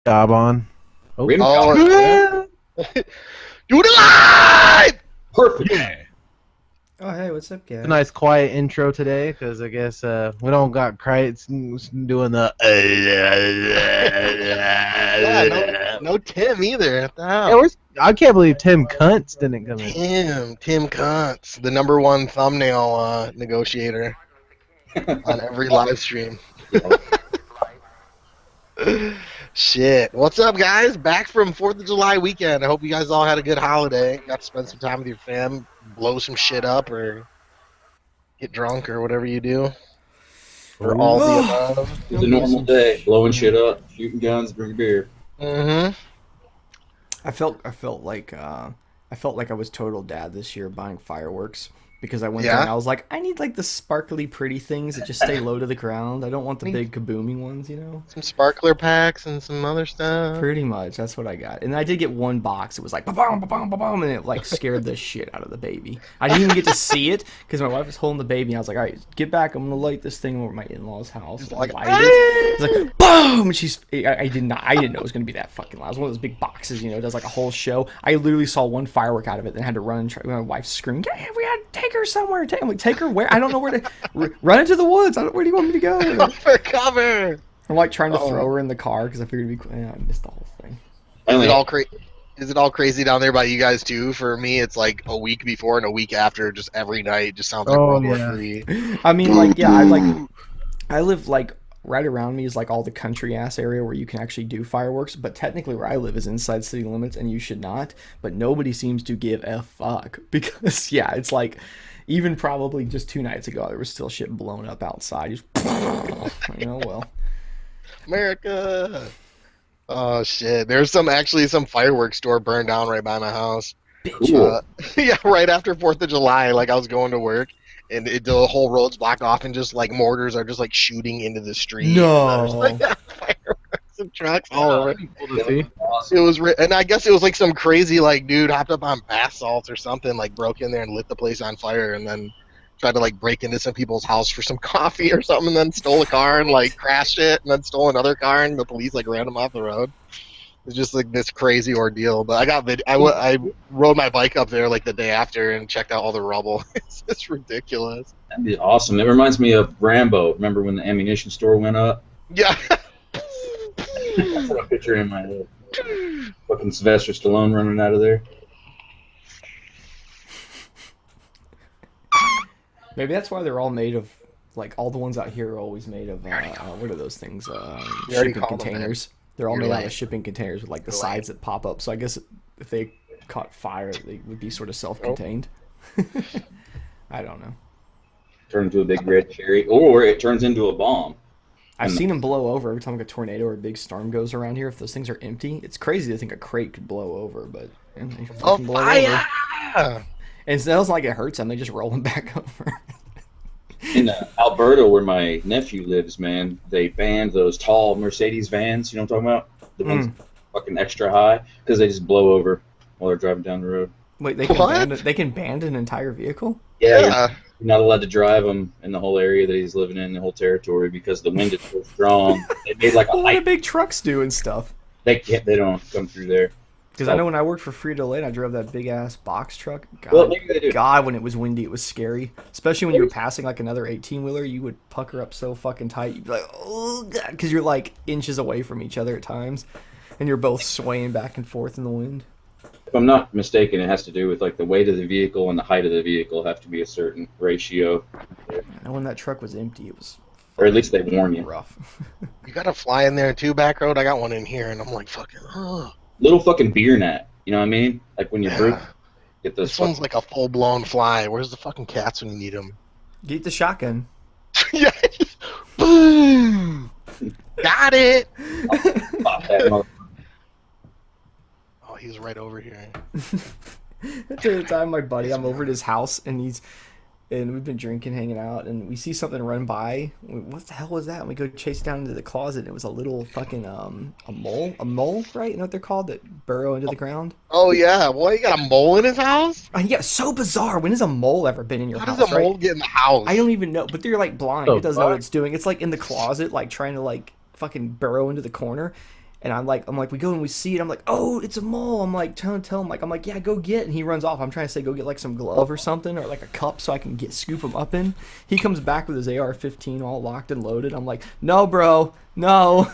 Job on. Oh, Oh, do it live! Perfect. yeah. Oh, hey, what's up, guys? It's a nice quiet intro today because I guess we don't got Kreitz doing the. Yeah, no Tim either. What the Hey, hell? I can't believe Tim Kuntz didn't come in. Tim Kuntz, the #1 thumbnail negotiator on every live stream. Shit. What's up, guys? Back from 4th of July weekend. I hope you guys all had a good holiday. Got to spend some time with your fam, blow some shit up, or get drunk, or whatever you do. Or all the above. It's a normal day. Blowing shit up, shooting guns, drinking beer. Mm-hmm. I felt like I was total dad this year buying fireworks because I went there and I was like, I need like the sparkly, pretty things that just stay low to the ground. I don't want the big kabooming ones, you know. Some sparkler packs and some other stuff. Pretty much, that's what I got. And I did get one box. It was like ba-bom, ba-bom, ba-bom, and it like scared the shit out of the baby. I didn't even get to see it because my wife was holding the baby. And I was like, all right, get back. I'm gonna light this thing over at my in-laws' house. It's like, light it. It's like boom. And I didn't know it was gonna be that fucking loud. It was one of those big boxes, you know. It does like a whole show. I literally saw one firework out of it, and had to run and try. My wife screamed, "Hey, we had to take her somewhere." I'm like, take her where? I don't know where to. Run into the woods. Where do you want me to go? For cover. I'm like trying to throw her in the car because I figured it'd be. I missed the whole thing. Is it all crazy down there by you guys too? For me, it's like a week before and a week after, just every night. Just sounds like World War III. I mean, like, yeah, I live like right around me is like all the country ass area where you can actually do fireworks. But technically, where I live is inside city limits, and you should not. But nobody seems to give a fuck because yeah, it's like. Even probably just 2 nights ago, there was still shit blown up outside. Just, well. Merica. Oh shit! There's some fireworks store burned down right by my house. Yeah, right after 4th of July. Like I was going to work, and the whole road's blocked off, and just like mortars are just like shooting into the street. No. Fireworks and trucks all over. Cool to see. It was, and I guess it was like some crazy like dude hopped up on bath salts or something, like broke in there and lit the place on fire, and then tried to like break into some people's house for some coffee or something, and then stole a car and like crashed it, and then stole another car, and the police like ran him off the road. It's just like this crazy ordeal. But I rode my bike up there like the day after and checked out all the rubble. It's just ridiculous. That'd be awesome. It reminds me of Rambo. Remember when the ammunition store went up? Yeah. I put a picture in my head. Fucking Sylvester Stallone running out of there. Maybe that's why they're all made of, like, all the ones out here are always made of, what are those things? Shipping containers. They're all made out of shipping containers with, like, the sides that pop up. So I guess if they caught fire, they would be sort of self-contained. I don't know. Turn into a big red cherry, or it turns into a bomb. I've seen them blow over every time like a tornado or a big storm goes around here. If those things are empty, it's crazy to think a crate could blow over, but they fucking blow over. And it sounds like it hurts them. They just roll them back over. In Alberta, where my nephew lives, man, they banned those tall Mercedes vans. You know what I'm talking about? The ones fucking extra high, because they just blow over while they're driving down the road. Wait, they can ban an entire vehicle? Yeah. You're not allowed to drive them in the whole area that he's living in, the whole territory, because the wind is so strong. They made like a lot of big trucks do and stuff. They don't come through there. Because I know when I worked for Frito-Lay, I drove that big ass box truck. God, well, maybe they do. God, when it was windy, it was scary. Especially when you were passing like another 18-wheeler, you would pucker up so fucking tight. You'd be like, oh god, because you're like inches away from each other at times, and you're both swaying back and forth in the wind. If I'm not mistaken, it has to do with like the weight of the vehicle and the height of the vehicle have to be a certain ratio. And when that truck was empty, it was. Or at least they warn you. Rough. You gotta fly in there too, back road. I got one in here, and I'm like fucking. Little fucking beer net. You know what I mean? Like when you're brute, get those. This one's like a full blown fly. Where's the fucking cats when you need them? Get the shotgun. Yeah. Boom. Got it. Pop that He's right over here. The time my buddy, I'm over at his house, and we've been drinking, hanging out, and we see something run by. What the hell was that? And we go chase down into the closet, and it was a little fucking a mole, right? You know what they're called, that burrow into the ground? Oh yeah, boy, you got a mole in his house? Yeah, so bizarre. When has a mole ever been in your house? How does a mole get in the house? I don't even know, but they're like blind. It doesn't know what it's doing. It's like in the closet, like trying to like fucking burrow into the corner. And I'm like, we go and we see it. I'm like, oh, it's a mole. I'm like trying to tell him, I'm like, yeah, go get. And he runs off. I'm trying to say, go get like some glove or something, or like a cup so I can scoop him up in. He comes back with his AR-15 all locked and loaded. I'm like, no, bro, no.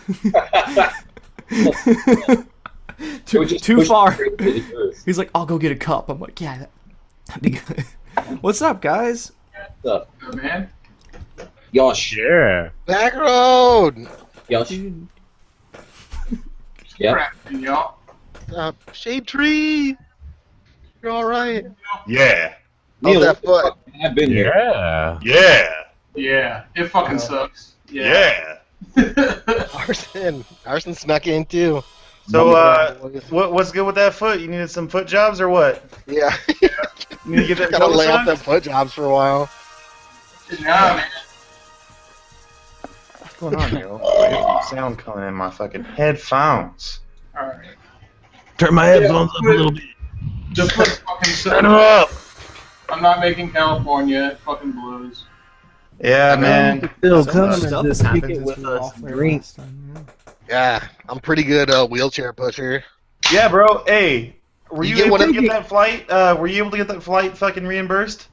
too far. He's like, I'll go get a cup. I'm like, yeah, that'd be good. What's up, guys? What's up, man? Yosh. Yeah. Back road. Yosh. Dude. Yeah. Y'all. Shade tree. You're all right. Yeah. How's that foot? I've been here. Yeah. Yeah. Yeah, it fucking sucks. Yeah. Arson snuck in too. So, what's good with that foot? You needed some foot jobs or what? Yeah. You need to get that Gotta toe lay off done? them foot jobs for a while. Nah, man. What's going on here? I have some sound coming in my fucking headphones. Alright. Turn my headphones up a little bit. The foot fucking Turn them sucks. up. I'm not making California. It fucking blows. Yeah, man. Still So much come stuff and has just kick happened it since with we were us. off there Drink. last time. Yeah, I'm pretty good wheelchair pusher. Yeah, bro. Hey, were You you get able one to of get the- that flight? Were you able to get that flight fucking reimbursed?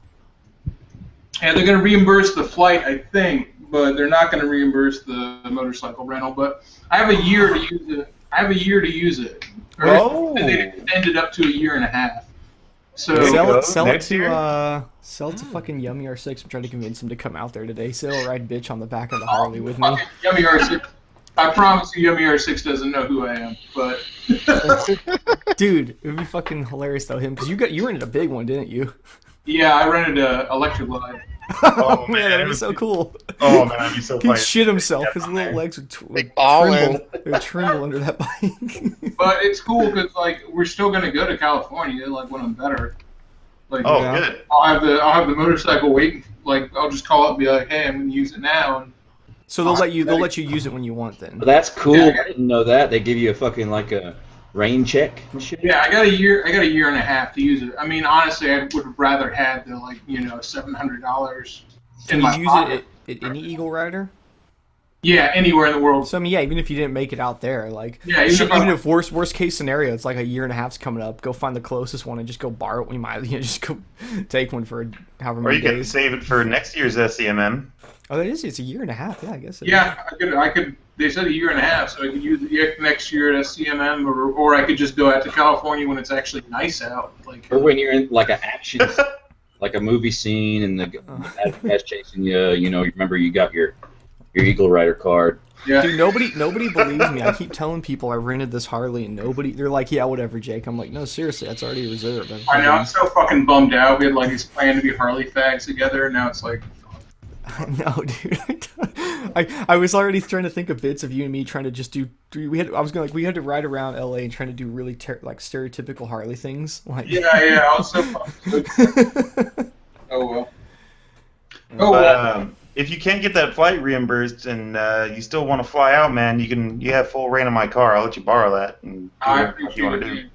Yeah, they're gonna reimburse the flight, I think, but they're not gonna reimburse the motorcycle rental. But I have a year to use it. Or Oh. they extended up to a year and a half. So There you go. Sell it Next to year? fucking Yummy R6. I'm trying to convince him to come out there today. So he'll ride bitch on the back of the Harley with me. fucking Yummy R6. I promise you, Yummy R6 doesn't know who I am, but Dude, it would be fucking hilarious though, him, because you rented a big one, didn't you? yeah, I rented a Electric Glide. Oh man, man, that'd it be would so be- cool. Oh man, I'd be so He'd funny. shit himself. Yeah, His little legs would, Big ballin'. tremble. They would tremble under that bike. But it's cool because like we're still gonna go to California like when I'm better. Like Oh, Yeah. good. I'll have the motorcycle waiting. Like I'll just call up and be like, hey, I'm gonna use it now. And So they'll let you use it when you want then. Well, that's cool. Yeah. I didn't know that. They give you a fucking like a rain check and shit. yeah, I got a year and a half to use it. I mean, honestly, I would have rather had the like $700 in Can my you use pocket. it at any Eagle Rider? Yeah, anywhere in the world. So I mean, yeah, even if you didn't make it out there, like, Yeah, even if I- worst case scenario, it's like a year and a half's coming up. Go find the closest one and just go borrow it. We might, just go take one for however Or many you can days. save it for next year's SEMM. Oh, that is. It's a year and a half. Yeah, I guess. Yeah, I could. They said a year and a half, so I could use it next year at SCMM, or I could just go out to California when it's actually nice out. Like, Or when you're in like an action, like a movie scene, and the bad guy's chasing you. You know, remember you got your Eagle Rider card. yeah, Dude, nobody believes me. I keep telling people I rented this Harley, and they're like, yeah, whatever, Jake. I'm like, no, seriously, that's already reserved. I know. I'm so fucking bummed out. We had like this plan to be Harley fags together, and now it's like, No, dude. I was already trying to think of bits of you and me trying to just do. We had to ride around LA and trying to do really stereotypical Harley things. Like, yeah. I was so fucking. Oh well. Oh But well. if you can't get that flight reimbursed and you still want to fly out, man, you have full reign of my car. I'll let you borrow that and do I what you appreciate want it. to do. Dude.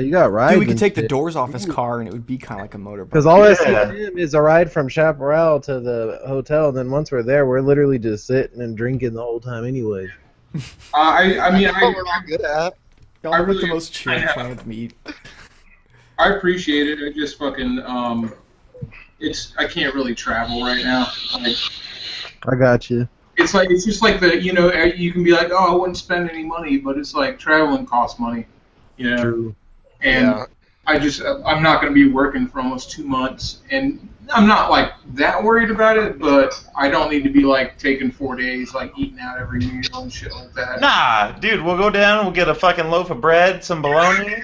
You got rides. dude, we could take the doors off his car and it would be kind of like a motorbike. Because all I see Yeah. of him is a ride from Chaparral to the hotel, and then once we're there, we're literally just sitting and drinking the whole time anyway. I mean, That's what we're not good at. Y'all I are with really- the most chill I know. planet meat. I appreciate it. I just fucking I can't really travel right now. Like, I got you. it's just like you can be like, oh, I wouldn't spend any money, but it's like traveling costs money, True. And Yeah. I'm not going to be working for almost 2 months, and I'm not like that worried about it, but I don't need to be like taking 4 days, like eating out every meal and shit like that. Nah, dude, we'll go down, we'll get a fucking loaf of bread, some bologna. Dude,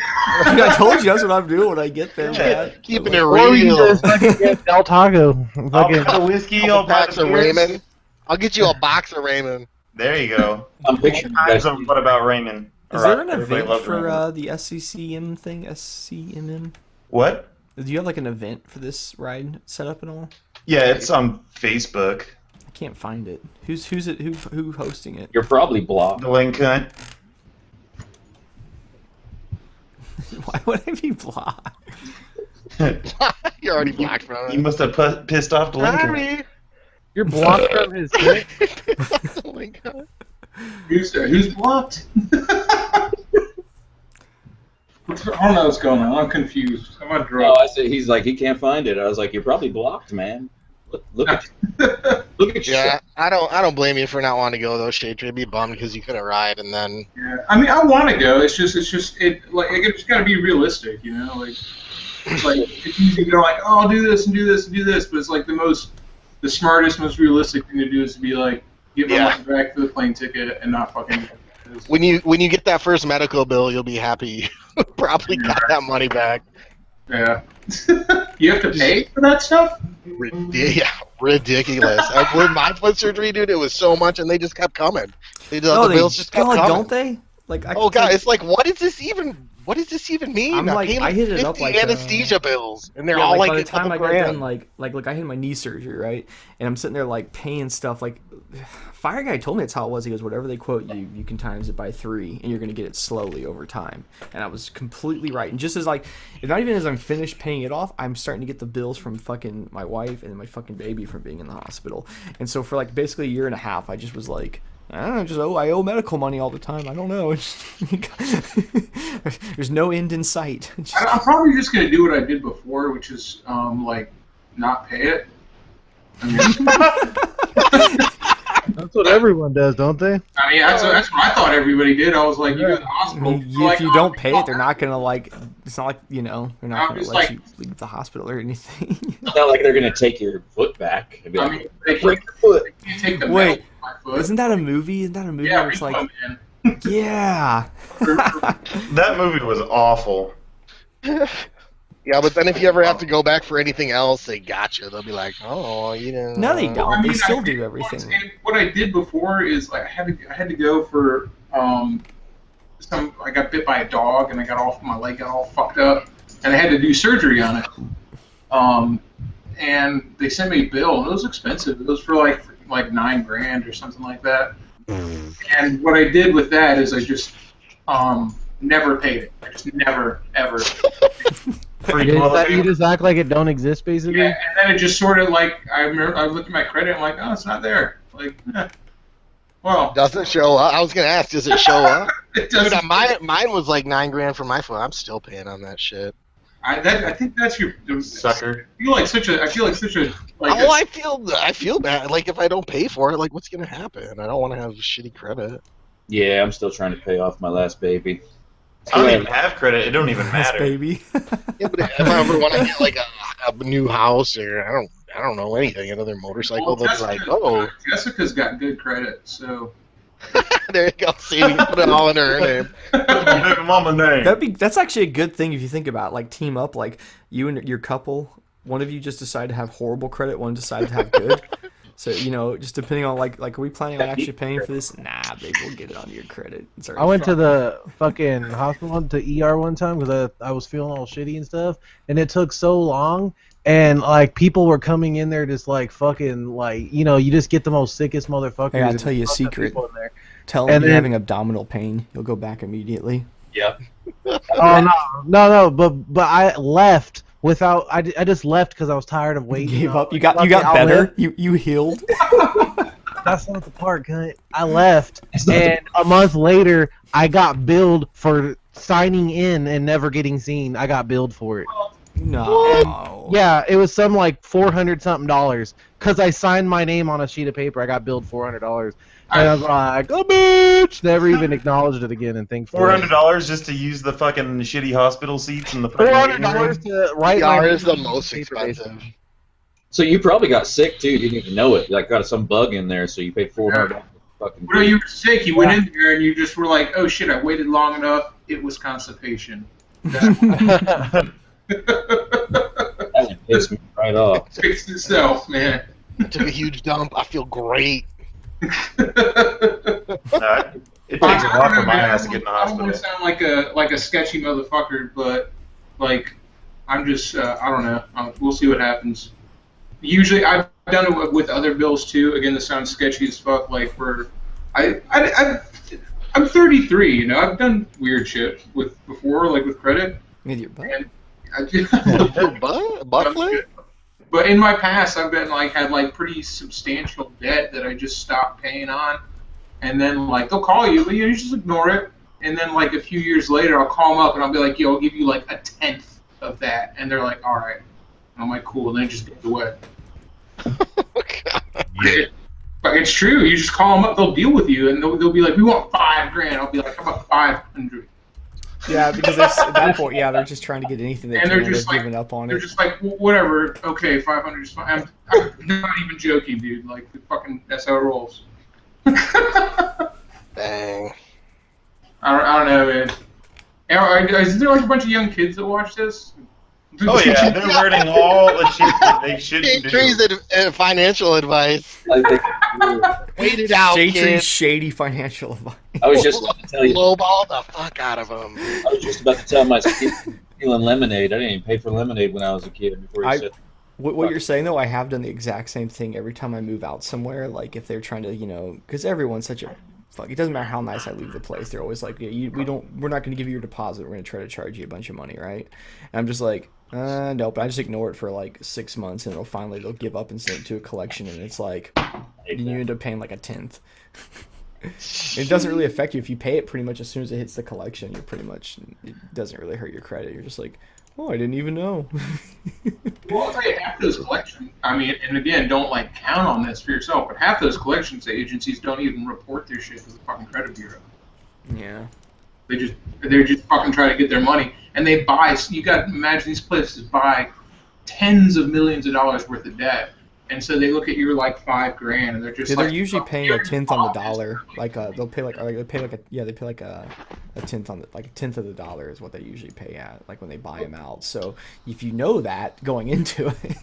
I told you that's what I'm doing when I get there, man. Keeping it Or we can real. just fucking get Del Taco. I'll Fucking, put a whiskey, Couple I'll buy packs the of beers. Raymond. I'll get you a box of Raymond. There you go. I'm picturing you guys. What about Raymond? Is Or there an everybody event loves for Raymond. the SCCM thing? SCMM? What? Do you have like an event for this ride set up and all? Yeah, it's on Facebook. I can't find it. Who's it? Who hosting it? You're probably blocked. The link cunt. Why would I be blocked? You're already blocked from You it. must have pissed off the link cunt. Sorry. you're blocked from his thing. Oh my god. Who's blocked? I don't know what's going on. I'm confused. I'm on Oh, drugs. I said he's like he can't find it. I was like, you're probably blocked, man. Look at look at Yeah, yourself. I don't blame you for not wanting to go though, Shade. You'd be bummed because you couldn't ride, and then Yeah, I mean, I want to go. It's just it's got to be realistic, you know. Like, it's like it's easy to go like, oh, I'll do this and do this and do this, but it's like the smartest, most realistic thing to do is to be like, get my money back for the plane ticket and not fucking. when you get that first medical bill, you'll be happy. You probably got that money back. Yeah. You have to pay for that stuff? Yeah, ridiculous. With my foot surgery, dude, it was so much, and they just kept coming. The bills just kept coming. don't they? Like, Oh god, it's like, what does this even mean? I'm like, paying I hit it 50 up like anesthesia bills, and they're yeah, all like like by a the time couple I got grand. done, like I had my knee surgery, right? And I'm sitting there like paying stuff. Like, Fire Guy told me that's how it was. He goes, whatever they quote you, you can times it by 3, and you're gonna get it slowly over time. And I was completely right. And just as like, not even as I'm finished paying it off, I'm starting to get the bills from fucking my wife and my fucking baby from being in the hospital. And so for like basically a year and a half, I just was like, I don't know, I owe medical money all the time. I don't know. There's no end in sight. I'm probably just gonna do what I did before, which is like not pay it. I mean, That's what everyone does, don't they? that's what I thought everybody did. I was like, you go to the I hospital. mean, like, if you don't pay it, they're not gonna like. It's not like they're not gonna just let like- you leave the hospital or anything. It's not like they're gonna take your foot back. And be I like, mean, they break can't, your foot. they can't take the Wait, metal from my foot. Isn't that a movie? Isn't that a movie Yeah, where it's like, man. yeah, That movie was awful. Yeah, but then if you ever have to go back for anything else, they got you. They'll be like, oh, you didn't. no, they don't. I mean, They still I do did everything. once, and what I did before is like I had to go for I got bit by a dog and my leg got all fucked up and I had to do surgery on it. And they sent me a bill and it was expensive. It was for like $9,000 or something like that. And what I did with that is I just never paid it. I just never ever. You just act like it don't exist, basically. Yeah, and then it just sort of like I looked at my credit. I'm like, oh, it's not there. Like, well, Doesn't show up. I was gonna ask, does it show up? it Dude, doesn't. mine was like $9,000 for my foot. I'm still paying on that shit. I think that's your Sucker. I feel like such a Oh, I feel bad. Like if I don't pay for it, like what's gonna happen? I don't want to have shitty credit. Yeah, I'm still trying to pay off my last baby. I don't even have credit. It don't even Yes, matter. baby. Yeah, but if I ever want to get like a new house or I don't know anything, another motorcycle, they'll be like, oh, Jessica's got good credit, so there you go. See, you put it all in her name. Baby mama name. That's actually a good thing if you think about it. Like team up, like you and your couple. One of you just decide to have horrible credit. One decide to have good. So just depending on like are we planning on actually paying for this? Nah, babe, we'll get it on your credit. It's already I went to fine. the fucking hospital, to ER one time because I was feeling all shitty and stuff, and it took so long, and like people were coming in there just like fucking like you just get the most sickest motherfuckers. Hey, I'll and tell you a fuck secret. people in there. Tell them and you're then- having abdominal pain. You'll go back immediately. Yep. Oh no, but I left without. I just left because I was tired of You waiting. gave up. You Fuck got it, I'll better. live. You healed. That's not the part, cunt. I left, and a month later, I got billed for signing in and never getting seen. I got billed for it. No. Yeah, it was some like $400 something because I signed my name on a sheet of paper. I got billed $400, and I was like, "Oh, bitch!" Never even acknowledged it again, and thankfully, $400 just to use the fucking shitty hospital seats in the fucking waiting room? $400 to write PR my is the name on most paper, expensive. So you probably got sick too. You didn't even know it. Like got some bug in there, so you paid $400. Fucking. Well, you were sick. You went in there and you just were like, "Oh shit! I waited long enough. It was constipation." That pissed me right off. Fixed itself, man. I took a huge dump. I feel great. It takes a lot for my ass to get in the I don't want hospital. to sound like a sketchy motherfucker, but like I'm just I don't know. We'll see what happens. Usually, I've done it with other bills too. Again, this sounds sketchy as fuck. Like I'm 33. I've done weird shit before, like with credit. With your butt. And Buckler? but in my past, I've been had pretty substantial debt that I just stopped paying on, and then they'll call you, but you just ignore it. and then like a few years later, I'll call them up and I'll be like, yo, I'll give you like 1/10 of that, and they're like, all right. And I'm like, cool. And then it just goes away. Yeah. But it's true. You just call them up, they'll deal with you, and they'll be like, we want $5,000. I'll be like, how about 500? Yeah, because at that point, yeah, they're just trying to get anything they And can. they're just like, giving up on they're it. just like, whatever. Okay, 500 is fine. I'm not even joking, dude. Like, fucking, that's how it rolls. Dang. I don't know, man. Is there like a bunch of young kids that watch this? Oh yeah, they're learning all the shit that they shouldn't do. Tree's financial advice. Like Wait it out, Shade Tree's kid. shady financial advice. I was just about to tell you. Lowball the fuck out of him. I was just about to tell my kid stealing lemonade. I didn't even pay for lemonade when I was a kid. Before he said, What you're saying though, I have done the exact same thing every time I move out somewhere. Like if they're trying to, because everyone's such a fuck. It doesn't matter how nice I leave the place. They're always like, yeah, we're not going to give you your deposit. We're going to try to charge you a bunch of money, right? And I'm just like, nope. I just ignore it for like 6 months, and they'll give up and send it to a collection, and it's like, you end up paying like 1/10. It doesn't really affect you if you pay it pretty much as soon as it hits the collection. It doesn't really hurt your credit. You're just like, oh, I didn't even know. Well, I'll tell you, half those collections, I mean, and again, don't like count on this for yourself, but half those collections agencies don't even report their shit to the fucking credit bureau. Yeah. They're just fucking trying to get their money, and they buy. You got to imagine these places buy tens of millions of dollars worth of debt, and so they look at your like $5,000, and they're just Yeah, like, they're usually paying 1/10 on the dollar. Like they pay like a 1/10 on like 1/10 of the dollar is what they usually pay at, like when they buy them out. So if you know that going into it.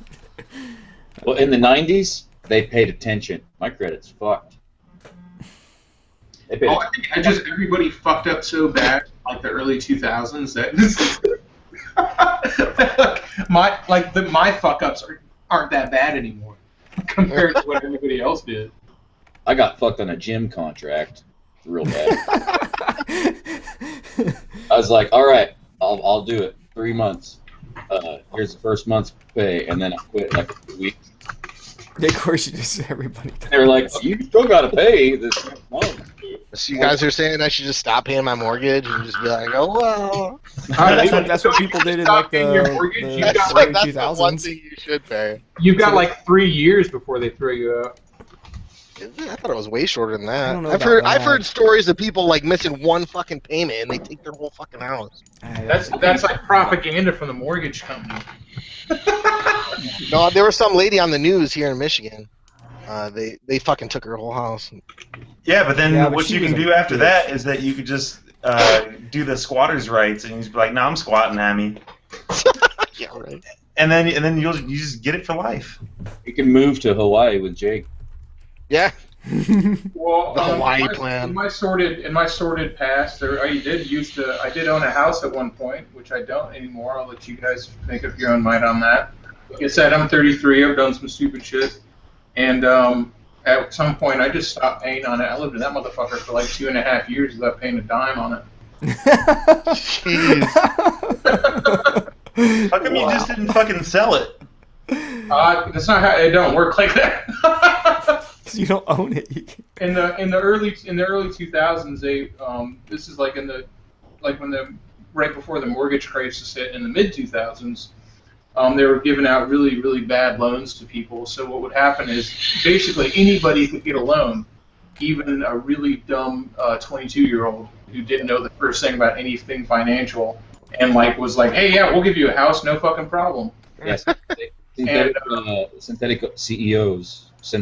well, in the '90s, they paid attention. My credit's fucked. They paid I think everybody fucked up so bad, like the early 2000s, that my fuck ups aren't that bad anymore compared to what everybody else did. I got fucked on a gym contract, real bad. I was like, all right, I'll do it. 3 months. Here's the first month's pay, and then I quit like a week. Of course, everybody. They were like, you still gotta pay this month. So you guys are saying I should just stop paying my mortgage and just be like, oh well. That's what people did in like the early That's the one 2000s. thing you should pay. You've got like 3 years before they throw you out. Is it? I thought it was way shorter than I that. don't know I've about heard that. I've heard stories of people like missing one fucking payment and they take their whole fucking house. That's like propaganda from the mortgage company. No, there was some lady on the news here in Michigan. They fucking took her whole house. Yeah, but then Yeah, but what she you can was a do after bitch. that is that you could just do the squatters' rights and you just be like, "No, I'm squatting at me," Yeah, right. and then you just get it for life. You can move to Hawaii with Jake. Yeah. Well, The Hawaii in my- plan. In my sordid past, I did own a house at one point, which I don't anymore. I'll let you guys make up your own mind on that. Like I said, I'm 33. I've done some stupid shit, and at some point, I just stopped paying on it. I lived in that motherfucker for like 2.5 years without paying a dime on it. Jeez. How come you just didn't fucking sell it? That's not how it don't work like that. You don't own it. In the early 2000s, this is like right before the mortgage crisis hit in the mid 2000s. They were giving out really, really bad loans to people. So what would happen is basically anybody could get a loan, even a really dumb 22-year-old who didn't know the first thing about anything financial, and was like, hey, yeah, we'll give you a house, no fucking problem. Yes. And, Synthetic CEOs. So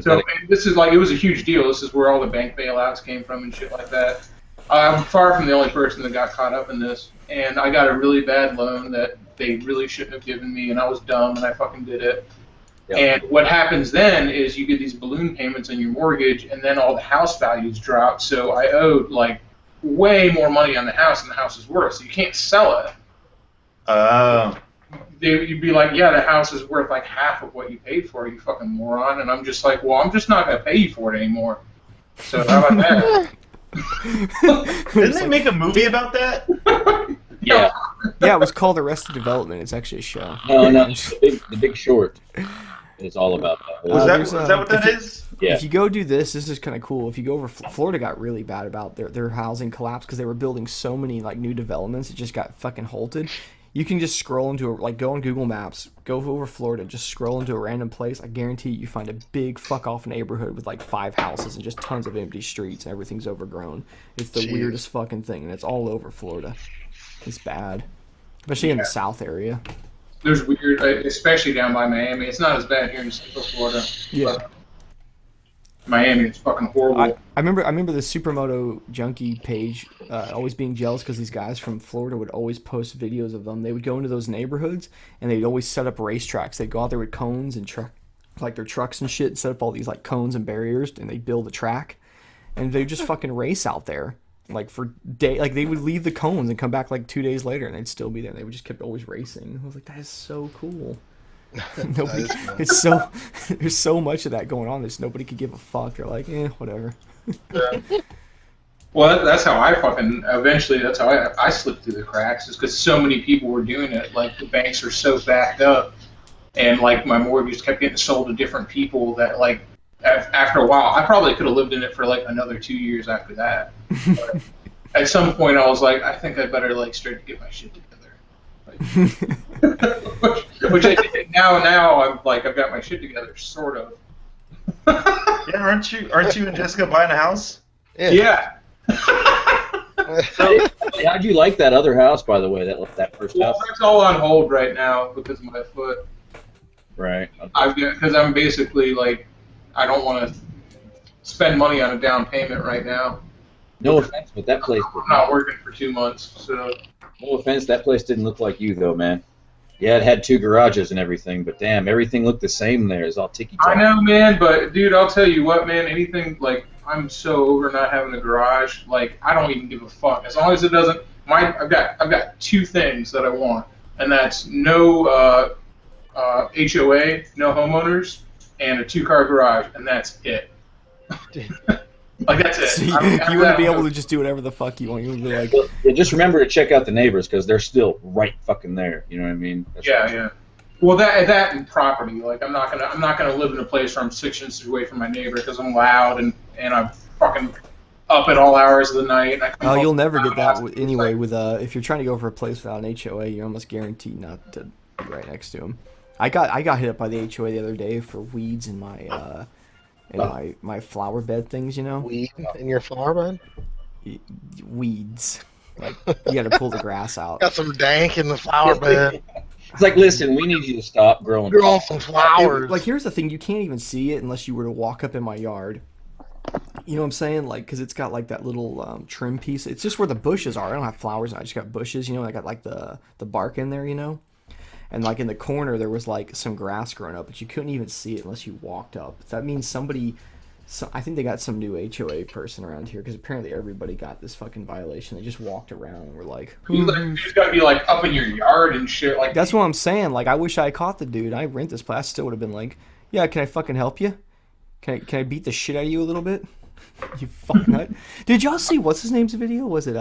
this is it was a huge deal. This is where all the bank bailouts came from and shit like that. I'm far from the only person that got caught up in this, and I got a really bad loan that they really shouldn't have given me, and I was dumb and I fucking did it. Yep. And what happens then is you get these balloon payments on your mortgage, and then all the house values drop. So I owed way more money on the house than the house is worth. So you can't sell it. You'd be like, yeah, the house is worth like half of what you paid for it, you fucking moron. And I'm just like, well, I'm just not going to pay you for it anymore. So how about that? Didn't they make a movie about that? Yeah. Yeah, it was called Arrested Development. It's actually a show. No, the Big Short. It's all about that. Was there's that what that is? Yeah. If you go do this is kind of cool. If you go over, Florida got really bad about their housing collapse because they were building so many like new developments. It just got fucking halted. You can just scroll into go on Google Maps, go over Florida, just scroll into a random place. I guarantee you find a big fuck off neighborhood with like 5 houses and just tons of empty streets and everything's overgrown. It's the weirdest fucking thing, and it's all over Florida. It's bad, especially in the South area. There's weird, especially down by Miami. It's not as bad here in Central Florida. Yeah. Miami is fucking horrible. I remember the Supermoto Junkie page always being jealous because these guys from Florida would always post videos of them. They would go into those neighborhoods and they'd always set up racetracks. They'd go out there with cones and their trucks and shit, and set up all these like cones and barriers, and they'd build a track, and they'd just fucking race out there like for day. Like they would leave the cones and come back like 2 days later, and they'd still be there. They would just keep always racing. I was like, that is so cool. Nobody, it's so there's so much of that going on. There's nobody could give a fuck. They're like, whatever. Well, that's how I fucking eventually. That's how I slipped through the cracks. Is because so many people were doing it. Like the banks are so backed up, and like my mortgage kept getting sold to different people. That like after a while, I probably could have lived in it for like another 2 years after that. But at some point, I was like, I think I better like start to get my shit together. Which I did. Now I'm like I've got my shit together, sort of. Yeah, aren't you and Jessica buying a house? Yeah. So, how'd you like that other house, by the way? That first Well, house. that's all on hold right now because of my foot. Right. Because I'm basically like I don't want to spend money on a down payment right now. No offense, but that place. I'm not working for 2 months, so. No offense, that place didn't look like you though, man. Yeah, it had 2 garages and everything, but damn, everything looked the same there. It's all I know, man, but dude, I'll tell you what, man. Anything like I'm so over not having a garage. Like I don't even give a fuck as long as it doesn't. I've got 2 things that I want, and that's no HOA, no homeowners, and a 2-car garage, and that's it. Like that's it. So you wouldn't be able to just do whatever the fuck you want. You would be like, Well, yeah, just remember to check out the neighbors because they're still right fucking there. You know what I mean? Yeah. Well, that and property. Like I'm not gonna live in a place where I'm 6 inches away from my neighbor because I'm loud and I'm fucking up at all hours of the night. And you'll never get that anyway. With if you're trying to go for a place without an HOA, you're almost guaranteed not to be right next to them. I got hit up by the HOA the other day for weeds in my my flower bed things, you know. Weed in your flower bed? Weeds. Like you got to pull the grass out. Got some dank in the flower bed. It's like, listen, we need you to stop growing. Grow some flowers. Like here's the thing, you can't even see it unless you were to walk up in my yard. You know what I'm saying? Like, because it's got like that little trim piece. It's just where the bushes are. I don't have flowers. I just got bushes. You know, I got like the bark in there. You know. And like in the corner, there was like some grass growing up, but you couldn't even see it unless you walked up. That means I think they got some new HOA person around here because apparently everybody got this fucking violation. They just walked around and were like, you just gotta be like up in your yard and shit. Like that's what I'm saying. Like I wish I caught the dude. I rent this place. I still would have been like, yeah, can I fucking help you? Can I beat the shit out of you a little bit? You fuck nut. Did y'all see what's his name's video? Was it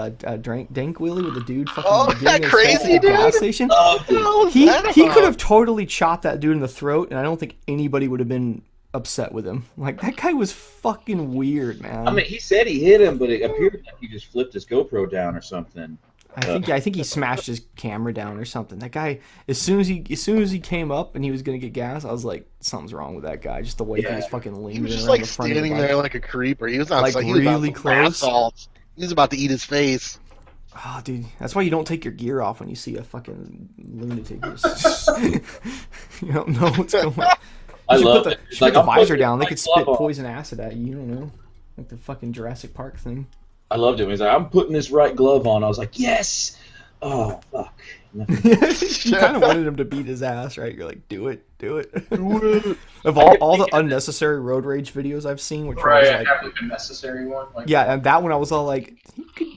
Dank Willie with the dude fucking that crazy at the gas dude? station? Oh, He could have totally chopped that dude in the throat, and I don't think anybody would have been upset with him. Like that guy was fucking weird, man. I mean, he said he hit him, but it appeared like he just flipped his GoPro down or something. I think he smashed his camera down or something. That guy, as soon as he came up and he was gonna get gas, I was like, something's wrong with that guy. Just the way he was fucking leaning. He was just around like the front of the standing bike. there like a creeper. He was on Like, he was really about close? Salts. He was about to eat his face. Oh, dude, that's why you don't take your gear off when you see a fucking lunatic. You don't know what's going on. I love You it. should put the visor down. They my could glove spit on. poison acid at you. You don't know, like the fucking Jurassic Park thing. I loved it. He's like, I'm putting this right glove on. I was like, yes. Oh fuck. You kind of wanted him to beat his ass, right? You're like, do it. Of all the unnecessary road rage videos I've seen, which right, was I like, have like a necessary one. Like, yeah, and that one I was all like,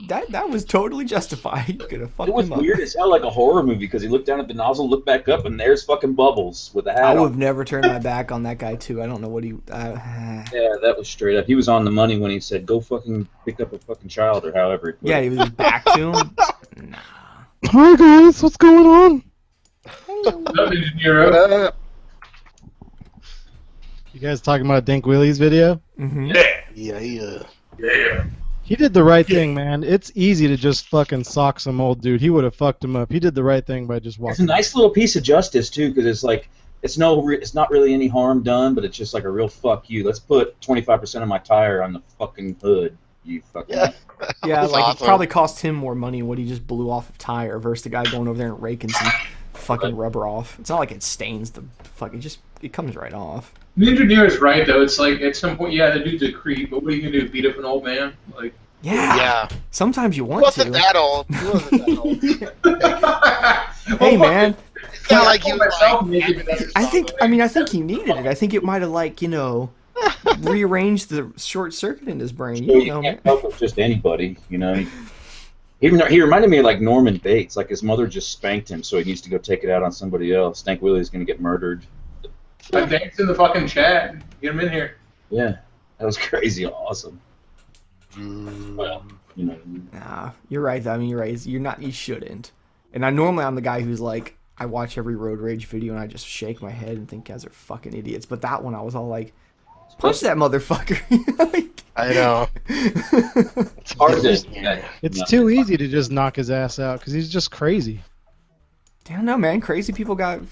that was totally justified. You could have fucked It was him up. weird as hell, like a horror movie, because he looked down at the nozzle, looked back up, and there's fucking Bubbles with a hat I on. would have never turned my back on that guy too. I don't know what he. Yeah, that was straight up. He was on the money when he said, "Go fucking pick up a fucking child," or however. It Yeah, he was back to him. Nah. Hi guys, what's going on? Nothing in Europe. You guys talking about Dink Willie's video? Mm-hmm. Yeah. He did the right thing, man. It's easy to just fucking sock some old dude. He would have fucked him up. He did the right thing by just It's a walking. nice little piece of justice too, because it's like it's not really any harm done, but it's just like a real fuck you. Let's put 25% of my tire on the fucking hood. You fucking. Yeah. Yeah, That's like awesome. it probably cost him more money what he just blew off a tire versus the guy going over there and raking some fucking rubber off. It's not like it stains the fucking. It comes right off. The engineer is right though. It's like at some point, yeah, the dude's a creep, but what are you gonna do? Beat up an old man? Like, Yeah. Sometimes you He want wasn't to. that old. He wasn't that old. Hey man, It's not like he was myself like, naked and I think he needed it. I think it might have rearranged the short circuit in his brain. You So don't you know, man. can't fuck with just anybody, you know. He reminded me of like Norman Bates. Like his mother just spanked him, so he needs to go take it out on somebody else. Stank Willie's gonna get murdered. I danced in the fucking chat. Get him in here. Yeah, that was crazy, awesome. Well, you know. Nah, you're right. Though. I mean, you're right. You shouldn't. And I'm the guy who's like, I watch every road rage video and I just shake my head and think guys are fucking idiots. But that one, I was all like, punch that motherfucker. Like, I know. It's hard to. It's too easy to just knock his ass out because he's just crazy. I don't know, man. Crazy people got,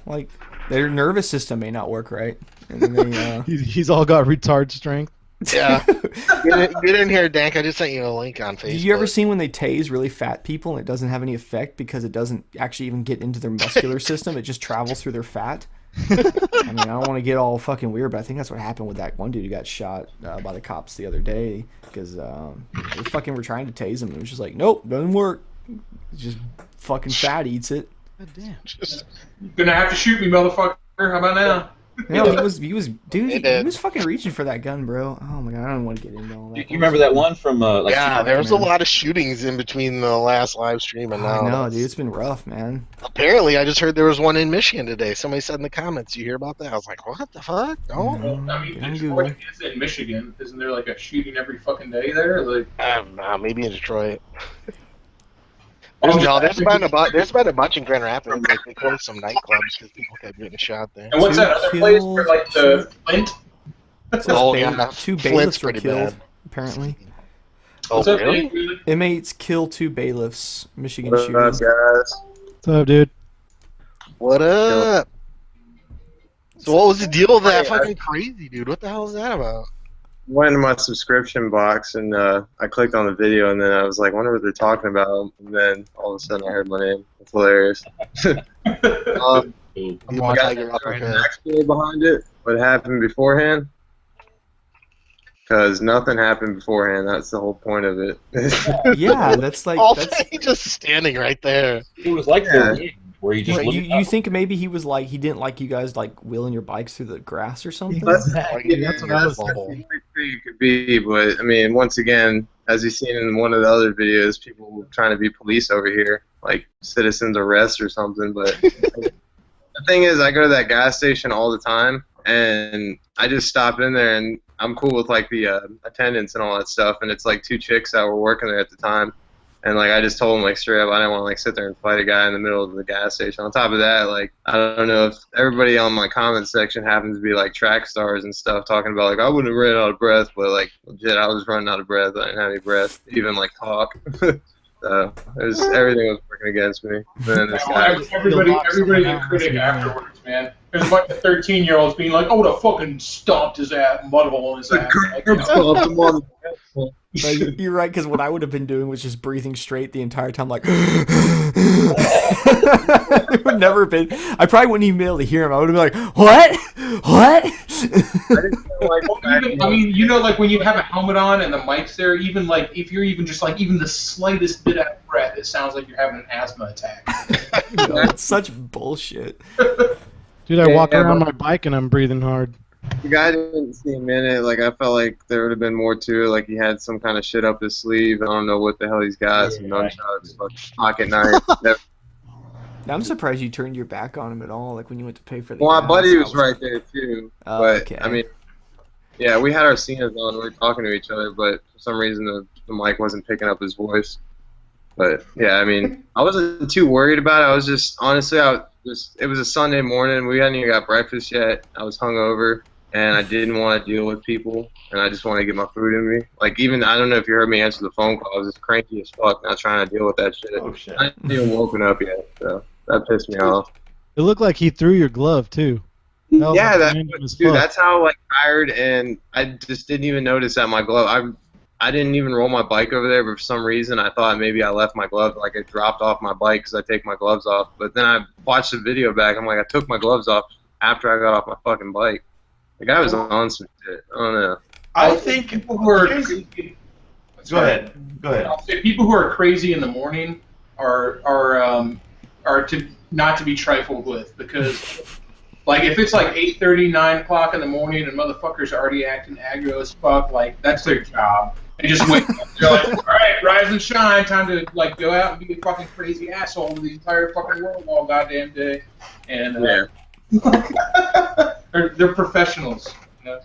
like their nervous system may not work right. And then they, He's all got retard strength. Yeah. Get in here, Dank. I just sent you a link on Facebook. Have you ever seen when they tase really fat people and it doesn't have any effect because it doesn't actually even get into their muscular system? It just travels through their fat. I mean, I don't want to get all fucking weird, but I think that's what happened with that one dude who got shot by the cops the other day because they fucking were trying to tase him. And it was just like, nope, doesn't work. It's just fucking fat eats it. God damn. You're gonna have to shoot me, motherfucker. How about now? No, he was fucking reaching for that gun, bro. Oh my god, I don't want to get into all that. You remember that one from Yeah, there was a man. lot of shootings in between the last live stream and now. I know, dude. It's been rough, man. Apparently, I just heard there was one in Michigan today. Somebody said in the comments, you hear about that? I was like, what the fuck? No. I mean, Get on Detroit Google. is in Michigan. Isn't there like a shooting every fucking day there? Like, Maybe in Detroit. There's been a bunch in Grand Rapids. Like, they closed some nightclubs because people kept getting shot there. and what's that other place where like the Flint? Flint's Two bailiffs were pretty killed, bad. apparently. Oh, What's up, really? dude? Inmates kill 2 bailiffs. Michigan What's shooting. up, guys? What's up, dude? What up? So what was the deal with that fucking crazy dude? What the hell is that about? Went into my subscription box and I clicked on the video and then I was like, wonder what they're talking about. And then all of a sudden I heard my name. It's hilarious. I'm You watching got Tiger the Uppercut. backstory behind it? What happened beforehand? Because nothing happened beforehand. That's the whole point of it. Yeah, that's like Oh, that's. he's just standing right there. It was like the where you just Right, look you think maybe he was like he didn't like you guys like wheeling your bikes through the grass or something? Exactly. That's what I was That's thinking. it could be, but I mean, once again, as you've seen in one of the other videos, people trying to be police over here, like citizens arrest or something. But the thing is, I go to that gas station all the time, and I just stop in there, and I'm cool with like the attendants and all that stuff. And it's like 2 chicks that were working there at the time, and like I just told them like straight up, I didn't want to like sit there and fight a guy in the middle of the gas station. On top of that, like I don't know if everybody on my comment section happens to be like track stars and stuff, talking about like I wouldn't have ran out of breath, but like legit, I was running out of breath. I didn't have any breath, to even like talk. So everything was working against me. And then this guy, Everybody's a critic afterwards, man. There's a bunch of 13-year-olds being like, "Oh, the fucking stomped his ass, mud hole in his ass." Like, you know. Like, you're right, because what I would have been doing was just breathing straight the entire time, like. It would never have been. I probably wouldn't even be able to hear him. I would have been like, "What? What?" I mean, you know, like when you have a helmet on and the mic's there, even like if you're even just like even the slightest bit out of breath, it sounds like you're having an asthma attack. You know, it's such bullshit. Dude, I walk around my bike and I'm breathing hard. the guy didn't seem in it. Like I felt like there would have been more to it. Like he had some kind of shit up his sleeve. I don't know what the hell he's got. Some nunchucks, fucking pocket knife. I'm surprised you turned your back on him at all. Like when you went to pay for the. Well, my gas, buddy I was right there too. Oh, But okay. I mean, yeah, we had our scenes on. We were talking to each other, but for some reason the mic wasn't picking up his voice. But yeah, I mean, I wasn't too worried about it. I was just honestly, it was a Sunday morning. We hadn't even got breakfast yet. I was hungover, and I didn't want to deal with people, and I just wanted to get my food in me. Like, even, I don't know if you heard me answer the phone call. I was just cranky as fuck, not trying to deal with that shit. Oh shit. I hadn't even woken up yet, so that pissed me off. It looked like he threw your glove too. That was, Yeah, like, that, random as dude, fuck. that's how like tired, and I just didn't even notice that my glove. I didn't even roll my bike over there, but for some reason I thought maybe I left my gloves, like it dropped off my bike because I take my gloves off. But then I watched the video back. I'm like, I took my gloves off after I got off my fucking bike. The guy was on some shit. I don't know. I think people who are Go ahead. Go ahead. I'll say people who are crazy in the morning are to not to be trifled with, because like if it's like 8:30, 9 o'clock in the morning and motherfuckers are already acting aggro as fuck, like that's their job. They just wake up. They're like, all right, rise and shine, time to like go out and be a fucking crazy asshole to the entire fucking world all goddamn day. And they're professionals. You know?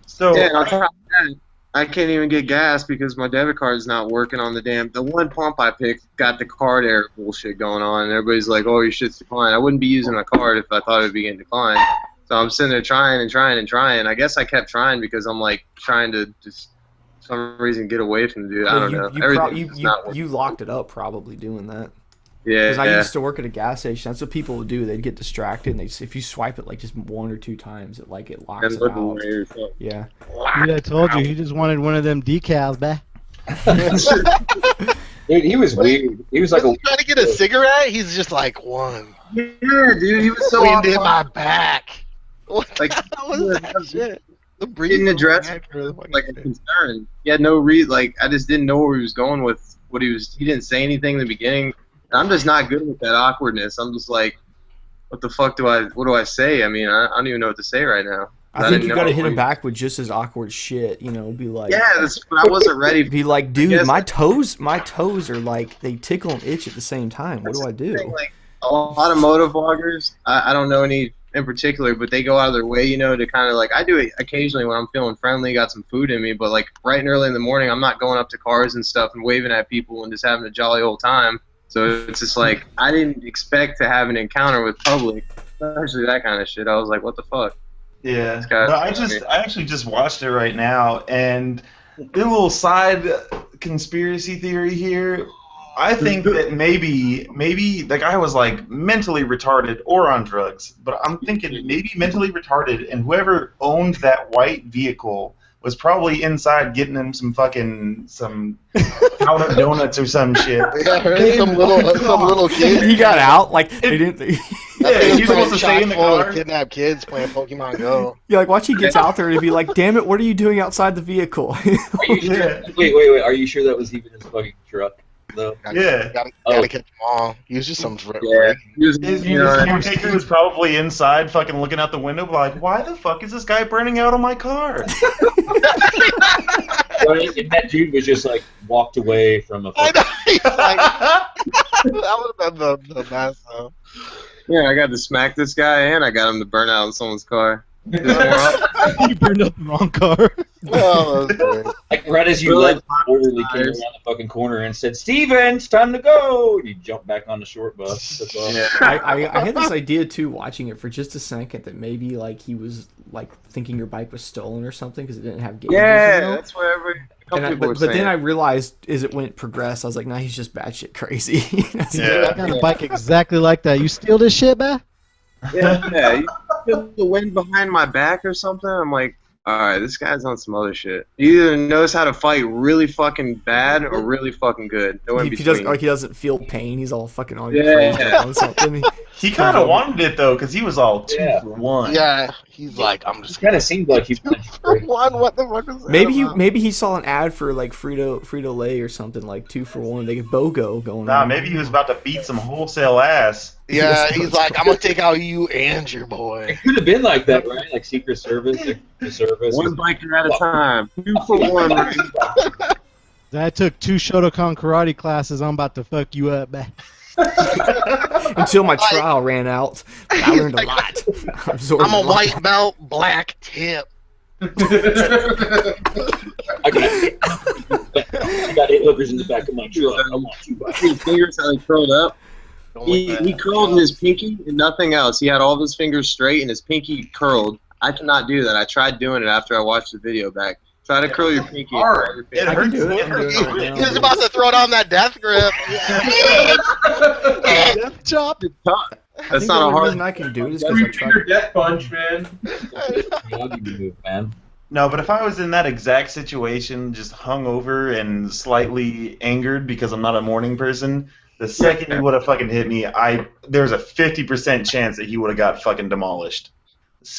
So Yeah, on top of that, I can't even get gas because my debit card is not working on the one pump I picked got the card error bullshit going on, and everybody's like, oh, your shit's declined. I wouldn't be using my card if I thought it would be getting declined. So I'm sitting there trying and trying and trying. I guess I kept trying because I'm like trying to just for some reason get away from the dude. I don't know. Everything's not working. You locked it up probably doing that. Yeah, Because I used to work at a gas station. That's what people would do. They'd get distracted, and if you swipe it like just 1 or 2 times, it locks it out. Yeah. Dude, I told you, he just wanted one of them decals back. Dude, he was weird. He was like Was he trying to get a cigarette? He's just like, one. Yeah, dude, he was so Wind in off. my back. What Like, the hell was that shit? The didn't address it like a concern. He had no reason. Like, I just didn't know where he was going with what he was. He didn't say anything in the beginning. And I'm just not good with that awkwardness. I'm just like, what the fuck what do I say? I mean, I don't even know what to say right now. I think you got to hit him back with just as awkward shit. You know, be like, Yeah, I wasn't ready. be like, dude, guess- my toes are like they tickle and itch at the same time. What do I do? Like, a lot of moto vloggers, I don't know any in particular, but they go out of their way, you know, to kind of like, I do it occasionally when I'm feeling friendly, got some food in me, but like bright and early in the morning, I'm not going up to cars and stuff and waving at people and just having a jolly old time. So it's just like, I didn't expect to have an encounter with public, especially that kind of shit. I was like, what the fuck? yeah, guy- no, I actually just watched it right now, and a little side conspiracy theory here. I think that maybe the guy was like mentally retarded or on drugs, but I'm thinking maybe mentally retarded, and whoever owned that white vehicle was probably inside getting him some fucking powdered donuts or some shit. Yeah, I heard some little kid. He got out like they didn't. Yeah, he was supposed to stay in the full of car. kidnapped kids playing Pokemon Go. Yeah, like watch he gets out there and be like, "Damn it, what are you doing outside the vehicle?" Are you sure? Wait. Are you sure that was even his fucking truck, though? Yeah. Gotta catch them all. He was just some Yeah, he was, His you know, caretaker was probably inside fucking looking out the window like, why the fuck is this guy burning out on my car? Right? And that dude was just like walked away from a I fucking... know. He's like, that would have been the best, though. yeah, I got to smack this guy and I got him to burn out in someone's car. You burned up the wrong car. Oh, that was great. Like right as you Really? left, the orderly came around the fucking corner and said, "Steven, it's time to go." And you jumped back on the short bus. That's all. Yeah. I had this idea too, watching it for just a second, that maybe like he was like thinking your bike was stolen or something because it didn't have gauges. Yeah, you know? that's what a couple And people were but saying. then I realized as it progressed, I was like, nah, he's just batshit crazy. I got a bike exactly like that. You steal this shit, man? Yeah, you feel the wind behind my back or something. I'm like, all right, this guy's on some other shit. He either knows how to fight really fucking bad or really fucking good. No in If he doesn't between. like, he doesn't feel pain, he's all fucking on your Yeah. face on something. He kind of wanted it though, because he was all 2 for 1. Yeah, he's like, I'm It just kind of seemed like he was for one. What the fuck is that? Maybe he saw an ad for like Frito Lay or something, like 2 for 1. They get BOGO going Nah, on. maybe he was about to beat some wholesale ass. Yeah, he's like, I'm gonna take out you and your boy. It could have been like that, right? Like Secret Service, the service. One biker at a time. 2 for 1. I took 2 Shotokan karate classes. I'm about to fuck you up, man. Until my trial ran out. I learned a lot. I absorbed I'm a lot. white belt, black tip. I got 8 hookers in the back of my truck. I want you back. His fingers how he curled up. Don't He like that. curled his pinky and nothing else. He had all of his fingers straight and his pinky curled. I cannot do that. I tried doing it after I watched the video back. Try to curl your pinky. Hard. It I can hurts. do it. I'm doing it right now. He was about to throw down that death grip. Death chop. It's tough. I That's think not the a only hard. reason I can do it is because I Three tried. finger death punch, man. Move, man. No, but if I was in that exact situation, just hungover and slightly angered because I'm not a morning person, the second he would have fucking hit me, there's a 50% chance that he would have got fucking demolished.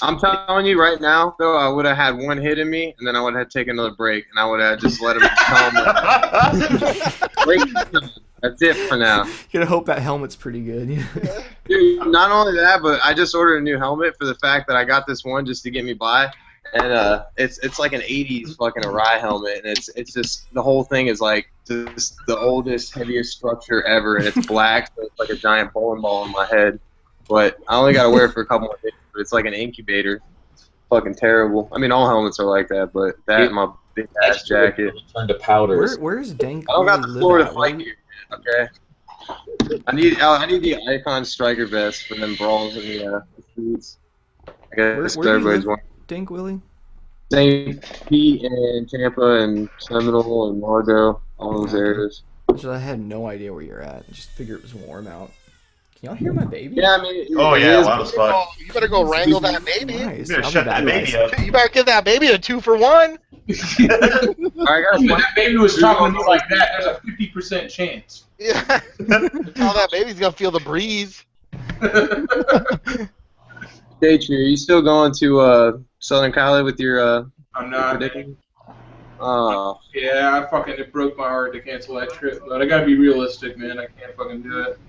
I'm telling you right now, though, I would have had one hit in me, and then I would have taken another break, and I would have just let him come. That's it for now. You gotta hope that helmet's pretty good. Dude, not only that, but I just ordered a new helmet for the fact that I got this one just to get me by, and it's like an '80s fucking Arai helmet, and it's just the whole thing is like just the oldest, heaviest structure ever, and it's black, so it's like a giant bowling ball on my head. But I only got to wear it for a couple more days. But it's like an incubator. It's fucking terrible. I mean, all helmets are like that, but that and my big ass jacket. Turn to powders. Where's Dank? I don't got the really floor live to at? fight here. Okay. I need the Icon Striker vest for them brawls in the streets. I guess Where do you everybody's live? one. Dank Willie? St. Pete and Tampa and Seminole and Largo, all those areas. So I had no idea where you're at. I just figured it was warm out. Can y'all hear my baby? Yeah, I mean. Oh, it yeah, is, loud as fuck. You better go wrangle that baby. Nice. You better I'll be shut back, that baby guys. up. You better give that baby a 2-for-1. All right, guys. If that baby was talking to me like that, there's a 50% chance. Yeah. How that baby's gonna feel the breeze. Stay are you still going to Southern Cali with your I'm not. predicting? Yeah, it broke my heart to cancel that trip, but I gotta be realistic, man. I can't fucking do it.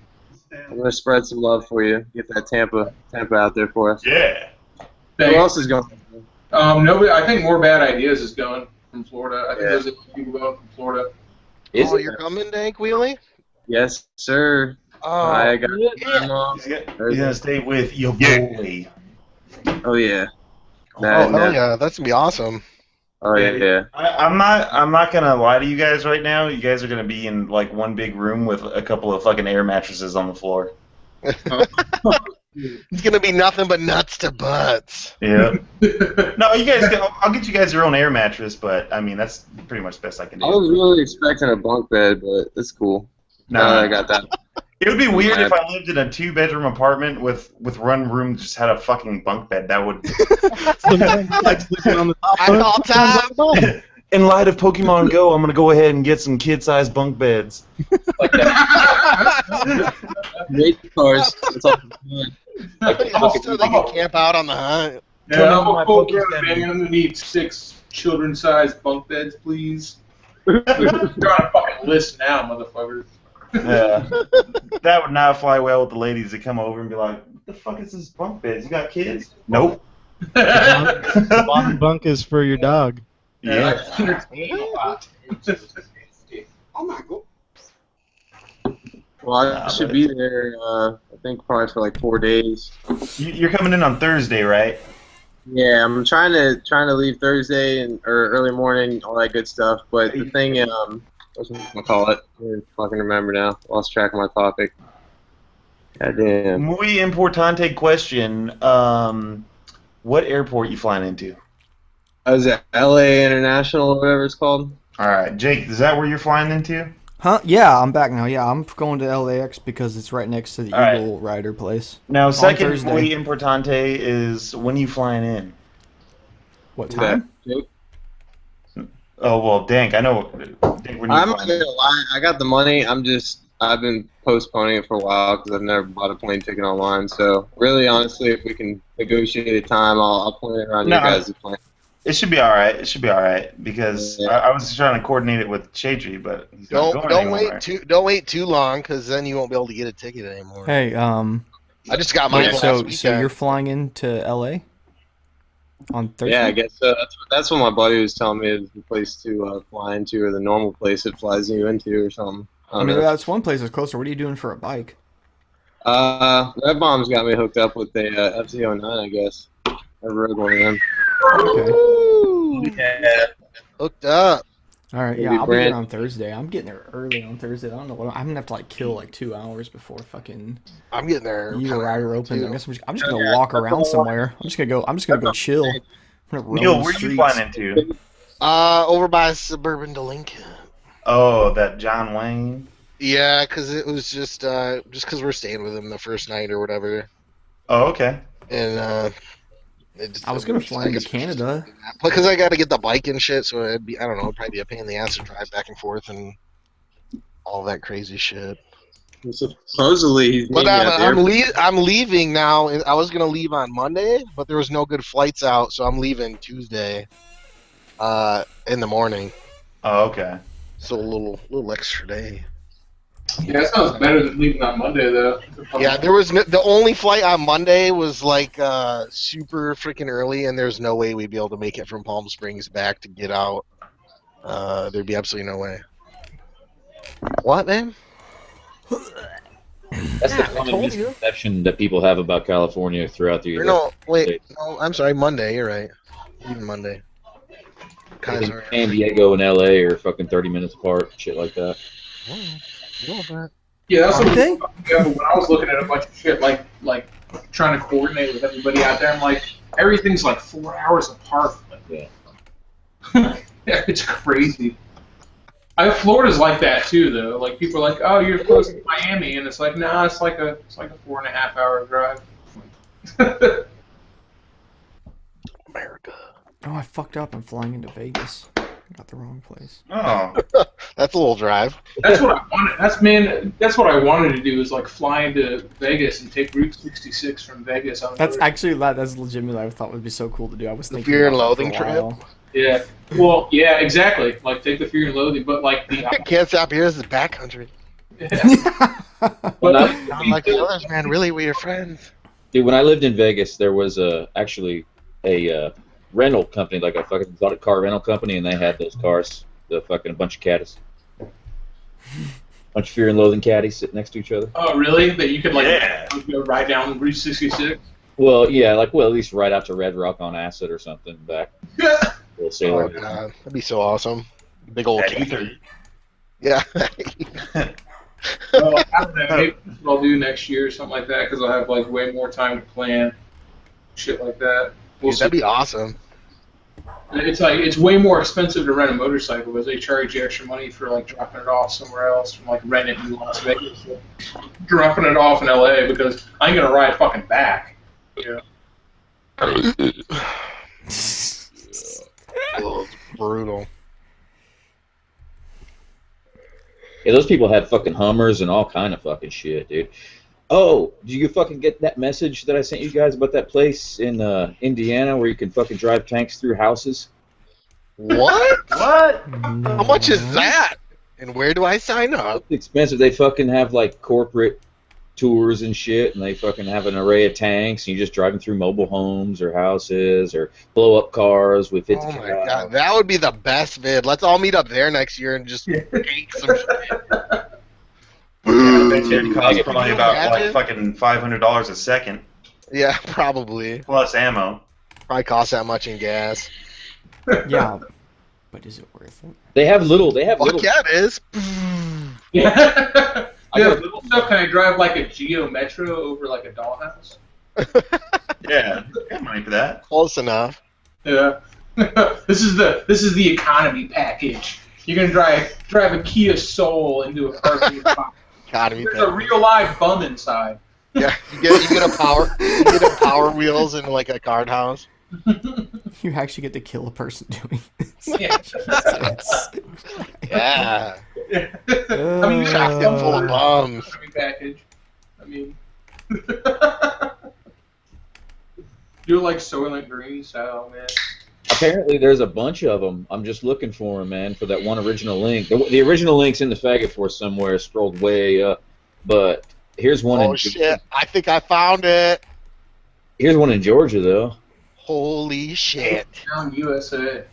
I'm gonna spread some love for you. Get that Tampa out there for us. Yeah. Who Thanks. else is going? Nobody. I think More Bad Ideas is going from Florida. I think Yeah. there's a few people going from Florida. Oh, you're coming, Dank Wheelie? Yes, sir. Oh, I got yeah. time off. You're gonna stay with your boy. Oh yeah. Oh, hell yeah. That's gonna be awesome. Oh yeah. I'm not gonna lie to you guys right now. You guys are gonna be in like one big room with a couple of fucking air mattresses on the floor. It's gonna be nothing but nuts to butts. Yeah. No, you guys. I'll get you guys your own air mattress, but I mean that's pretty much the best I can I do. was really expecting a bunk bed, but it's cool. No, I got that. it would be weird if I lived in a 2-bedroom apartment with one room just had a fucking bunk bed. That would. Like sleeping on the top I call time. In light of Pokemon Go, I'm gonna go ahead and get some kid-sized bunk beds. Like that. Race cars. It's all So they can camp out on the hunt. Yeah, I'm my a full Pokemon. grown man. I'm gonna need 6 children-sized bunk beds, please. You're on a fucking list now, motherfucker. Yeah. That would not fly well with the ladies that come over and be like, "What the fuck is this bunk bed? You got kids?" Nope. The bottom bunk is for your dog. Yeah. Oh my god. Well, I should be there. I think probably for like 4 days. You're coming in on Thursday, right? Yeah, I'm trying to leave Thursday or early morning, all that good stuff. But the thing, what's I call it? I can't fucking remember now. Lost track of my topic. Goddamn. Muy importante question. What airport you flying into? Was it LA International or whatever it's called? All right, Jake. Is that where you're flying into? Huh? Yeah, I'm back now. Yeah, I'm going to LAX because it's right next to the All right. Eagle Rider place. Now, second Thursday. muy importante is when you flying in. What Who's that? time? Jake? Oh well, Dank. I know. Dank, when you I'm not flying in. gonna lie. I got the money. I've been postponing it for a while because I've never bought a plane ticket online. So really, honestly, if we can negotiate a time, I'll plan it around No. you guys' plan. It should be all right. It should be all right because Yeah. I was trying to coordinate it with Shadri, but he's not going anywhere. Don't wait too long, because then you won't be able to get a ticket anymore. Hey, I just got mine last so weekend. you're flying into LA on Thursday? Yeah, I guess so. That's what my buddy was telling me is the place to fly into, or the normal place it flies you into, or something. I mean, that's one place that's closer. What are you doing for a bike? Red Bomb's got me hooked up with a FC09, I guess. I rode one of them. Okay. Woo! Yeah. Hooked up. All right, yeah, Maybe I'll be there Brad. on Thursday. I'm getting there early on Thursday. I don't know what I'm gonna have to like kill like 2 hours before fucking I'm getting there. Eagle kinda Rider early, opens. I too. guess I'm just gonna walk around somewhere. I'm just gonna go chill. I'm gonna roam Neil, the where are you streets. flying into? Over by Suburban to Lincoln. Oh, that John Wayne. Yeah, because it was just because we're staying with him the first night or whatever, Oh, okay. and I was gonna fly into Canada. because I got to get the bike and shit, so it'd be I don't know, it'd probably be a pain in the ass to drive back and forth and all that crazy shit. Supposedly he's But meeting at the airport. I'm leaving now. I was gonna leave on Monday, but there was no good flights out, so I'm leaving Tuesday, in the morning. Oh, okay. So a little extra day. Yeah, that sounds better than leaving on Monday, though. Yeah, there was the only flight on Monday was like super freaking early, and there's no way we'd be able to make it from Palm Springs back to get out. There'd be absolutely no way. What, man? That's the I common told you. misconception that people have about California throughout the Or United no, wait, States. no, I'm sorry, Monday. You're right. Even Monday. I think Kaiser. San Diego and LA are fucking 30 minutes apart, shit like that. Yeah, that's what Aren't they? when I was looking at a bunch of shit, like trying to coordinate with everybody out there. I'm like, everything's like 4 hours apart. Yeah. Yeah, it's crazy. Florida's like that too, though. Like people are like, "Oh, you're close to Miami," and it's like, nah, it's like a 4.5 hour drive. America. Oh, I fucked up. I'm flying into Vegas. I got the wrong place. Oh. That's a little drive. That's what I wanted. That's what I wanted to do is like fly into Vegas and take Route 66 from Vegas on. That's actually that's legitimately I thought would be so cool to do. I was thinking Fear and about that for Loathing a trip? while. Yeah. Well, yeah, exactly. Like take the Fear and Loathing, but like the. Can't stop here. This is backcountry. Well, Not like the others, man. Really, we're your friends. dude, when I lived in Vegas, there was actually a rental company, like a fucking exotic car rental company, and they had those cars, a bunch of caddies. Bunch of Fear and Loathing caddies sitting next to each other. Oh, really? That you could like Yeah. go ride down Route 66? Well, yeah, at least right out to Red Rock on acid or something back. Yeah. Little Oh sailor. god, that'd be so awesome. Big old That ether. Yeah. Well, I don't know. Maybe that's what I'll do next year or something like that because I'll have like way more time to plan shit like that. We'll Dude, that'd see. be awesome. It's way more expensive to rent a motorcycle because they charge you extra money for like dropping it off somewhere else from like renting in Las Vegas, so dropping it off in LA because I ain't gonna ride fucking back. Yeah. Oh, it's brutal. Yeah, those people had fucking Hummers and all kind of fucking shit, dude. Oh, did you fucking get that message that I sent you guys about that place in Indiana where you can fucking drive tanks through houses? What? What? How much is that? And where do I sign up? It's expensive. They fucking have like corporate tours and shit, and they fucking have an array of tanks, and you just drive them through mobile homes or houses or blow up cars with 50 Oh my god, that would be the best vid. Let's all meet up there next year and just take some shit. Yeah, I bet you it costs Can probably you about like imagine? fucking $500 a second Yeah, probably. plus ammo. Probably costs that much in gas. Yeah, but is it worth it? They have little. Fuck yeah, it is. Yeah. Yeah, little stuff. Can I drive like a Geo Metro over like a dollhouse? Yeah, got money for that. Close enough. Yeah. This is the economy package. You're gonna drive a Kia Soul into a parking lot. Gotta be There's a better. real live bum inside. Yeah, you get a power wheels in like a card house. You actually get to kill a person doing this. Yeah. Jesus. Yeah. I mean, Shotgun full of bombs. economy package. I mean, do it like Soylent Green style, man. Apparently, there's a bunch of them. I'm just looking for them, man, for that one original link. The original link's in the faggot force somewhere, scrolled way up. But here's one. Oh shit! I think I found it. Here's one in Georgia, though. Holy shit, Down USA.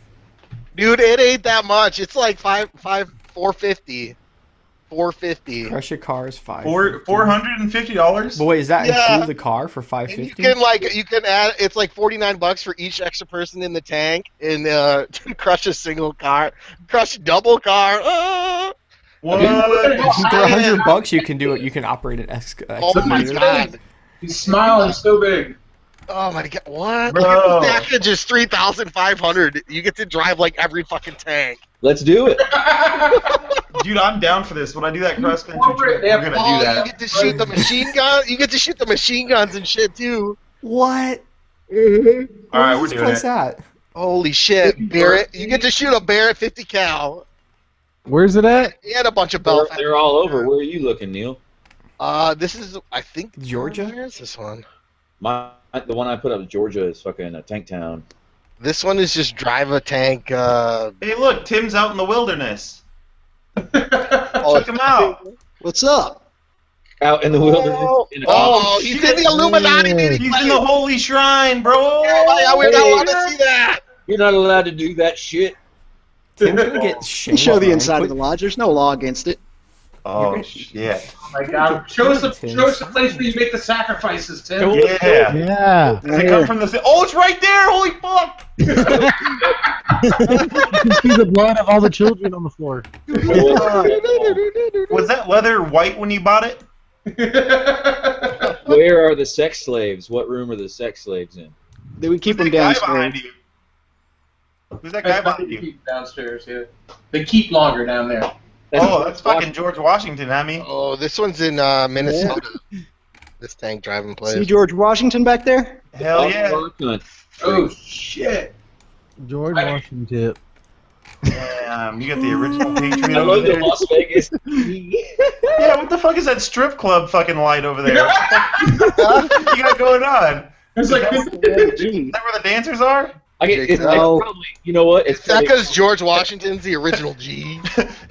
dude! It ain't that much. It's like 450. $450. Crush a car is $550. $450. But wait, does that Yeah. include the car for And you $550? can add. It's like $49 for each extra person in the tank, and to crush a single car, crush a double car. What? For $100, you can do it. You can operate an Oh my excavator. god! He's smiling so big. Oh my god! What? Bro. Look at the package is $3,500. You get to drive like every fucking tank. Let's do it. Dude, I'm down for this. When I do that cross country Corporate, trip, they we're have gonna do You that. get to shoot the machine gun. You get to shoot the machine guns and shit too. What? All right, Where's we're this doing place it. at? Holy shit, Barrett! You get to shoot a Barrett 50 cal. Where's it at? He had a bunch of They're, Belfast. they're all over. Where are you looking, Neil? This is I think Georgia? Where is this one? The one I put up in Georgia is fucking Tank Town. This one is just drive a tank. Hey, look, Tim's out in the wilderness. Oh, Check him out. What's up? Out in the wilderness. In a he's in the Illuminati meeting. He's in the holy shrine, bro. Yeah, we're not allowed to see that. You're not allowed to do that shit. Tim's gonna get You shamed. can show the man. inside of Quit- the lodge. There's no law against it. Oh shit. Oh my God! Show us the place where you make the sacrifices, Tim. Yeah. Yeah. Does it come from the? Oh, it's right there! Holy fuck! You can see the blood of all the children on the floor. Was that leather white when you bought it? Where are the sex slaves? What room are the sex slaves in? They would keep Who's them that guy behind downstairs. you? Who's that guy behind you? Keep downstairs, yeah. They keep longer down there. Oh, that's fucking George Washington, Hammy. Oh, this one's in Minnesota. This tank driving place. See George Washington back there? Hell yeah. Oh shit! George I- Washington. Damn, you got the original Patriot I over love the there. Las Vegas. Yeah, what the fuck is that strip club fucking light over there? What the fuck you got going on? It's like Is that where the dancers are? I get, it's No. probably, you know what? Is that because George Washington's the original G?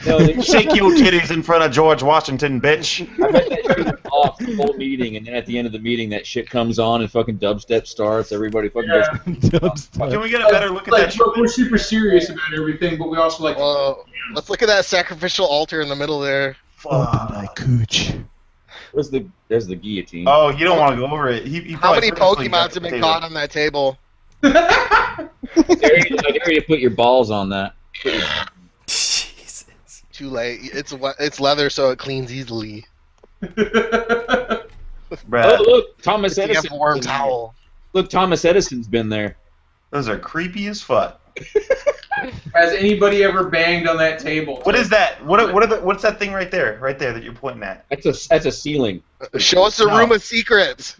no, Shake your titties in front of George Washington, bitch. I bet that shit is off the whole meeting, and then at the end of the meeting, that shit comes on and fucking dubstep starts. Everybody fucking goes. Can we get a better look at like that shit? we're super serious about everything, but we also like. Let's look at that sacrificial altar in the middle there. Fuck. Cooch. There's the guillotine. Oh, you don't want to go over it. He How many probably Pokemons have been caught on that table? I dare you to put your balls on that. Jesus. Too late. It's leather, so it cleans easily. Bruh. Oh, look, Thomas You have Edison. a warm towel. Look, Thomas Edison's been there. Those are creepy as fuck. Has anybody ever banged on that table? What is that? What's that thing right there that you're pointing at? That's a ceiling. Show us the No. room of secrets.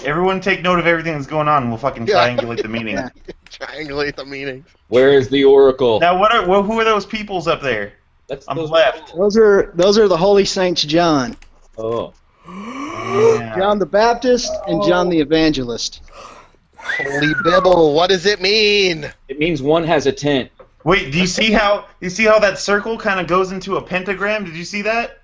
Everyone take note of everything that's going on and we'll fucking Yeah. triangulate the meaning. Yeah. Triangulate the meaning. Where is the Oracle? Now, who are those peoples up there? That's on those- the left. Those are the holy saints John. Oh. Yeah. John the Baptist and John the Evangelist. Holy Bible, what does it mean? It means one has a tent. Wait, do you see how that circle kind of goes into a pentagram? Did you see that?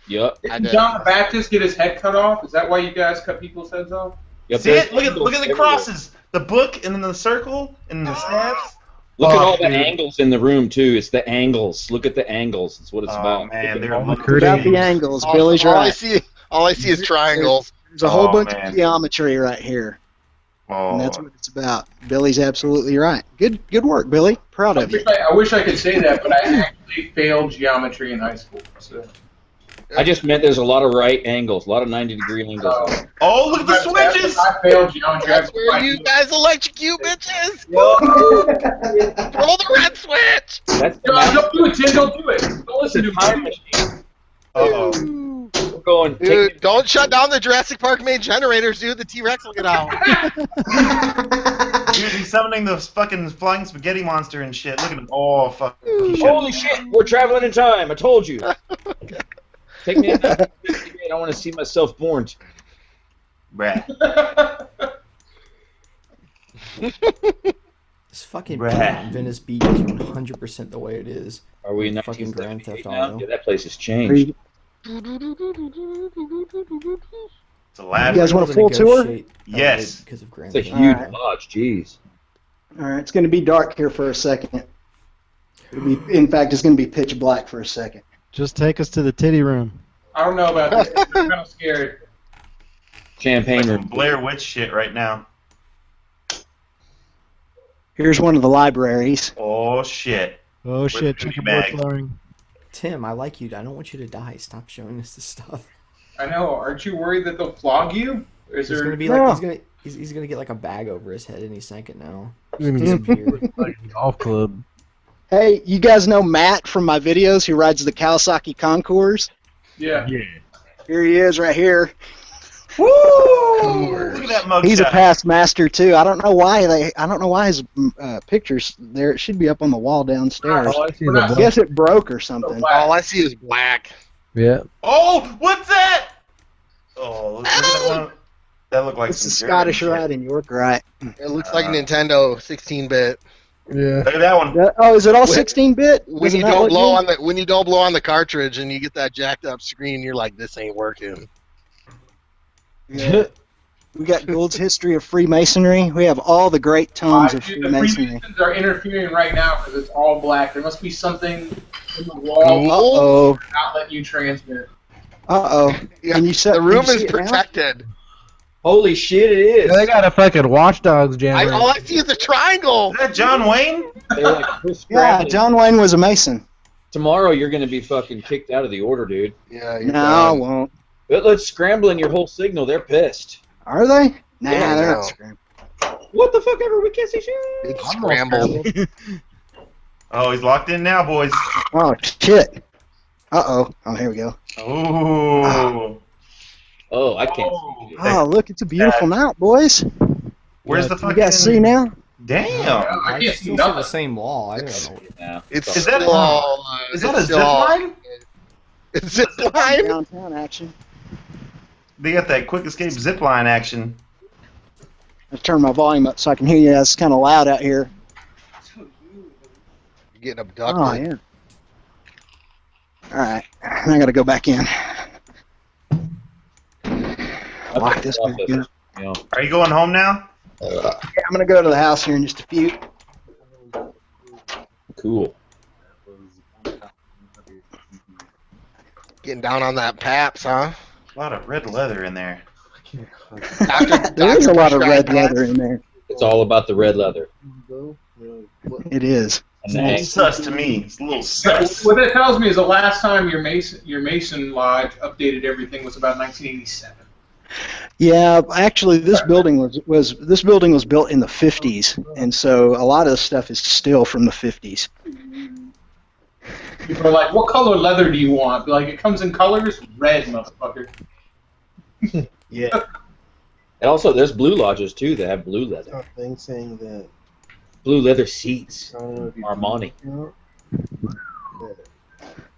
Yup. I Did did. John the Baptist get his head cut off? Is that why you guys cut people's heads off? Yep, See there's it? Look at angles the everywhere. crosses. The book and then the circle and the snaps. Look at all the dude. angles in the room too. It's the angles. Look at the angles. That's what it's Oh about. man, they're About the angles, Billy's all I right. see is triangles. There's a whole Oh, bunch man. of geometry right here, and that's Oh, what it's about. Billy's absolutely right. Good work, Billy. Proud of you. I wish I could say that, but I actually failed geometry in high school. So. I just meant there's a lot of right angles, a lot of 90-degree angles. oh, look at the switches! I failed geometry. That's where you guys electrocute bitches. Throw the red switch. That's the Don't do it, Tim. Don't do it. Don't listen to time me. machine. Uh-oh. We're going. Dude, don't shut down the Jurassic Park main generators, dude. The T-Rex will get out. Dude, he's summoning the fucking flying spaghetti monster and shit. Look at him. Oh, fuck. He shut- Holy shit! We're traveling in time. I told you. Take me in. I want to see myself born. Bruh. This fucking Bruh. Venice Beach is 100% the way it is. Are we in Fucking Grand 1978 Theft now? Auto. Yeah, that place has Are changed. you, It's a you lab. guys want a full tour? Yes. Because of Grand It's a Theft Auto. huge Alright. lodge. Jeez. All right, it's going to be dark here for a second. In fact, it's going to be pitch black for a second. Just take us to the titty room. I don't know about that. I'm kind of scared. Champagne Like room. some Blair Witch shit right now. Here's one of the libraries. Oh shit. Oh shit, the checkerboard bag. flooring. Tim, I like you. I don't want you to die. Stop showing us this stuff. I know. Aren't you worried that they'll flog you? Or is He's there? gonna be No. like he's gonna get like a bag over his head any second now. You're gonna get Disappear. like a golf club. Hey, you guys know Matt from my videos who rides the Kawasaki Concours? Yeah. Here he is right here. Woo! Look at that mugshot. He's a past master too. I don't know why his pictures there. It should be up on the wall downstairs. All I see is We're a not- I guess it broke or something. All I see is black. Yeah. Oh, what's that? Oh, look at that one. That looked like It's the some Scottish German ride in York, right? It looks like Nintendo 16-bit. Yeah. shit. Look at that one. Oh, is it all 16-bit? When you don't blow on the cartridge and you get that jacked up screen, you're like, this ain't working. Yeah. We got Gould's History of Freemasonry. We have all the great tomes of Dude, the Freemasonry. Freemasons are interfering right now because it's all black. There must be something in the wall Uh-oh. not letting you transmit. Uh-oh. Yeah, Can you set, the room can you is see it now? protected. Holy shit, it is. They got a fucking Watchdogs jammer. All I see is a triangle. Is that John Wayne? They're like, Chris Yeah, Scrappy. John Wayne was a Mason. Tomorrow you're going to be fucking kicked out of the order, dude. Yeah, you're No, I done. won't. But let's scrambling your whole signal. They're pissed. Are they? Nah, Yeah, they're no. not screaming. What the fuck ever? We can't see shit. It's scrambled. Oh, he's locked in now, boys. Oh, shit. Uh-oh. Oh, here we go. Ooh. Oh, I can't Oh. see shit. Oh, look, it's a beautiful night, boys. Where's the You fucking... guys see now? Damn. I I can't see still see the nothing. same wall. I don't know. Now. It's Is that still, is that a it's zip still- line? It's zip line. Downtown action. They got that quick escape zip line action. Let's turn my volume up so I can hear you. It's kind of loud out here. You're getting abducted. Oh, yeah. All right. I got to go back in. Lock this back in. You know, Are you going home now? Yeah, I'm going to go to the house here in just a few. cool. Getting down on that Paps, huh? A lot of red leather in there. There is a lot of red Prescribed leather Paps. in there. It's all about the red leather. It is. It's And a little the sus to me. It's a little sus. What that tells me is the last time your Mason Lodge updated everything was about 1987. Yeah, actually, this building was built in the 50s, and so a lot of the stuff is still from the 50s. People are like, what color leather do you want? Be like, it comes in colors? Red, motherfucker. Yeah. And also, there's blue lodges too that have blue leather. Thing saying that Blue leather seats. I don't know if you Armani.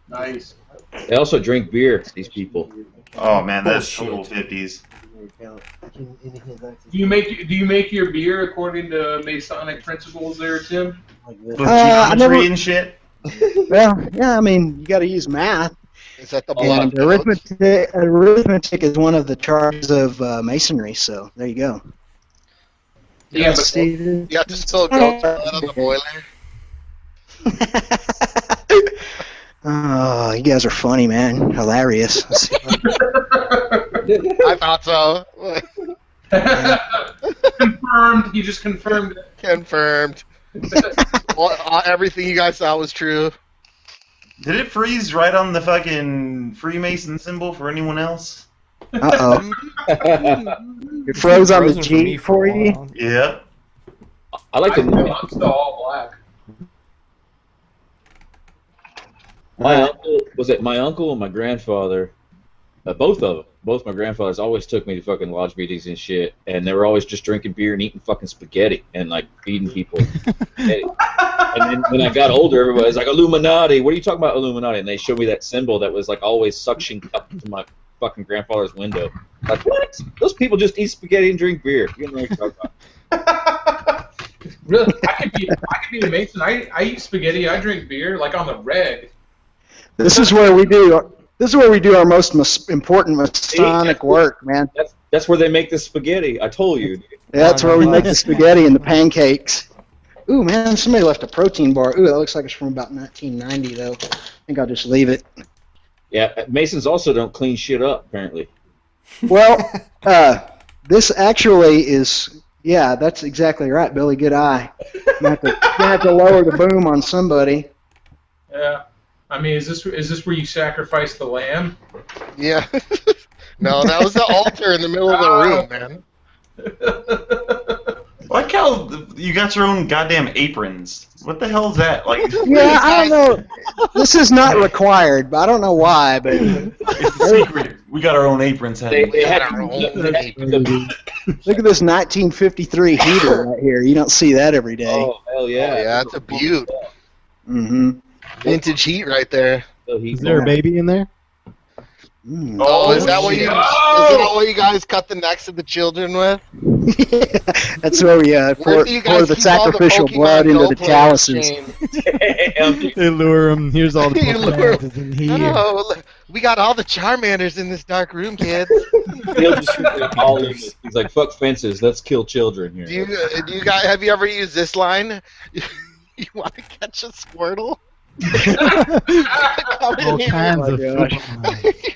Nice. They also drink beer. These people. Oh man, that's Bullshit. total 50s. Do you make your beer according to Masonic principles there, Tim? With I geometry never- and shit. Well, yeah, I mean, you got to use math, Is that the blood? and arithmetic is one of the charges of masonry. So there you go. Yeah, but Steven. You have to spill goat's blood on the boiler. Oh, you guys are funny, man. Hilarious. I thought so. confirmed. You just confirmed it. Confirmed. Everything you guys thought was true. Did it freeze right on the fucking Freemason symbol for anyone else? Uh-oh. It froze on the Frozen for me G for for a you? while. Yep. I like I'm to. still all black. My uncle my uncle and my grandfather, both of them. Both my grandfathers always took me to fucking lodge meetings and shit, and they were always just drinking beer and eating fucking spaghetti and like feeding people. Spaghetti. And then when I got older, everybody was like, Illuminati. What are you talking about, Illuminati? And they showed me that symbol that was like always suction up to my fucking grandfather's window. Like, what? Those people just eat spaghetti and drink beer. You don't know what you're talking about. Really? I could be a Mason. I eat spaghetti. I drink beer, like on the reg. This is where we do our most important Masonic work, man. That's where they make the spaghetti. I told you. That's where we make the spaghetti and the pancakes. Ooh, man, somebody left a protein bar. Ooh, that looks like it's from about 1990, though. I think I'll just leave it. Yeah, Masons also don't clean shit up, apparently. Well, this actually is, yeah, that's exactly right, Billy. Good eye. Gonna have to lower the boom on somebody. Yeah. I mean, is this where you sacrifice the lamb? Yeah. No, that was the altar in the middle of the room, man. Like how you got your own goddamn aprons. What the hell is that? Like, Yeah, I don't know. This is not required, but I don't know why. But it's a secret. We got our own aprons. They had our own look at this 1953 heater right here. You don't see that every day. Oh, hell yeah. Oh, yeah, it's a beaut. Mm-hmm. Vintage heat right there. Is there a baby in there? Oh, is that what you? Oh! Is that what you guys cut the necks of the children with? That's where we pour do you guys the keep all the sacrificial Pokemon blood into Go the players chalices. chain? They lure him. Here's all the You lure 'em. Pokemon in here. No, look, we got all the Charmanders in this dark room, kids. He'll just shoot them all in. He's like, fuck fences, let's kill children here. Do you guys have you ever used this line? You want to catch a Squirtle? Come in All here. kinds of gosh. Pokemon.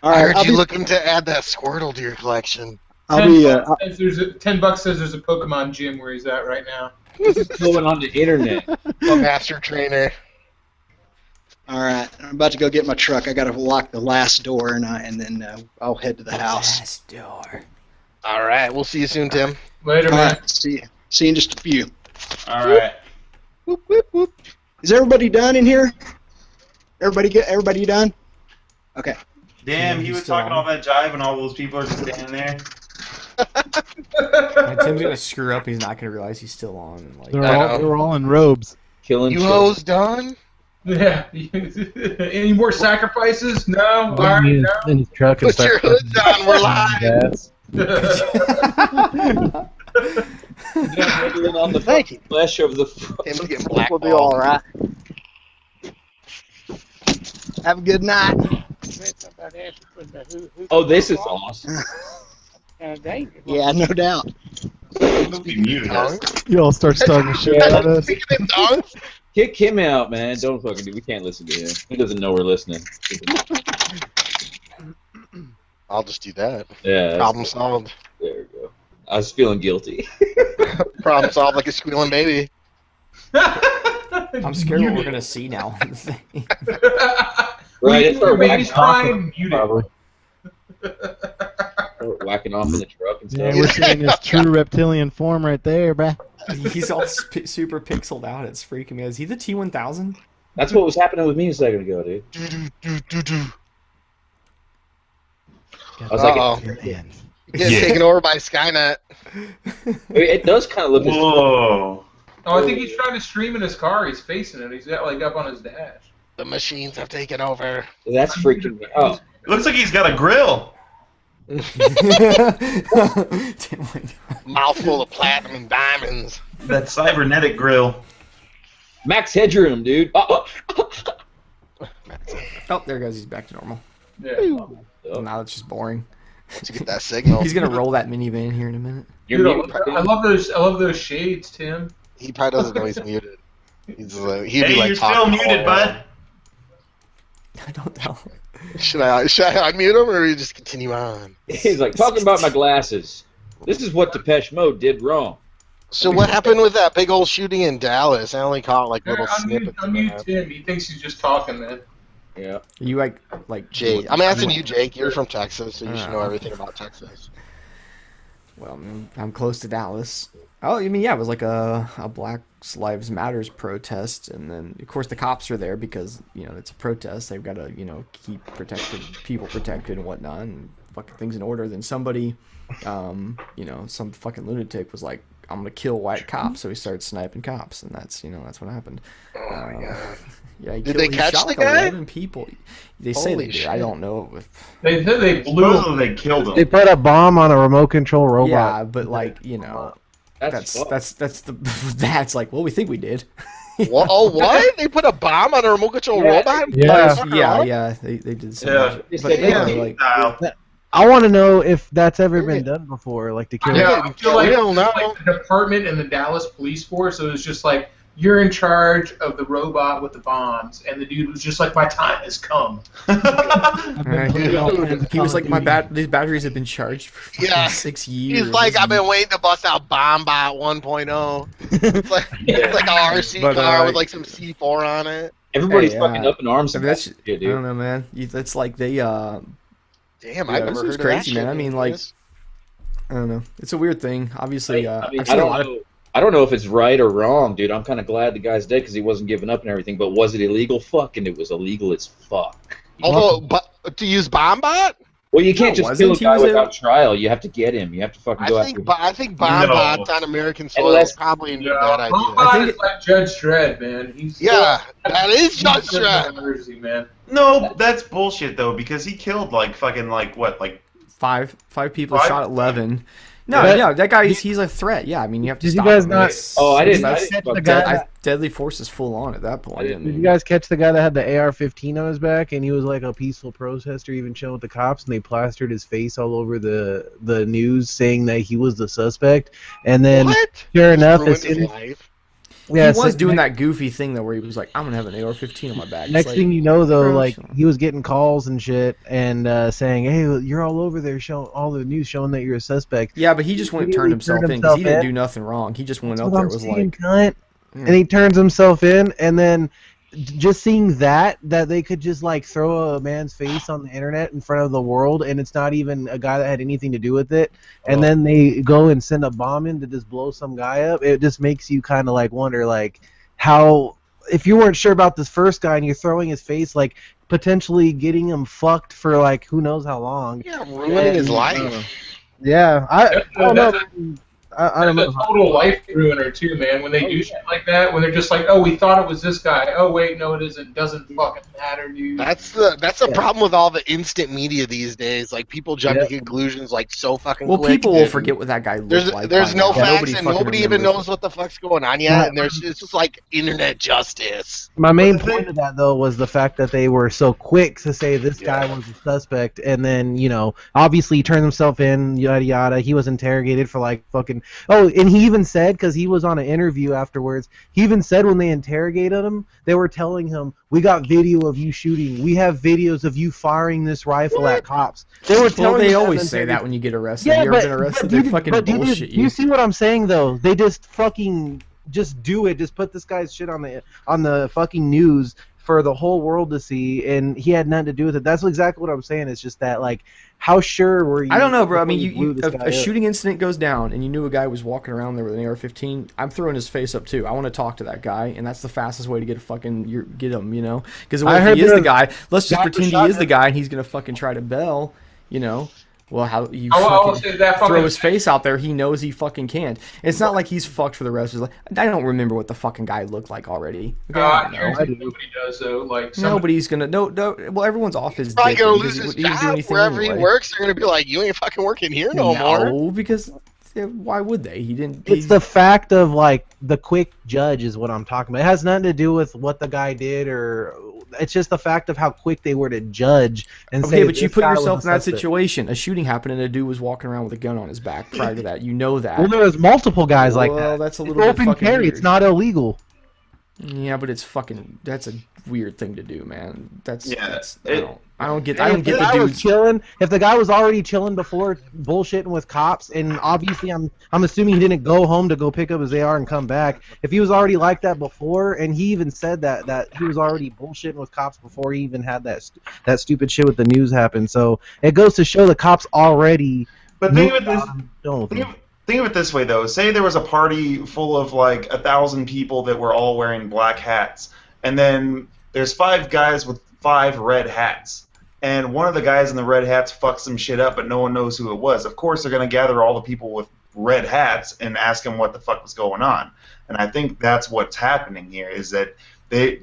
All I right, heard I'll you be, looking to add that Squirtle to your collection. I'll be, $10 says there's a Pokemon gym where he's at right now. This is going on the internet. A master trainer. all right. I'm about to go get my truck. I got to lock the last door, and then I'll head to the house. Last door. All right, we'll see you soon, Tim. Later, All man. right. See you in just a few. All right. Whoop, whoop, whoop. Is everybody done in here? Everybody done? Okay. Damn, he was talking all that jive, and all those people are just standing there. And Tim's gonna screw up. He's not gonna realize he's still on. And like, They're all in robes. Killing You children. hoes done? Yeah. Any more sacrifices? No. All right. in, No. in his truck and Put your start hoods on, we're live. gas. Nibbling on the Thank you. flesh of the Tim's getting We'll blackballed. do all right. Have a good night. Oh, this is awesome. Yeah, no doubt. Must be muted. You all start starting shit at us. Speaking of dogs, Kick him out, man. Don't fucking do. We can't listen to him. He doesn't know we're listening. I'll just do that. Yeah. that's- Problem solved. There we go. I was feeling guilty. Problem solved like a squealing baby. I'm scared what we're gonna see now. on the thing. Right, it's our Baby's crying. Mute it. Probably. Start whacking off in the truck and Yeah, stuff. we're seeing his true reptilian form right there, bruh. He's all super pixeled out. It's freaking me out. Is he the T1000? That's what was happening with me a second ago, dude. I was Uh-oh. like, Getting Yeah. taken over by Skynet. it does kind of look as Whoa. Oh, I think he's trying to stream in his car. He's facing it. He's got like up on his dash. The machines have taken over. that's freaking me out. It looks like he's got a grill. Mouthful of platinum and diamonds. That cybernetic grill. Max headroom, dude. Oh, there goes. He's back to normal. Yeah. Well, now it's just boring. Once you get that signal, He's gonna roll that minivan here in a minute. You're Dude, muted. I love those. I love those shades, Tim. he probably doesn't know he's muted. He'd Hey, be like you're still talking muted, all bud. I don't know. Should I unmute him or we just continue on? He's like, talking about my glasses. This is what Depeche Mode did wrong. So what happened with that big old shooting in Dallas? I only caught like little Unmute, snippets. of unmute that. Tim. He thinks he's just talking, man. Yeah. You like Jake, I'm asking you, Jake. You're from Texas, so you should know Oh. everything about Texas. Well, I'm close to Dallas. Oh, I mean, yeah, it was like a Black Lives Matters protest, and then of course the cops are there because it's a protest. They've got to keep people protected and whatnot, and fucking things in order. Then somebody, some fucking lunatic was like, "I'm gonna kill white cops," so he started sniping cops, and that's what happened. Oh my god. Yeah, Did they catch shot the like guy? 11 people. They say Holy they did. shit. I don't know if. They said they blew. Supposedly they killed They him. put a bomb on a remote control robot. Yeah, but That's that's the that's like, well, we think we did. What? Oh, what? They put a bomb on a remote control Yeah. robot? Yeah. Motherfucker, yeah, what? yeah, they did some Yeah. shit. They But said, anyway, hey, like, Style. I want to know if that's ever been done before, like to kill. Yeah, I feel like, we don't know. like the department in the Dallas police force, so it was just like, you're in charge of the robot with the bombs, and the dude was just like, my time has come. He was like, these batteries have been charged for fucking 6 years. He's like, I've been waiting to bust out BombBot 1.0. It's like a RC car with like some C4 on it. Everybody's fucking up in arms. I mean, that's, I don't know, man. It's like they Damn, I've never heard of crazy, that man. shit, I mean, like, I don't know. It's a weird thing. Obviously, I don't know if it's right or wrong, dude. I'm kind of glad the guy's dead because he wasn't giving up and everything. But was it illegal? Fucking, it was illegal as fuck. Although, to use BombBot? Well, you can't just kill a guy without trial. You have to get him. You have to fucking go after him. I think BombBot's on American soil is probably a bad idea. BombBot is like Judge Dredd, man. That is Judge Dredd. Man. No, that's bullshit though, because he killed like fucking like what, like five people, shot 11. No, yeah, that guy, he's a threat. Yeah, I mean, you have to Did stop you guys him. not? I didn't. The guy deadly force is full on at that point. Did you guys catch the guy that had the AR-15 on his back and he was like a peaceful protester, even chilling with the cops, and they plastered his face all over the news saying that he was the suspect, and then sure enough, as soon as he was doing that goofy thing though, where he was like, "I'm gonna have an AR-15 on my back." Next thing you know, though, like he was getting calls and shit, and saying, "Hey, you're all over there, showing all the news showing that you're a suspect." Yeah, but he just went and turned himself in because he didn't do nothing wrong. He just went up there, was like, cunt. And he turns himself in, and then just seeing that they could just like throw a man's face on the internet in front of the world, and it's not even a guy that had anything to do with it, and then they go and send a bomb in to just blow some guy up. It just makes you kind of like wonder, like, how, if you weren't sure about this first guy and you're throwing his face, like potentially getting him fucked for like who knows how long. Yeah, ruining his life. Yeah, I don't know. I don't know. It's a total life ruiner too, man. When they do shit like that, when they're just like, "Oh, we thought it was this guy. Oh, wait, no, it isn't. Doesn't fucking matter, dude." That's the problem with all the instant media these days. Like, people jump to conclusions like so fucking quick. Well, people will forget what that guy looked like. There's no facts, and nobody even knows what the fuck's going on yet. And it's just like internet justice. My main point of that though was the fact that they were so quick to say this guy was a suspect, and then obviously he turned himself in, yada yada. He was interrogated for like fucking. Oh, and he even said, because he was on an interview afterwards, he even said when they interrogated him, they were telling him, "We got video of you shooting. We have videos of you firing this rifle at cops." They were telling. Well, they always say that when you get arrested. Yeah, you ever been arrested? They fucking bullshit you. You see what I'm saying though? They just fucking just do it. Just put this guy's shit on the fucking news for the whole world to see, and he had nothing to do with it. That's exactly what I'm saying. It's just that, like, how sure were you? I don't know, bro. I mean, a shooting incident goes down, and you knew a guy was walking around there with an AR-15. I'm throwing his face up too. I want to talk to that guy, and that's the fastest way to get get him. Because if he is the guy, let's just pretend he is the guy, and he's gonna fucking try to bail. Well, how you throw his face out there, he knows he fucking can't. It's not like he's fucked for the rest of his life. I don't remember what the fucking guy looked like already. Nobody does, though. Like, nobody's gonna. No. Well, everyone's off his dick. He's probably gonna lose his do job wherever he works. They're gonna be like, "You ain't fucking working here no more." No, because why would they? He didn't. It's the fact of like the quick judge is what I'm talking about. It has nothing to do with what the guy did, or it's just the fact of how quick they were to judge and say. Okay, but you put yourself in that situation. A shooting happened, and a dude was walking around with a gun on his back. Prior to that, you know that. Well, there was multiple guys like that. Well, that's a little bit open carry. Weird. It's not illegal. Yeah, but it's fucking. That's a weird thing to do, man. I don't get the dudes chilling. If the guy was already chilling before, bullshitting with cops, and obviously I'm assuming he didn't go home to go pick up his AR and come back. If he was already like that before, and he even said that he was already bullshitting with cops before he even had that stupid shit with the news happen. So it goes to show the cops already. But think of it this way, though. Say there was a party full of like 1,000 people that were all wearing black hats, and then there's 5 guys with 5 red hats. And one of the guys in the red hats fucks some shit up, but no one knows who it was. Of course, they're going to gather all the people with red hats and ask them what the fuck was going on. And I think that's what's happening here, is that they,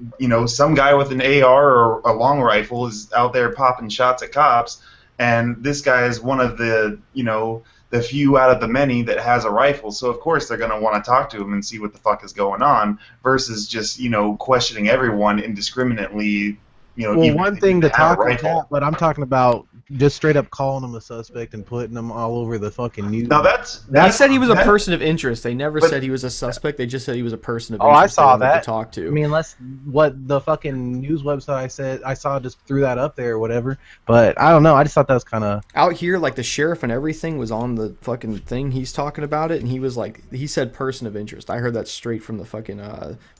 some guy with an AR or a long rifle is out there popping shots at cops, and this guy is one of the, the few out of the many that has a rifle. So of course they're going to want to talk to him and see what the fuck is going on, versus just, questioning everyone indiscriminately. Well, one thing to talk about, but I'm talking about just straight up calling him a suspect and putting him all over the fucking news. No, They said he was a person of interest. They never said he was a suspect. They just said he was a person of Oh, interest. I saw they wanted that. to talk to. I mean, unless what the fucking news website I saw just threw that up there or whatever. But I don't know. I just thought that was kind of Out here, like the sheriff and everything was on the fucking thing. He's talking about it, and he was like, he said person of interest. I heard that straight from the fucking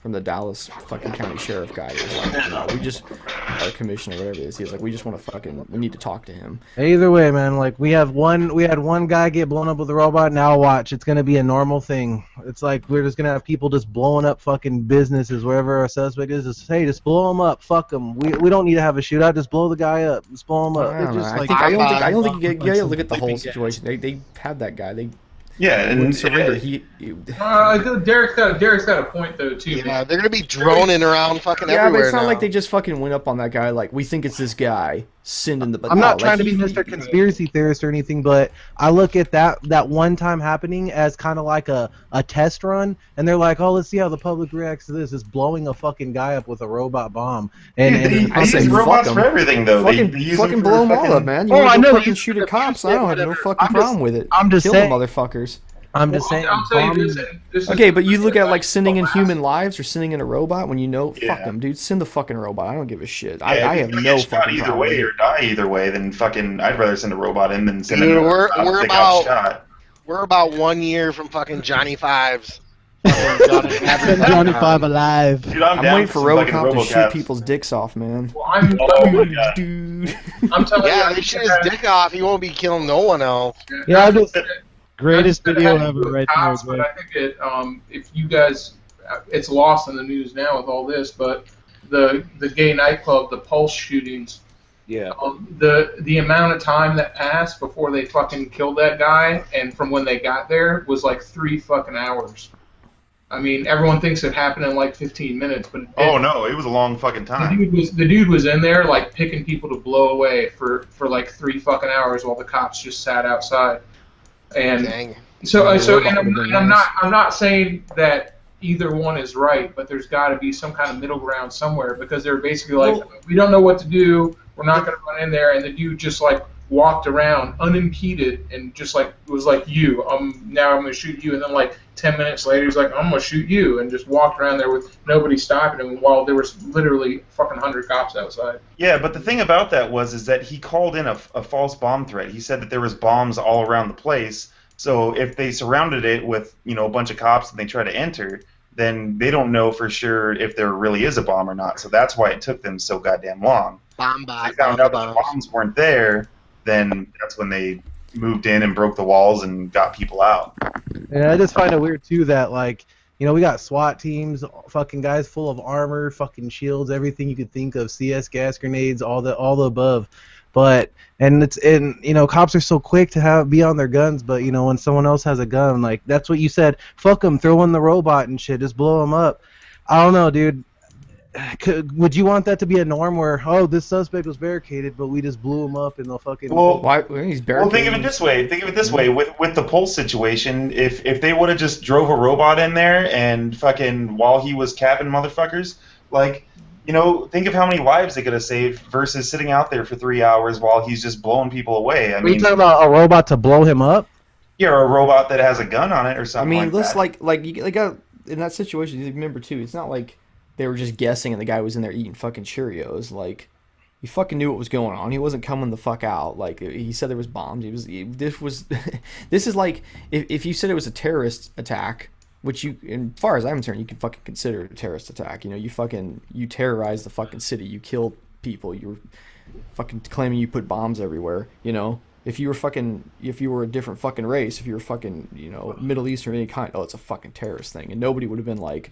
from the Dallas fucking county sheriff guy. He was like, no, we just our commissioner, whatever it is. He was like, we just want to fucking, we need to talk to him. either way, man. Like we had one guy get blown up with a robot. Now watch, it's gonna be a normal thing. It's like we're just gonna have people just blowing up fucking businesses wherever our suspect is. Just blow them up. Fuck them. We don't need to have a shootout. Just blow the guy up. Just blow him up. I don't know. Just I don't think you gotta look at the whole situation. They had that guy. They wouldn't surrender. I think Derek's got a point though too. Yeah, they're gonna be droning around fucking yeah, everywhere but it's not now. like they just fucking went up on that guy. Like we think it's this guy sending the. I'm not trying to be Mr. Conspiracy Theorist or anything, but I look at that one time happening as kind of like a test run, and they're like, oh, let's see how the public reacts to this. It's blowing a fucking guy up with a robot bomb. They use robots for everything, though. Fucking blow them all up, man. You I know. Fucking shoot at cops. I don't have no fucking problem with it. I'm just Kill saying. them motherfuckers. I'm just saying. I'll tell you this. Okay, but you look at like sending in human lives or sending in a robot when you know, fuck them, dude. Send the fucking robot. I don't give a shit. I have no fucking either problem. way or die either way, then fucking I'd rather send a robot in than send Dude, in a we're robot that got shot. We're about 1 year from fucking Johnny Fives. Johnny Five alive. Dude, I'm down waiting for some fucking RoboCop to shoot RoboCaps. people's dicks off, man. Well, I'm Dude. telling Yeah, you, they shoot his dick off. He won't be killing no one else. Yeah, I just. Greatest That's video gonna ever, happen right with cops, there. But I think if you guys, it's lost in the news now with all this, but the gay nightclub, the Pulse shootings, Yeah. the amount of time that passed before they fucking killed that guy, and from when they got there was like 3 fucking hours. I mean, everyone thinks it happened in like 15 minutes, but Oh no, it was a long fucking time. the dude was in there like picking people to blow away for like 3 fucking hours while the cops just sat outside. And Dang. I'm not saying that either one is right, but there's got to be some kind of middle ground somewhere, because they're basically like, we don't know what to do, we're not going to run in there, and the dude just like walked around unimpeded and just like was like, now I'm going to shoot you, and then like 10 minutes later he's like, I'm going to shoot you, and just walked around there with nobody stopping him while there was literally fucking 100 cops outside. Yeah, but the thing about that is that he called in a false bomb threat. He said that there was bombs all around the place. So if they surrounded it with, a bunch of cops and they try to enter, then they don't know for sure if there really is a bomb or not. So that's why it took them so goddamn long. Bomb They found out that the bombs weren't there, then that's when they moved in and broke the walls and got people out. Yeah, I just find it weird too that like, we got SWAT teams, fucking guys full of armor, fucking shields, everything you could think of, CS gas grenades, all the above. But cops are so quick to be on their guns, but when someone else has a gun, like that's what you said, fuck them, throw in the robot and shit, just blow them up. I don't know, dude. Would you want that to be a norm where, this suspect was barricaded, but we just blew him up and they'll fucking... Well, Why he's barricaded? Well, think of it this way. With the Pulse situation, if they would have just drove a robot in there and fucking while he was capping motherfuckers, like, think of how many lives they could have saved versus sitting out there for 3 hours while he's just blowing people away. Are you talking about a robot to blow him up? Yeah, or a robot that has a gun on it or something. I mean, let's that. like got in that situation. You remember too. It's not like they were just guessing and the guy was in there eating fucking Cheerios. Like, he fucking knew what was going on. He wasn't coming the fuck out. Like, he said there was bombs. This is like if you said it was a terrorist attack, which as far as I'm concerned, you can fucking consider it a terrorist attack. You terrorize the fucking city. You kill people. You're fucking claiming you put bombs everywhere. If you were a different fucking race, if you were fucking, Middle Eastern of any kind, it's a fucking terrorist thing, and nobody would have been like,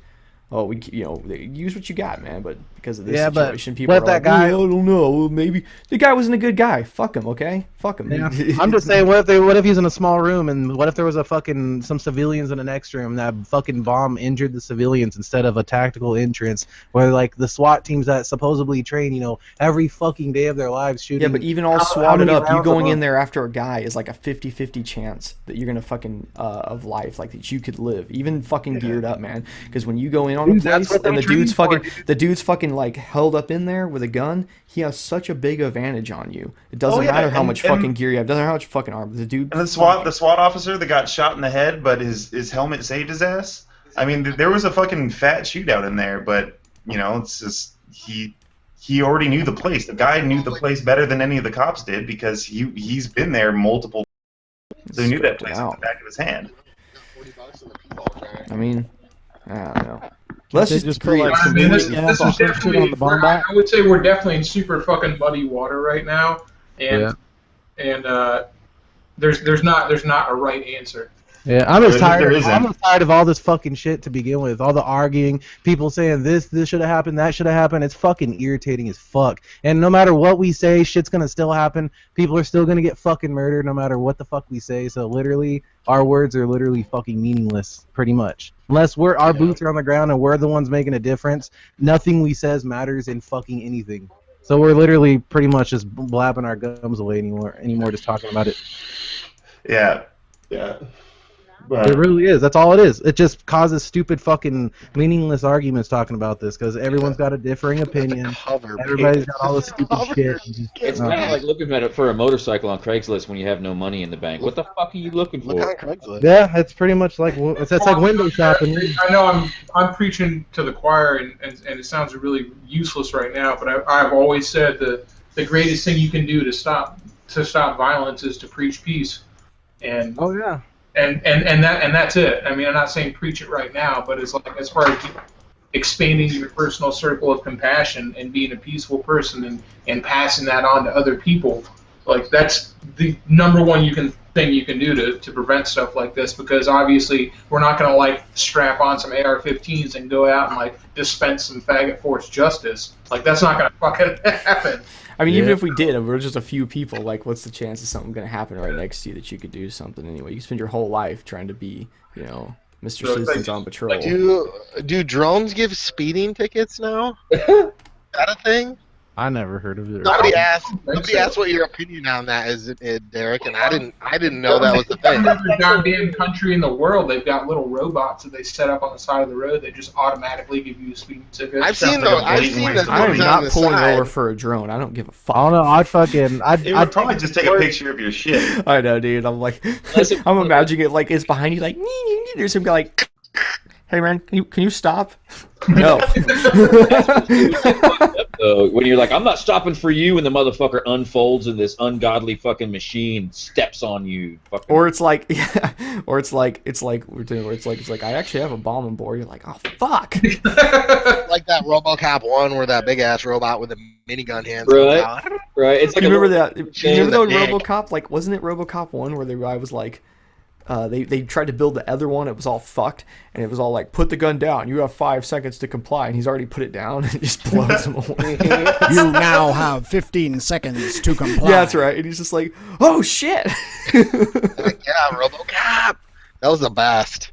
use what you got, man. But because of this situation, people are like, I don't know, well, maybe the guy wasn't a good guy. Fuck him, okay? Fuck him. Yeah. I'm just saying, what if he's in a small room, and what if there was some civilians in the next room, that fucking bomb injured the civilians instead of a tactical entrance, where like the SWAT teams that supposedly train, every fucking day of their lives shooting. Yeah, but even all swatted up, you going in there after a guy is like a 50-50 chance that you're gonna fucking of life, like that you could live, even fucking geared up, man. Because when you go coming on a Dude, that's place, what and they train for, the dude's fucking like held up in there with a gun. He has such a big advantage on you. It doesn't Oh, yeah, matter how and- much and- fucking gear you have. Doesn't matter how much fucking armor. The dude. And the SWAT officer that got shot in the head, but his helmet saved his ass. I mean, there was a fucking fat shootout in there, but you know, it's just he already knew the place. The guy knew the place better than any of the cops did because he's been there multiple. So he knew that place like the back of his hand. I mean, I don't know. Let's Let's just create put, I like, mean, some this gas is or some shit definitely. on the bomb I bat. would say we're definitely in super fucking muddy water right now, and there's not a right answer. Yeah, I'm as There tired. isn't. I'm as tired of all this fucking shit to begin with. All the arguing, people saying this should have happened, that should have happened. It's fucking irritating as fuck. And no matter what we say, shit's gonna still happen. People are still gonna get fucking murdered, no matter what the fuck we say. So literally, our words are literally fucking meaningless, pretty much. Unless our boots are on the ground and we're the ones making a difference, nothing we says matters in fucking anything. So we're literally pretty much just blabbing our gums away anymore, just talking about it. Yeah. But It really is. That's all it is. It just causes stupid fucking meaningless arguments talking about this because everyone's got a differing opinion. Everybody's got all this stupid shit. It's kind of like looking at it for a motorcycle on Craigslist when you have no money in the bank. What the fuck are you looking for? Look on Craigslist. Yeah, it's pretty much like it's like window shopping. I know I'm preaching to the choir, and it sounds really useless right now, but I've always said that the greatest thing you can do to stop violence is to preach peace. And Oh yeah. And that's it. I mean, I'm not saying preach it right now, but it's like as far as expanding your personal circle of compassion and being a peaceful person and passing that on to other people, like that's the number one thing you can do to prevent stuff like this, because obviously we're not going to like strap on some AR-15s and go out and like dispense some faggot force justice. Like that's not going to fucking happen. I mean, even if we did, and we're just a few people, like, what's the chance of something going to happen right next to you that you could do something anyway? You spend your whole life trying to be, you know, Mr. Citizens on patrol. Do drones give speeding tickets now? Is that a thing? I never heard of it. Nobody asked what your opinion on that is, Derek, and I didn't know that was the thing. Every goddamn country in the world, they've got little robots that they set up on the side of the road that just automatically give you a speeding ticket. I've seen those. I am not pulling over for a drone. I don't give a fuck. I don't know. I'd probably just take a picture of your shit. I know, dude. I'm like, I'm imagining it like it's behind you, like, there's some guy like, hey man, can you stop? No. When you're like, I'm not stopping for you, and the motherfucker unfolds and this ungodly fucking machine steps on you. Fucking. Or it's like, it's like I actually have a bomb on board. You're like, oh fuck. Like that RoboCop 1 where that big ass robot with the minigun hands. Right. It's like you remember that? You remember the RoboCop? Like, wasn't it RoboCop 1 where the guy was like, they tried to build the other one. It was all fucked, and it was all like, put the gun down. You have 5 seconds to comply, and he's already put it down, and it just blows him away. You now have 15 seconds to comply. Yeah, that's right. And he's just like, oh shit. Like, yeah, RoboCop. That was the best.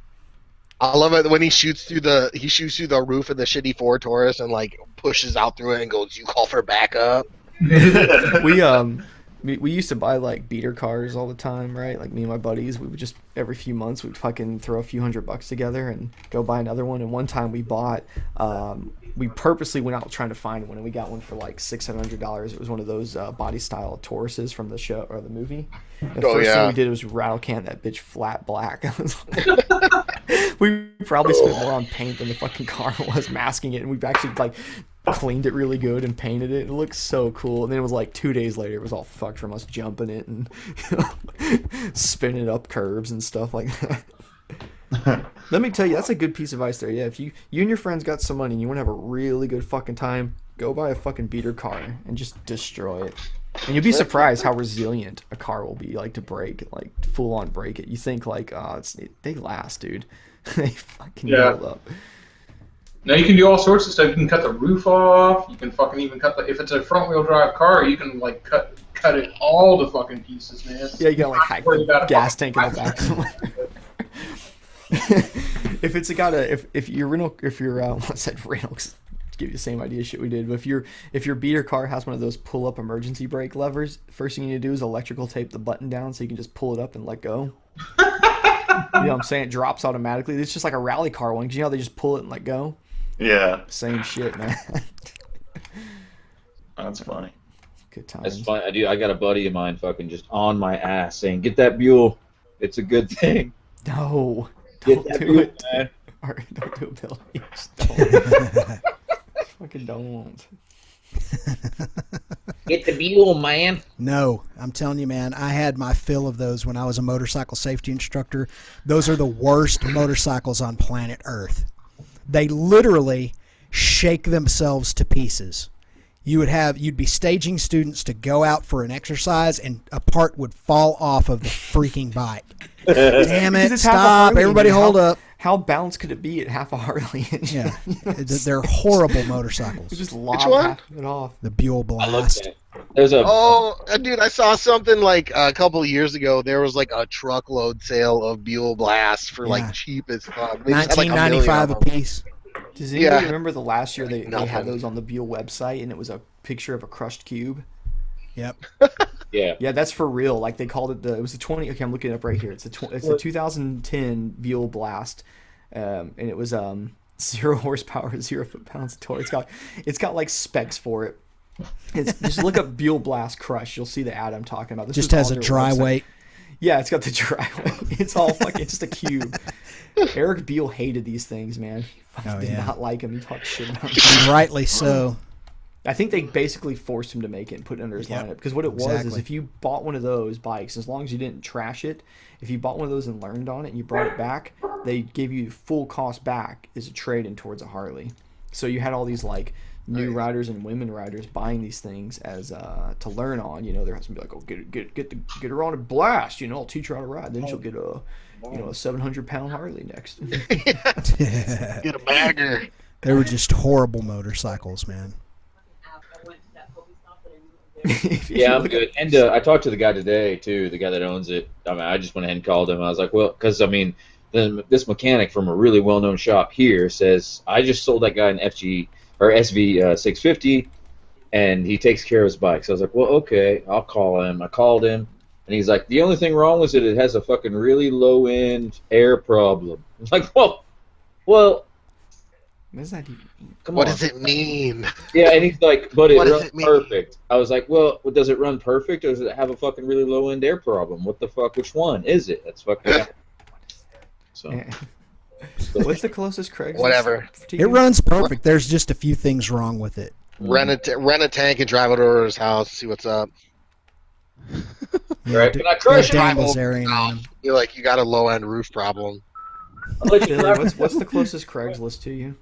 I love it when he shoots through the roof of the shitty Ford Taurus and like pushes out through it and goes, "You call for backup." We used to buy like beater cars all the time, right? Like me and my buddies, we would just every few months we'd fucking throw a few $100 together and go buy another one. And one time we bought, we purposely went out trying to find one, and we got one for like $600-700. It was one of those body style Tauruses from the show or the movie. The first thing we did was rattle can that bitch flat black. We probably spent more on paint than the fucking car was masking it, and we've actually like cleaned it really good and painted it. It looks so cool. And then it was like 2 days later, it was all fucked from us jumping it and spinning up curves and stuff like that. Let me tell you, that's a good piece of advice there. Yeah, if you and your friends got some money and you want to have a really good fucking time, go buy a fucking beater car and just destroy it. And you'll be surprised how resilient a car will be, like to break, like full on break it. You think like, they last, dude. They fucking build up. Now you can do all sorts of stuff. You can cut the roof off. You can fucking even cut if it's a front wheel drive car, you can like cut it all to fucking pieces, man. Yeah, you got like high gas tank in the back. If it's if your what's that Reynolds? Give you the same idea shit we did. But if your beater car has one of those pull up emergency brake levers, first thing you need to do is electrical tape the button down so you can just pull it up and let go. You know what I'm saying? It drops automatically. It's just like a rally car one, because you know how they just pull it and let go. Yeah, Same shit, man. that's funny. Good times. That's fun. I got a buddy of mine fucking just on my ass saying, "Get that Buell. It's a good thing. No, Get don't that do Buell, it. man." Alright, don't do it, Billy. Just don't. Fucking don't. Get the Buell, man. No, I'm telling you, man, I had my fill of those when I was a motorcycle safety instructor. Those are the worst motorcycles on planet Earth. They literally shake themselves to pieces. You'd be staging students to go out for an exercise, and a part would fall off of the freaking bike. Damn it! It's half a Stop! Harley, Everybody, dude. hold up. How balanced could it be at half a Harley engine? Yeah, they're horrible motorcycles. You just lob one? half of it off. The Buell I looked Blast. at it. There's a Oh, dude, I saw something like a couple of years ago. There was like a truckload sale of Buell Blast for Yeah. like cheap as fuck. They just had, like, a million $19.95 of a them. piece. Does anybody Yeah. remember the last year they had Nothing. those on the Buell website, and it was a picture of a crushed cube? Yep. yeah. Yeah, that's for real. Like they called it it was the 20. Okay, I'm looking it up right here. It's a 2010 Buell Blast, and it was 0 horsepower, 0 foot-pounds of torque. It's got like specs for it. Just look up Buell Blast Crush. You'll see the ad I'm talking about. This Just was has on a their dry website. weight. Yeah, it's got the dry weight. It's all fucking just a cube. Eric Beale hated these things, man. He fucking did yeah. not like them. He talked shit about them. And rightly so. I think they basically forced him to make it and put it under his Yep, lineup. Because what it was is exactly. if you bought one of those bikes, as long as you didn't trash it, if you bought one of those and learned on it and you brought it back, they gave you full cost back as a trade-in towards a Harley. So you had all these like new riders and women riders buying these things as to learn on. You know, their husband would be like, "Oh, get her on a blast. You know, I'll teach her how to ride. Then she'll get a 700-pound Harley next." Get a bagger. They were just horrible motorcycles, man. Yeah, I'm good. And I talked to the guy today too, the guy that owns it. I mean, I just went ahead and called him. I was like, well, because I mean, this mechanic from a really well-known shop here says I just sold that guy an FG or SV 650, and he takes care of his bike. So I was like, well, okay, I'll call him. I called him, and he's like, the only thing wrong with it has a fucking really low-end air problem. I was like, well, What does that even mean? come What on. does it mean? Yeah, and he's like, but it What does runs it mean? perfect. I was like, well, does it run perfect, or does it have a fucking really low-end air problem? What the fuck? Which one is it? That's fucking... So, Yeah. What's the closest Craigslist? Whatever. to It you? runs perfect. There's just a few things wrong with it. Rent a tank and drive it over to his house. See what's up. right? Can I crush it? Dan Drive Bilzerian over on him. You're like, you got a low end roof problem. I'll let you Billy, drive. what's the closest Craigslist to you?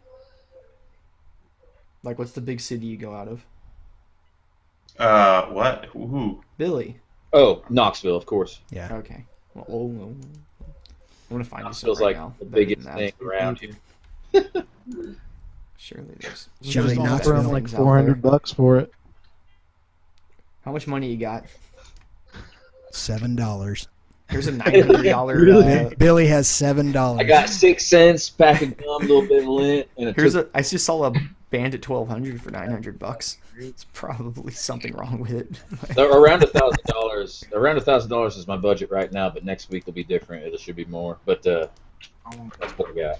Like, what's the big city you go out of? What? Who? Billy. Oh, Knoxville, of course. Yeah. Okay. Well, I'm gonna find you some Feels right like now. the Better biggest than thing that. around here. Surely there's Johnny better Knoxville. Around like things out $400 there. for it. How much money you got? $7. Here's a $900. Billy has $7. I got 6 cents, pack of gum, a little bit of lint, and I just saw a Bandit 1200 for $900. It's probably something wrong with it. around $1,000. Around $1,000 is my budget right now, but next week will be different. It should be more. But that's what I got.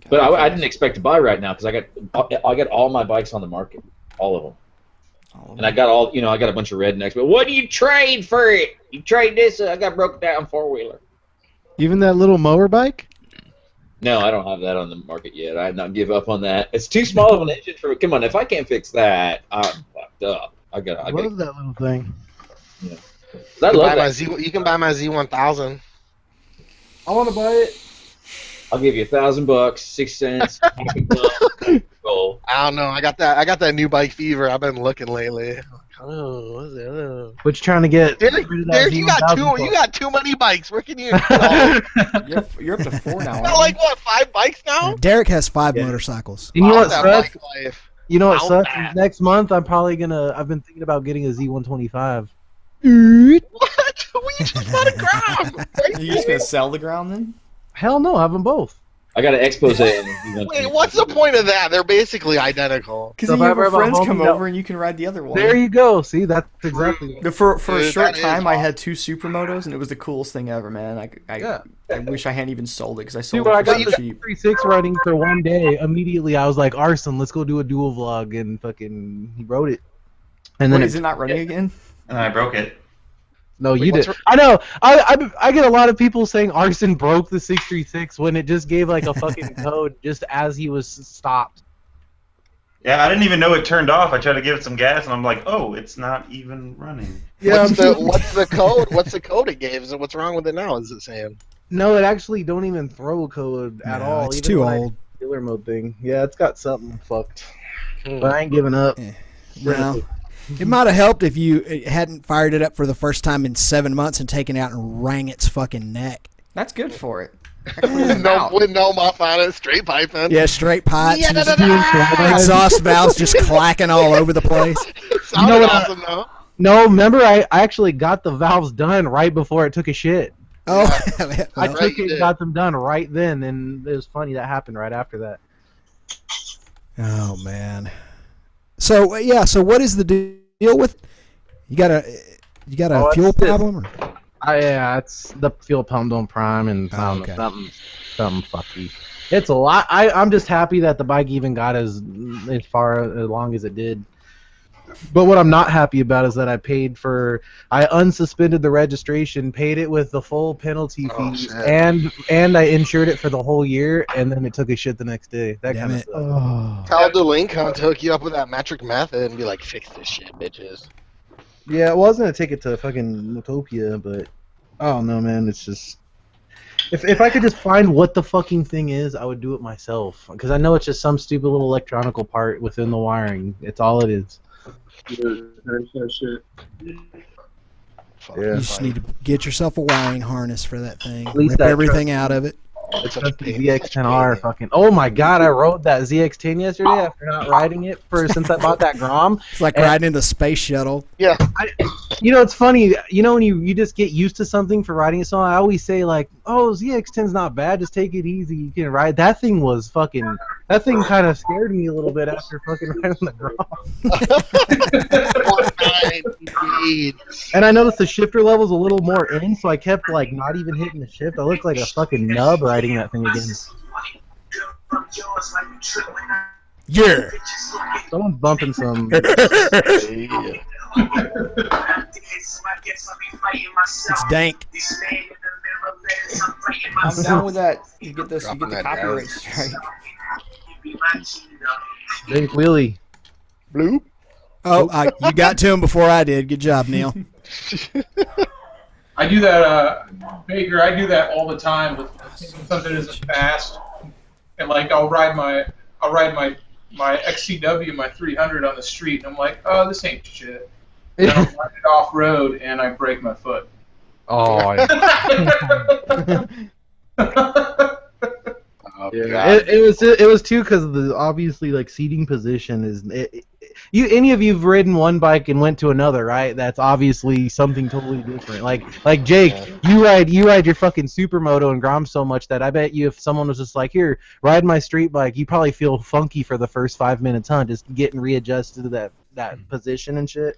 But I didn't expect to buy right now because I got all my bikes on the market, all of them. And I got I got a bunch of rednecks. But what do you trade for it? You trade this? I got broken down 4-wheeler. Even that little mower bike? No, I don't have that on the market yet. I did not give up on that. It's too small of an engine for. Come on, if I can't fix that, I'm fucked up. I Love that little thing. I love that. You can buy my Z1000. I want to buy it. I'll give you $1,000, 6 cents. Goal. I don't know. I got that new bike fever. I've been looking lately. Oh, what's it? Oh. But you're trying to get Derek, rid of that Derek, Z1000 you got too many bikes. Where can you? You You're up to 4 now. got like what, 5 bikes now? Derek has 5 motorcycles. And you know what That sucks? bike life. You know what How sucks? bad? Next month I'm probably gonna. I've been thinking about getting a Z125. What? We just bought a Grom. Are you just gonna sell the ground then? Hell no, I have them both. I got an expose. And Wait, what's the point of that? They're basically identical. Because So then you if I have ever your have a friends homie come that- over and you can ride the other one. There you go. See, that's exactly. For a Dude, short that is time, I awesome. had 2 supermotos, and it was the coolest thing ever, man. I wish I hadn't even sold it because I See, sold when I it for got so the cheap. 36 running for one day, immediately I was like, Arson, let's go do a dual vlog, and fucking he wrote it. And then Wait, is it not running again? And I broke it. No, Wait, you what's did. I know. I get a lot of people saying Arson broke the 636 when it just gave like a fucking code just as he was stopped. Yeah, I didn't even know it turned off. I tried to give it some gas, and I'm like, oh, it's not even running. Yeah. What's the code? What's the code it gave? What's wrong with it now? Is it saying? No, it actually don't even throw code at No, all. it's even too when I old. do the killer mode thing. Yeah, it's got something fucked. Hmm. But I ain't giving up. No. It might have helped if you hadn't fired it up for the first time in 7 months and taken it out and wrang its fucking neck. That's good for it. With no muff on it, straight piping. Yeah, straight pipes. Yeah, and exhaust valves just clacking all over the place. Sounded You know what awesome though. No, remember I actually got the valves done right before it took a shit. Oh, I well, Right, took you it did. and got them done right then, and it was funny that happened right after that. oh man. So yeah, so what is the deal with? You got a Oh, fuel it's- problem? Or? Yeah, it's the fuel pump don't prime and Oh, okay. something fucky. It's a lot. I'm just happy that the bike even got as far as long as it did. But what I'm not happy about is that I unsuspended the registration, paid it with the full penalty Oh, fee, shit. and I insured it for the whole year, and then it took a shit the next day. That Damn kind of it. stuff. Oh. Tell the link come to hook you up with that metric method and be like, fix this shit, bitches. Yeah, well, I was gonna take it to fucking Utopia, but I don't know, man. It's just if I could just find what the fucking thing is, I would do it myself. Because I know it's just some stupid little electronical part within the wiring. It's all it is. Fuck, You just need to get yourself a wiring harness for that thing. At least Rip that everything out of it. It's such Trusty pain. ZX10R fucking. Oh my god, I rode that ZX10 yesterday after not riding it since I bought that Grom. It's like And- riding in the space shuttle. Yeah. You know, it's funny. You know, when you just get used to something for riding it, so I always say like, "Oh, ZX10's not bad. Just take it easy. You can ride." That thing was fucking. That thing kind of scared me a little bit after fucking riding the Grom. Indeed. And I noticed the shifter level's a little more in, so I kept like not even hitting the shift. I looked like a fucking nub riding that thing again. Yeah. Someone's bumping some. Yeah. It's dank. I'm down with that. You get this. You Dropping get the that copyright jazz. strike. Big wheelie. Blue? Oh, you got to him before I did. Good job, Neil. I do that, Baker. I do that all the time with something that isn't fast, and like I'll ride my XCW, my 300 on the street, and I'm like, oh, this ain't shit. And I'll ride it off road, and I break my foot. Oh, Oh, yeah. God. It was too because the obviously like seating position is. Any of you've ridden one bike and went to another, right? That's obviously something totally different. Like Jake, you ride your fucking supermoto and Grom so much that I bet you if someone was just like, here, ride my street bike, you probably feel funky for the first 5 minutes, huh? Just getting readjusted to that position and shit.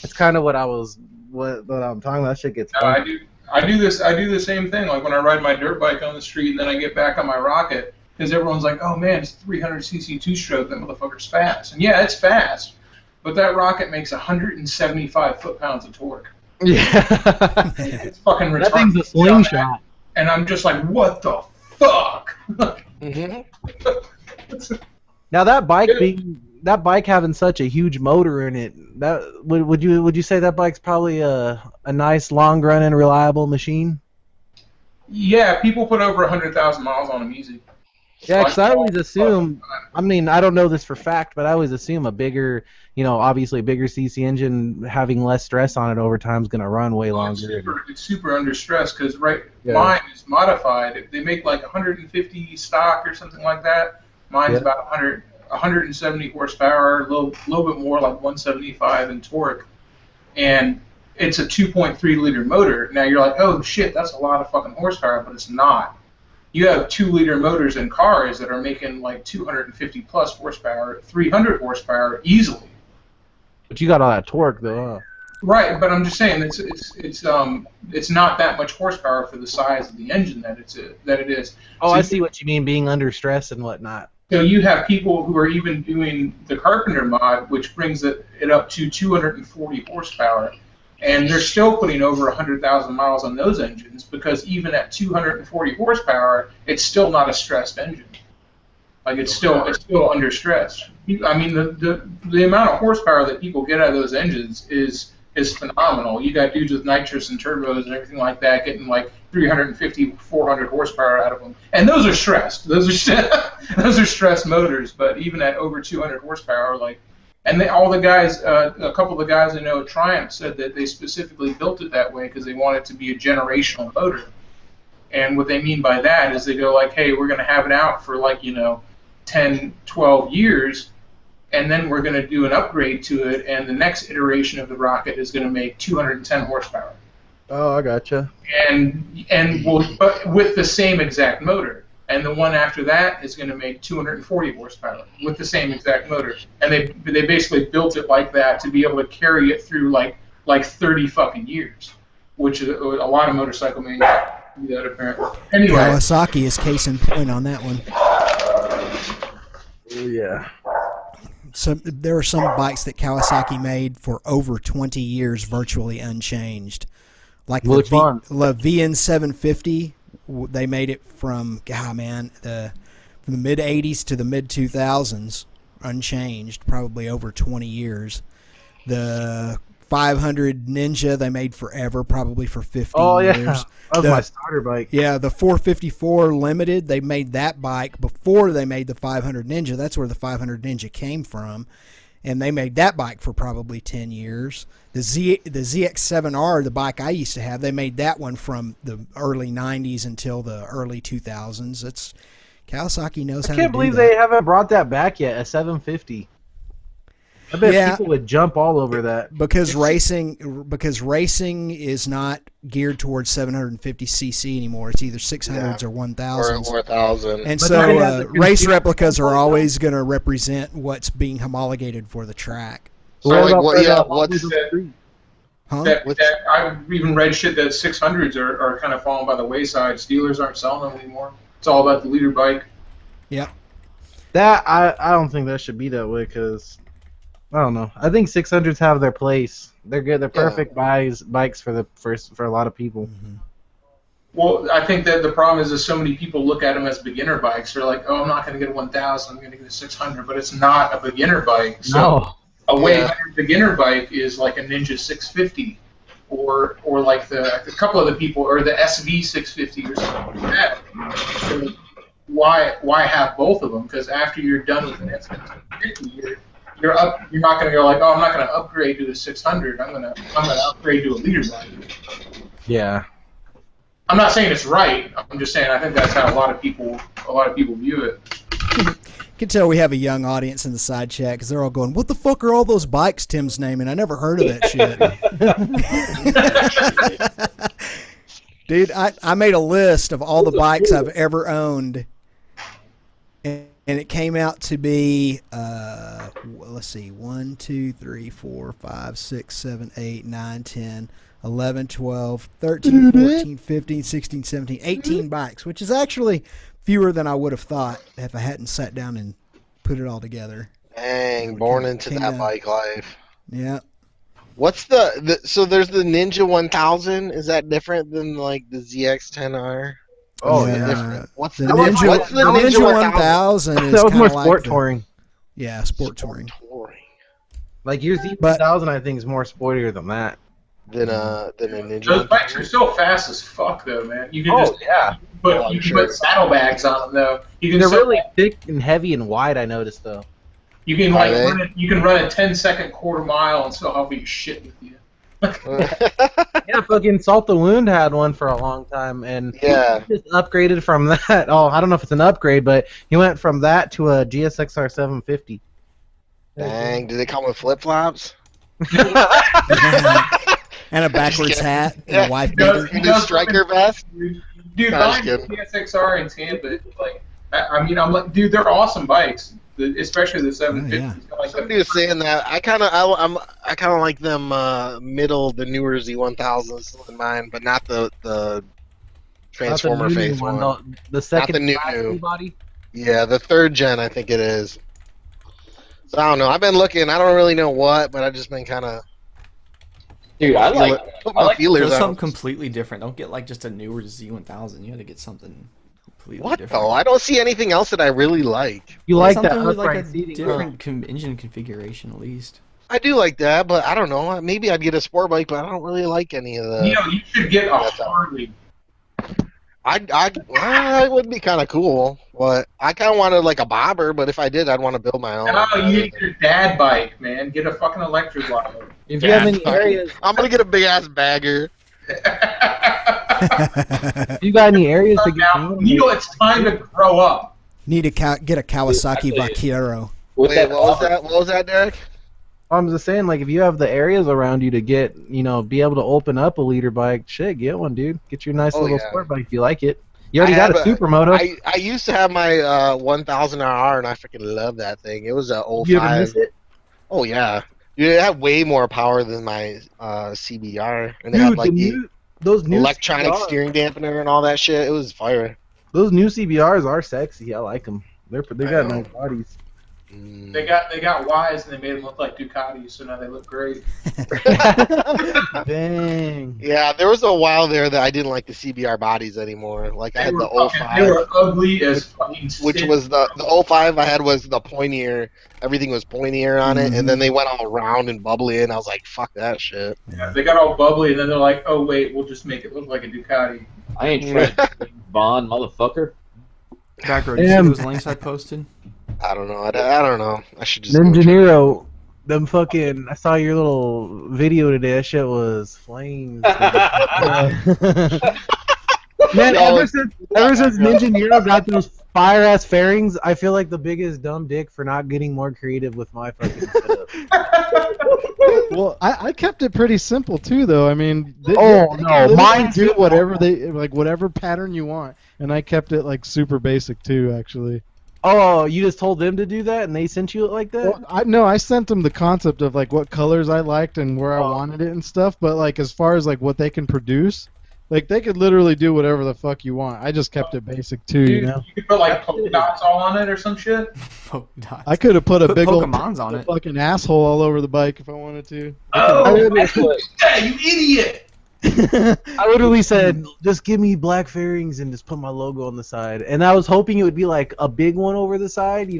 That's kind of what I'm talking about. That shit gets funky. I do the same thing. Like when I ride my dirt bike on the street, and then I get back on my rocket, because everyone's like, "Oh man, it's 300cc two-stroke. That motherfucker's fast." And yeah, it's fast, but that rocket makes 175 foot-pounds of torque. Yeah. It's fucking retarded. That thing's a slingshot. And I'm just like, "What the fuck?" Now that bike having such a huge motor in it, that would you say that bike's probably a nice long running reliable machine? Yeah, people put over 100,000 miles on them easy. Yeah, because I always assume, I mean, I don't know this for fact, but I always assume a bigger, obviously a bigger CC engine having less stress on it over time is going to run way longer. It's super under stress because mine is modified. They make like 150 stock or something like that. Mine's about 170 horsepower, a little bit more, like 175 in torque, and it's a 2.3 liter motor. Now you're like, oh shit, that's a lot of fucking horsepower, but it's not. you have 2-liter motors in cars that are making like 250 plus horsepower, 300 horsepower easily. But you got all that torque though. Huh? Right, but I'm just saying it's not that much horsepower for the size of the engine that it is. Oh, So I see what you mean, being under stress and whatnot. So you have people who are even doing the Carpenter mod, which brings it up to 240 horsepower, and they're still putting over 100,000 miles on those engines because even at 240 horsepower, it's still not a stressed engine. Like it's still under stress. I mean, the amount of horsepower that people get out of those engines is phenomenal. You got dudes with nitrous and turbos and everything like that getting like 350, 400 horsepower out of them, and those are stressed. Those are stressed motors. But even at over 200 horsepower, like, and all the guys, a couple of the guys I know at Triumph said that they specifically built it that way because they want it to be a generational motor. And what they mean by that is they go like, hey, we're going to have it out for like 10, 12 years. And then we're going to do an upgrade to it, and the next iteration of the rocket is going to make 210 horsepower. Oh, I gotcha. But with the same exact motor. And the one after that is going to make 240 horsepower with the same exact motor. And they basically built it like that to be able to carry it through like 30 fucking years, which is a lot of motorcycle manufacturers do that apparently. Anyway, Kawasaki is case in point on that one. Oh yeah. So there are some bikes that Kawasaki made for over 20 years virtually unchanged. Like the VN750, they made it from the mid 80s to the mid 2000s unchanged, probably over 20 years. The 500 Ninja they made forever, probably for 15 years. Oh yeah, that was my starter bike. Yeah, the 454 Limited, they made that bike before they made the 500 Ninja. That's where the 500 Ninja came from. And they made that bike for probably 10 years. The ZX7R, the bike I used to have, they made that one from the early 90s until the early 2000s. Kawasaki knows how to do that. I can't believe they haven't brought that back yet, a 750. I bet people would jump all over that. Because racing is not geared towards 750cc anymore. It's either 600s or 1000s. Or 1000. And so race replicas are always going to represent what's being homologated for the track. So what's I've even read shit that 600s are kind of falling by the wayside. Steelers aren't selling them anymore. It's all about the leader bike. Yep. That I don't think that should be that way because I don't know. I think 600s have their place. They're good. They're perfect bikes for a lot of people. Mm-hmm. Well, I think that the problem is so many people look at them as beginner bikes. They're like, oh, I'm not going to get a 1000. I'm going to get a 600, but it's not a beginner bike. So No. A way better beginner bike is like a Ninja 650, or like a couple of the people, or the SV 650 or something like that. So why have both of them? Because after you're done with an SV 650, you're not going to go like, oh, I'm not going to upgrade to a 600. I'm going to upgrade to a leader bike. Yeah. I'm not saying it's right. I'm just saying I think that's how a lot of people view it. You can tell we have a young audience in the side chat because they're all going, what the fuck are all those bikes Tim's naming? I never heard of that shit. Dude, I made a list of all the bikes I've ever owned, and it came out to be, let's see, 1, 2, 3, 4, 5, 6, 7, 8, 9, 10, 11, 12, 13, 14, 15, 16, 17, 18 bikes, which is actually fewer than I would have thought if I hadn't sat down and put it all together. Dang, born into that bike life. Yeah. What's so there's the Ninja 1000? Is that different than like the ZX10R? Oh yeah. What's the Ninja 1000 is that was more like sport touring. Yeah, sport touring. Like your Z1000, I think is more sportier than that. Than a Ninja. Those bikes are so fast as fuck, though, man. You can you can put saddlebags on them, though. They're really thick and heavy and wide. I noticed, though. You can run a 10-second quarter mile and still have your shit with you. Yeah, fucking Salt the Wound had one for a long time, and he just upgraded from that. Oh, I don't know if it's an upgrade, but he went from that to a GSXR 750. Dang, did they come with flip flops? And a backwards hat and a wife beater. And a striker vest. Dude, Nah, just buying the kidding. PSXR and Tampa, like, I mean, I'm like, dude, they're awesome bikes, especially the 750s. Like, Somebody was saying that. I kind of like them middle, the newer Z1000s in mine, but not the Not the Transformer new face one, one. the second the new class new. body. Yeah, the 3rd gen, I think it is. So I don't know. I've been looking. I don't really know what, but I've just been kind of. Dude, I like put my like feelers Go out. something completely different. Don't get like just a newer Z1000. You got to get something completely What different. though? I don't see anything else that I really like. You Get like that something with like a upright seating? different engine configuration at least. I do like that, but I don't know. Maybe I'd get a sport bike, but I don't really like any of the. you know, you should get a Harley. It would be kind of cool, but I kind of wanted like a bobber. But if I did, I'd want to build my own. No, you need your dad bike, man. Get a fucking electric bike. If you have any Dad bike. areas, I'm gonna get a big ass bagger. if you got any areas to get Now, Neil, it's time to grow up. Need to get a Kawasaki Vaquero. with Wait, that what was that? What was that, Derek? I'm just saying, like, if you have the areas around you to get, be able to open up a leader bike, shit, get one, dude. Get your nice little yeah. sport bike if you like it. You already I got a have supermoto. I used to have my 1000 RR, and I freaking love that thing. It was a 05. You ever miss it? Oh yeah, dude, it had way more power than my CBR, and it Dude, had like those new electronic CBRs, steering dampener and all that shit. It was fire. Those new CBRs are sexy. I like them. They got know. nice bodies. They got Ys and they made them look like Ducatis, so now they look great. Dang. Yeah, there was a while there that I didn't like the CBR bodies anymore. Like I had the 05. They were ugly as fucking Which shit. was the 05 I had was the pointier. Everything was pointier on it, and then they went all round and bubbly, and I was like, "Fuck that shit." Yeah, they got all bubbly, and then they're like, "Oh wait, we'll just make it look like a Ducati." I ain't trying to Bond, motherfucker. Back road, you see those links I posted? I don't know. I don't know. I should just. Ninja Nero, them fucking. I saw your little video today. That shit was flames. Man, ever since Ninja Nero got those fire ass fairings, I feel like the biggest dumb dick for not getting more creative with my fucking setup. Well, I kept it pretty simple too, though. I mean, they no, can mine do too. whatever whatever pattern you want, and I kept it like super basic too, actually. Oh, you just told them to do that, and they sent you it like that? Well, I sent them the concept of like what colors I liked and where I wanted it and stuff. But like as far as like what they can produce, like they could literally do whatever the fuck you want. I just kept it basic too, you know. You could put like polka dots all on it or some shit. Polka dots. I could have put a Put big old Pokemons on it. fucking asshole all over the bike if I wanted to. Oh, you idiot! I literally said, just give me black fairings and just put my logo on the side. And I was hoping it would be like a big one over the side,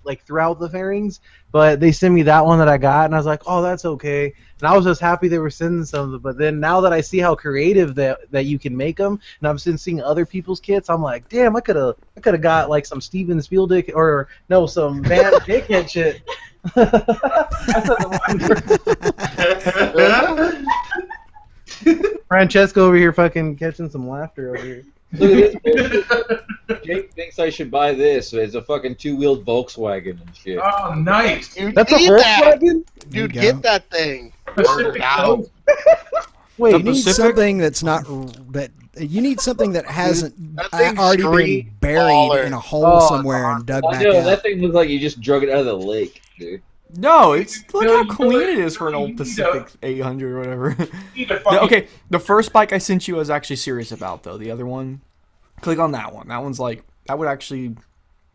like throughout the fairings. But they sent me that one that I got, and I was like, oh, that's okay. And I was just happy they were sending some. But then now that I see how creative that you can make them, and I've been seeing other people's kits, I'm like, damn, I could have got like some Steven Spieldick or no, some Van Dickhead shit. Francesco over here fucking catching some laughter over here. Look at this bullshit. Jake thinks I should buy this. It's a fucking two-wheeled Volkswagen and shit. Oh, nice. You That's a need that. Volkswagen? Dude, go. get that thing. Pacific Out. Wait, You need Pacific? something that's not that. You need something that hasn't that thing's already been straight buried baller. in a hole Oh, somewhere and dug I back know, out. that thing looks like you just drug it out of the lake, dude. No, it's look No, how you clean don't- it is for an no, old you Pacific 800 or whatever. You need to fucking- Okay, the first bike I sent you I was actually serious about though. The other one, click on that one. That one's like that would actually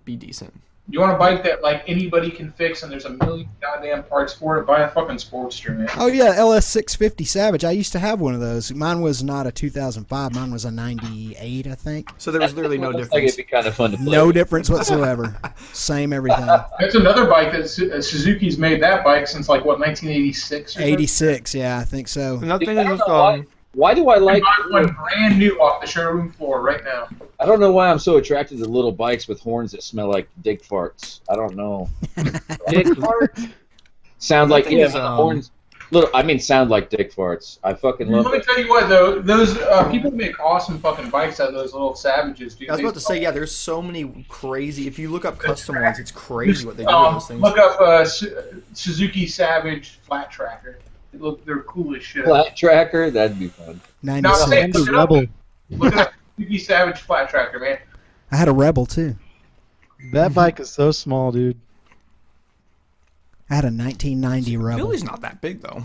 be decent. You want a bike that like anybody can fix, and there's a million goddamn parts for it. Buy a fucking Sportster, man. Oh yeah, LS650 Savage. I used to have one of those. Mine was not a 2005. Mine was a 98, I think. So there was literally no Looks like difference. it'd be kind of fun to play. No difference whatsoever. Same everything. That's another bike that Suzuki's made that bike since like what 1986. Or 86, yeah, I think so. Another thing I is don't just know why do I like? buy one brand new off the showroom floor right now. I don't know why I'm so attracted to little bikes with horns that smell like dick farts. I don't know. Dick farts sound like thing yeah, is, but the horns. Little, I mean, sound like dick farts. I fucking love Let me it. tell you what though, those people make awesome fucking bikes out of those little Savages, dude. I was about to say, yeah, there's so many crazy. If you look up custom ones, it's crazy what they do with those things. Look up Suzuki Savage flat tracker. They're cool as shit. Flat tracker, that'd be fun. No, 96. look it up. Look it up. Suzuki Savage flat tracker, man. I had a Rebel too. That bike is so small, dude. I had a 1990 Rebel. Billy's not that big though.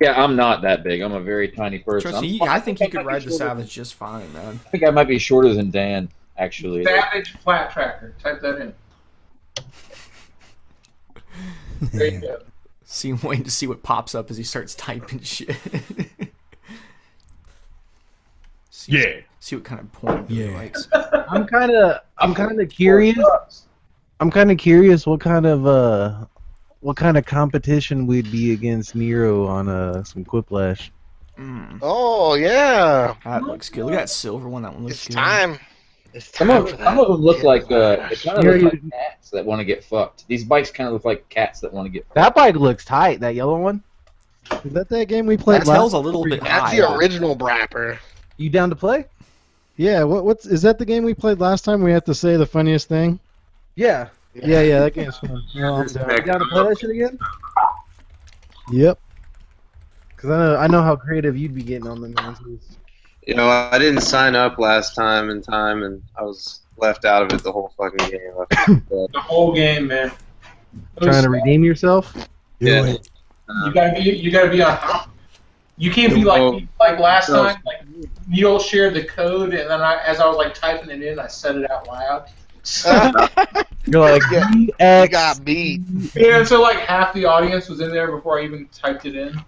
Yeah, I'm not that big. I'm a very tiny person. Trust me, I think you could ride the Savage just fine, man. I think I might be shorter than Dan, actually. Savage flat tracker. Type that in. There you go. Waiting to see what pops up as he starts typing shit. See what kind of porn he likes. I'm kind of curious. I'm kind of curious what kind of competition we'd be against Nero on some Quiplash. Oh yeah. That looks good. Look at that silver one. That one looks It's good. time. It's Some time of for that. them look like they kind of look like cats that want to get fucked. These bikes kind of look like cats that want to get fucked. That bike looks tight. That yellow one. Is that game we played That last? tail's a little bit That's high. the original Brapper. You down to play? Yeah. Is that the game we played last time? We had to say the funniest thing. Yeah. Yeah. That game's fun. No, I'm down. You down to play that shit again? Yep. Because I know how creative you'd be getting on the nonsense. You know, I didn't sign up last time in time, and I was left out of it the whole fucking game. The whole game, man. Trying to redeem yourself? Yeah. You gotta be on top. You can't be like last time. Like Neil shared the code, and then as I was like typing it in, I said it out loud. You're like, You got beat. Yeah, and so like half the audience was in there before I even typed it in.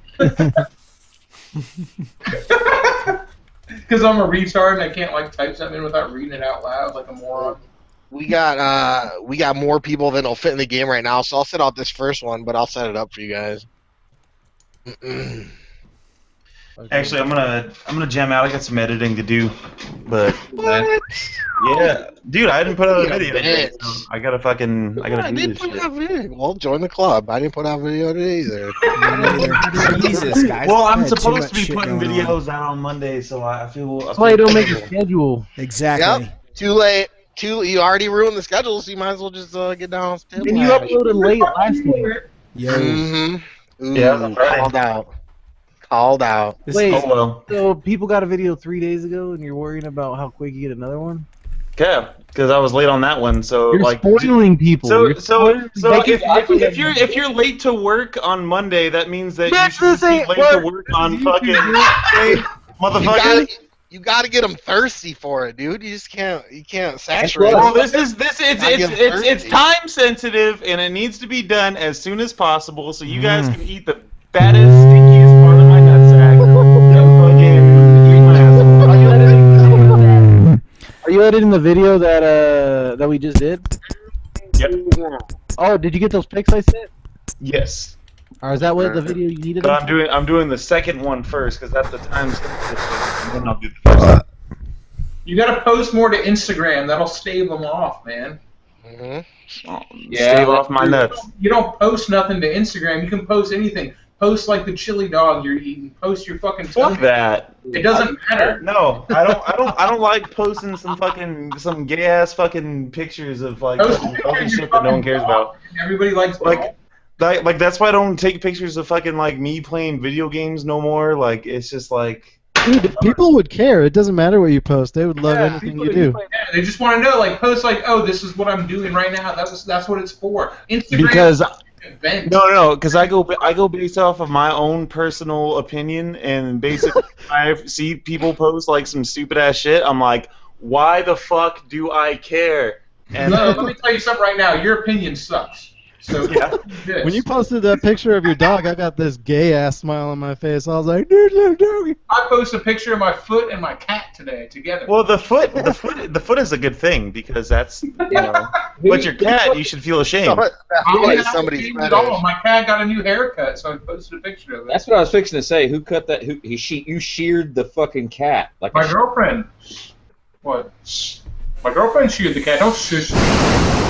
Because I'm a retard and I can't like type something in without reading it out loud like a moron. We got more people than will fit in the game right now, so I'll set out this first one, but I'll set it up for you guys. Actually, I'm gonna jam out. I got some editing to do, but What? yeah, dude, I didn't put out a You're a video today, bitch. so I gotta I do didn't this put shit. out video. Well, join the club. I didn't put out video today either. Jesus, guys. Well, I'm I had too supposed much to be shit putting going on. videos out on Monday, so I feel. That's why you don't make a schedule. Exactly. Yep. Too late. You already ruined the schedule, so you might as well just get down on table. And you uploaded late last week. Yo. Mm-hmm. Ooh, Yeah, I'm ready. called out. Called out. Wait, Oh well. so people got a video 3 days ago, and you're worrying about how quick you get another one? Okay, because I was late on that one, so You're like. spoiling people. So You're so so making if you're late to work on Monday, that means that Bitch, you should this be ain't late work. to work on fucking Tuesday, motherfucker. You gotta get them thirsty for it, dude. You just can't. You can't saturate. Well, them. it's time sensitive and it needs to be done as soon as possible so you guys can eat the fattest, stinkiest part of my nutsack. Are you editing the video that we just did? Yep. Oh, did you get those pics I sent? Yes. Or is that what the video you needed? But I'm doing the second one first because that's the time sensitive thing, and then I'll do the first one. You gotta post more to Instagram. That'll stave them off, man. Mm-hmm. Shave off my nuts. You don't post nothing to Instagram. You can post anything. Post like the chili dog you're eating. Post your fucking Fuck tummy. that. It doesn't matter. No, I don't like posting some gay ass fucking pictures of like Post fucking pictures shit of that no one fucking cares dog. about. Everybody likes Like that's why I don't take pictures of fucking like me playing video games no more. Like it's just like. Dude, if people would care. It doesn't matter what you post. They would love anything you do. Yeah, they just want to know, like, post like, oh, this is what I'm doing right now. That's what it's for. Instagram. Because event. no, because I go based off of my own personal opinion, and basically I see people post like some stupid ass shit. I'm like, why the fuck do I care? And No, let me tell you something right now. Your opinion sucks. So yeah. When you posted that picture of your dog, I got this gay ass smile on my face. I was like, dude, doggy. I posted a picture of my foot and my cat today together. Well, the foot is a good thing because that's But your cat, you should feel ashamed. I like didn't have somebody's to change fetish. at all. My cat got a new haircut, so I posted a picture of it. That's what I was fixing to say. Who cut that? You sheared the fucking cat like My girlfriend. What? My girlfriend sheared the cat. Don't shush.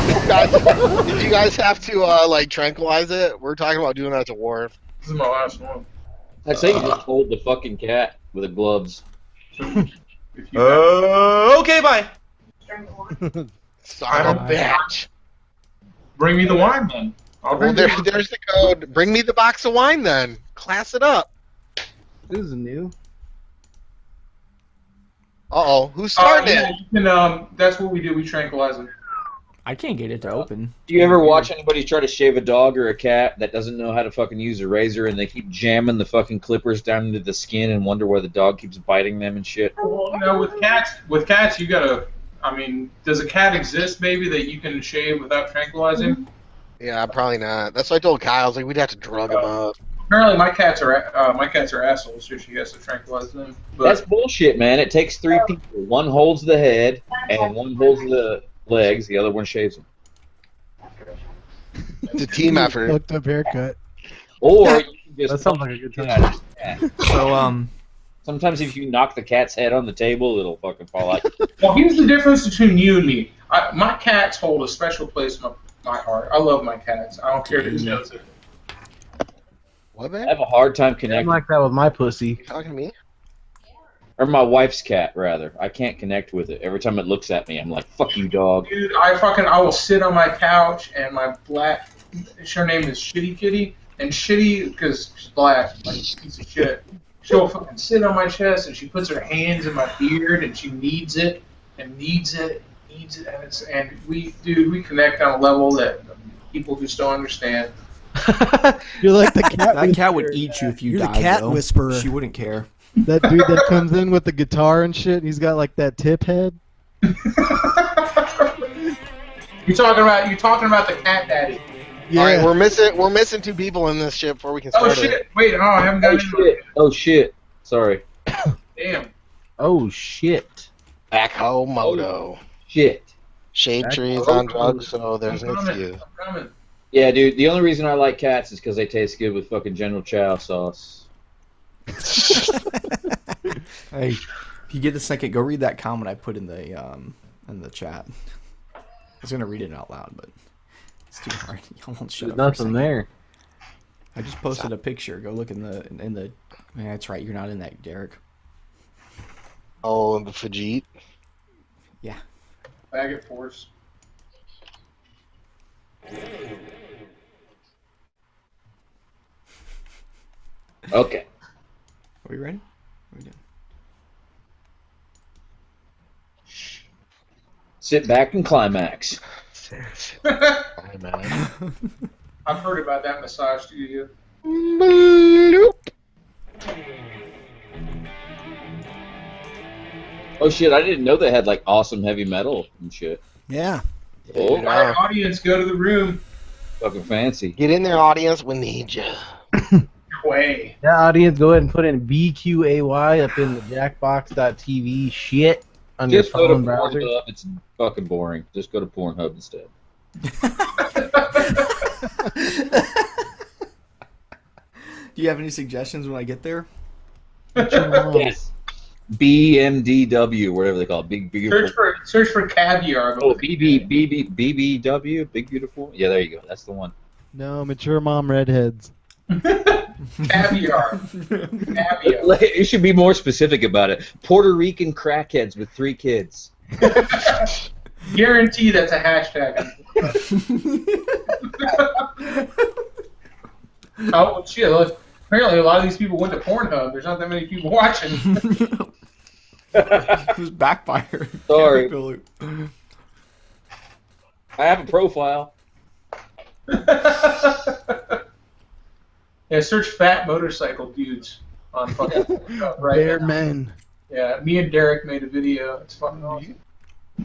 Did you guys have to like tranquilize it? We're talking about doing that to Worf. This is my last one. I'd say you just hold the fucking cat with the gloves. Okay, bye. Son of a bitch. Bring me the wine, then. I'll Well, bring there's the code. Bring me the box of wine, then. Class it up. This is new. Uh-oh, who's starting Yeah, it? you can, that's what we do. We tranquilize them. I can't get it to open. Do you ever watch anybody try to shave a dog or a cat that doesn't know how to fucking use a razor and they keep jamming the fucking clippers down into the skin and wonder why the dog keeps biting them and shit? Well, no, with cats, you gotta. I mean, does a cat exist, maybe, that you can shave without tranquilizing? Yeah, probably not. That's what I told Kyle. I was like, we'd have to drug him up. Apparently, my cats are assholes, so she has to tranquilize them. But That's bullshit, man. It takes 3 people. One holds the head, and one holds the legs. The other one shaves them. It's a team effort. Fucked up haircut. Or you can just That sounds like a good time. So sometimes if you knock the cat's head on the table, it'll fucking fall out. well, here's the difference between you and me. My cats hold a special place in my heart. I love my cats. I don't care who knows it. What, I man? have a hard time I'm connecting. like that with my pussy. You talking to me? Or my wife's cat, rather. I can't connect with it. Every time it looks at me, I'm like, fuck you, dog. Dude, I will sit on my couch and my black. Her name is Shitty Kitty, and Shitty because she's black, like a piece of shit. She'll fucking sit on my chest and she puts her hands in my beard and she needs it and needs it, and we connect on a level that people just don't understand. You're like the cat. that cat would eat you if you You're the died. cat though. whisperer. She wouldn't care. That dude that comes in with the guitar and shit. And he's got like that tip head. You're talking about the cat daddy. Yeah. All right, we're missing 2 people in this shit before we can Oh start it. shit! Wait, I haven't got into it. Oh shit. Sorry. Damn. Oh shit. Backhoe Moto. Shit. Shade trees on drugs, so there's an excuse. I'm coming. Yeah, dude, the only reason I like cats is because they taste good with fucking General Chow sauce. Hey, if you get a second, go read that comment I put in the chat. I was gonna read it out loud, but it's too hard. Y'all won't shut There's up. For a nothing second. there. I just posted a picture. Go look in the. Man, that's right. You're not in that, Derek. Oh, and the Fajit. Yeah. Bag it force. Okay. Are we ready? What are we doing? Sit back and climax. Hi, man. I've heard about that massage studio. Oh shit, I didn't know they had like awesome heavy metal and shit. Yeah. Oh, Yeah. Our audience, go to the room. fucking fancy. Get in there, audience. We need you. Way. Yeah, audience, go ahead and put in BQAY up in the jackbox.tv shit on your Just go to phone browser. Pornhub. It's fucking boring. Just go to Pornhub instead. Do you have any suggestions when I get there? Yes. BMDW, whatever they call it. Big beautiful. Search for caviar. Oh, BBW, Big Beautiful. Yeah, there you go. That's the one. No, mature mom redheads. Caviar. Caviar. Like, you should be more specific about it. Puerto Rican crackheads with 3 kids. Guarantee that's a hashtag. Oh shit! Look, apparently, a lot of these people went to Pornhub. There's not that many people watching. It was backfired. Sorry. I have a profile. Yeah, search fat motorcycle dudes on fucking Pornhub right They're now. men. Yeah, me and Derek made a video. It's fucking awesome.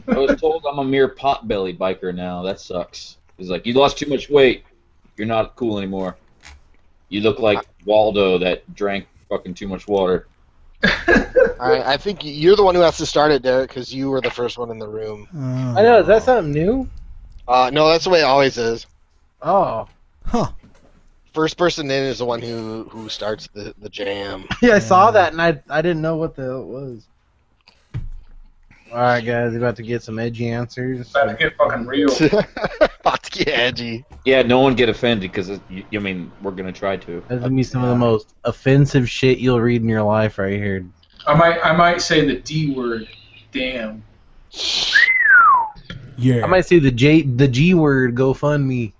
I was told I'm a mere potbelly biker now. That sucks. He's like, you lost too much weight. You're not cool anymore. You look like Waldo that drank fucking too much water. Alright, I think you're the one who has to start it, Derek, because you were the first one in the room. I know, is that something new? No, that's the way it always is. Oh. Huh. First person in is the one who starts the jam. Yeah, I saw that and I didn't know what the hell it was. Alright guys, about to get some edgy answers. About to get fucking real. About to get edgy. Yeah, no one get offended because, I mean, we're going to try to. That's gonna be some of the most offensive shit you'll read in your life right here. I might say the D word. Damn. Yeah. I might say the G word, GoFundMe.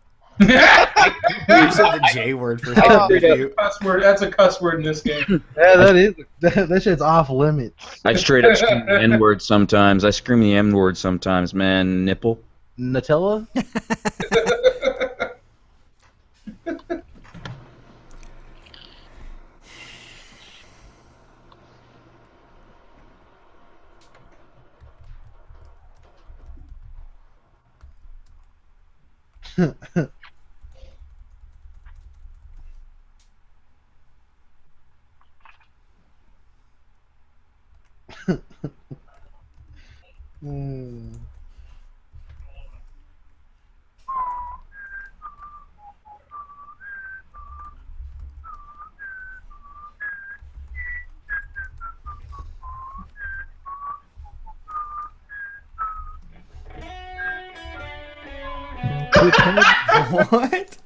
You said the J word for I straight up, review. Cuss word. That's a cuss word in this game. Yeah, that shit's off limits. I straight up scream the N-word sometimes. I scream the N-word sometimes, man. Nipple. Nutella? Hmm. What?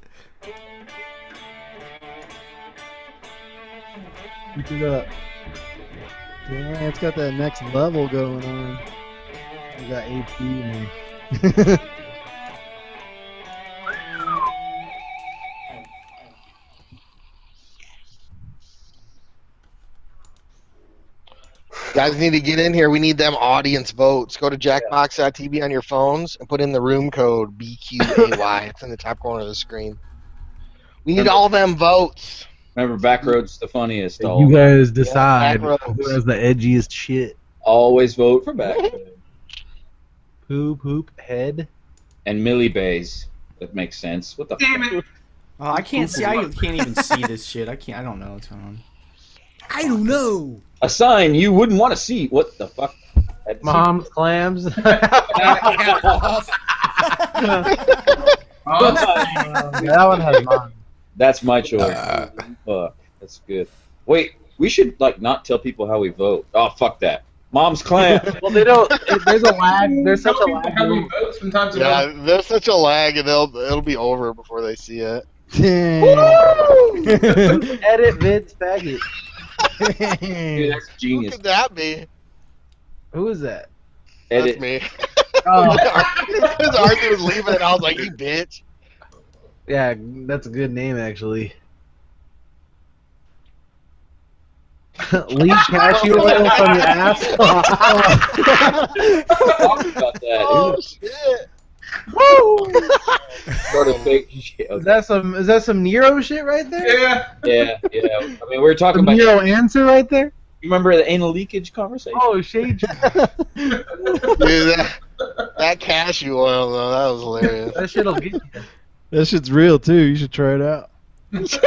Pick it up. Yeah, it's got that next level going on. We got AP and Guys need to get in here. We need them audience votes. Go to jackbox.tv on your phones and put in the room code BQAY. It's in the top corner of the screen. We need all them votes. Remember, Backroad's the funniest. you guys decide Yeah, who has the edgiest shit. Always vote for Backroad. Poop, head. And Millie Bays. That makes sense. What the Damn fuck? it! Oh, I can't see. I can't even see this shit. I can't. I don't know what's going on. I don't know. A sign you wouldn't want to see. What the fuck? Mom's clams. That one has mom. That's my choice. Fuck. That's good. Wait, we should like not tell people how we vote. Oh, fuck that. Mom's clam. Well, they don't. There's a lag. There's such a Some people lag. have them vote, sometimes Yeah, there's such a lag, and it'll be over before they see it. Edit Vince faggot. Dude, that's Who genius. could that be? Who is that? Edit. That's me. Oh, Because Arthur was leaving, and I was like, "You bitch." yeah, that's a good name actually. Leave cashew oil from your ass. Talk about that. Oh shit! Sort of fake shit. Is that some Nero shit right there? Yeah. Yeah. I mean, we were talking Some about. Nero answer right there? You remember the anal leakage conversation? Oh, shade. Dude, that cashew oil though, that was hilarious. That shit'll get you. That shit's real too. You should try it out. That's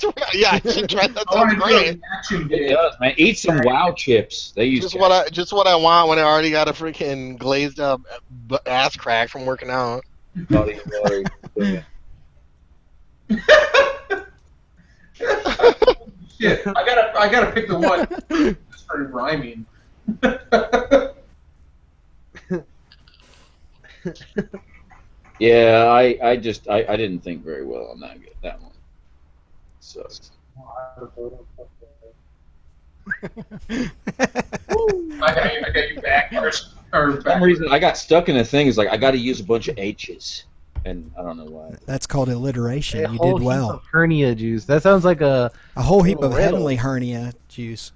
right. Yeah, I should try. That I want sounds to do great. an action It video. does, man. Eat some Wow chips. They use Just what I want when I already got a freaking glazed up ass crack from working out. body water. Shit, I gotta pick the one that started rhyming. Yeah, I didn't think very well on that one. So I got you back. Or for some reason I got stuck in a thing. It's like I got to use a bunch of H's, and I don't know why. That's called alliteration. A You whole did heap well. of hernia juice. That sounds like a whole heap of riddle. heavenly hernia juice.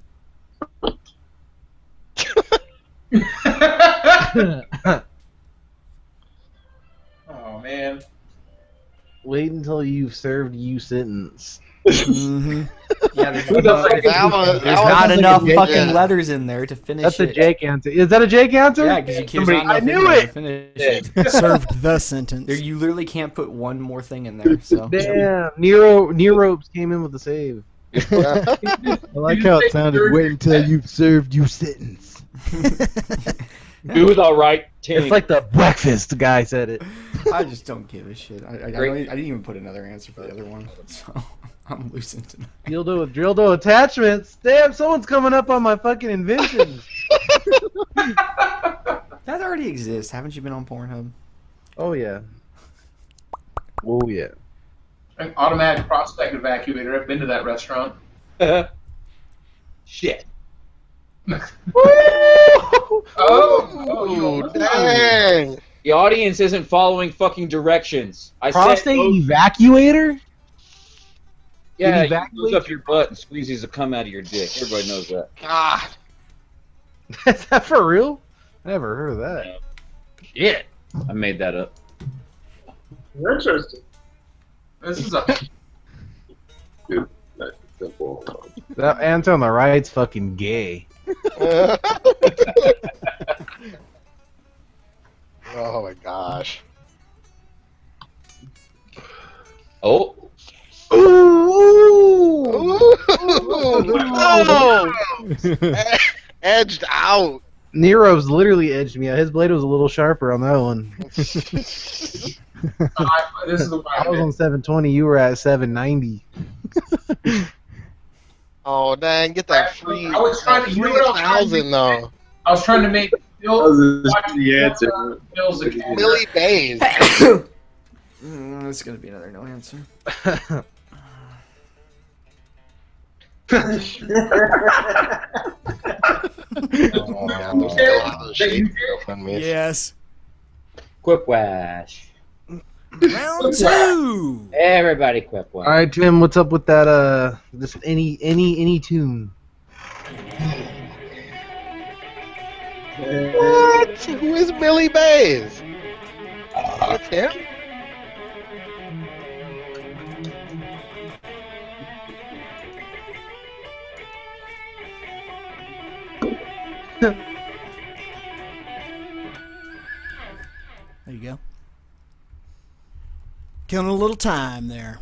Oh man. Wait until you've served you sentence. Mm-hmm. Yeah, there's, Who the fuck is there's that not was enough Jake fucking answer. letters in there to finish That's it. a Jake answer. Is that a Jake answer? Yeah, because you can't. Somebody- I knew it. Finish Yeah. it. Served the sentence. There, you literally can't put one more thing in there. So Damn, Nero came in with the save. I like how it sounded. Wait until you've served your sentence. Do the right thing. It's like the breakfast guy said it. I just don't give a shit. I didn't even put another answer for the other one. So I'm losing tonight. Drill dough attachments. Damn, someone's coming up on my fucking inventions. That already exists. Haven't you been on Pornhub? Oh yeah. Oh yeah. An automatic prospect evacuator. I've been to that restaurant. Shit. Oh, Dang! The audience isn't following fucking directions. I Prostate said, evacuator? Yeah, Did he he goes up your butt and squeezes the cum out of your dick. Everybody knows that. God. Is that for real? I never heard of that. No. Shit. I made that up. Interesting. This is a. Dude, that's simple. That answer on the right's fucking gay. Oh my gosh. Oh. Ooh. Edged out. Nero's literally edged me out. His blade was a little sharper on that one. This is the one I was on 720. You were at 790. Oh dang! Get that free. I was trying to. You know what I was trying to 3,000 though. I was trying to make Bill. That was watch the answer. Bill's account. Billy Bays. It's gonna be another no answer. Yes. Quick wash. Round two. Everybody quick wash. All right, Jim. What's up with that? This any tune? What? Who is Billy Bays? That's him. There you go. Killing a little time there.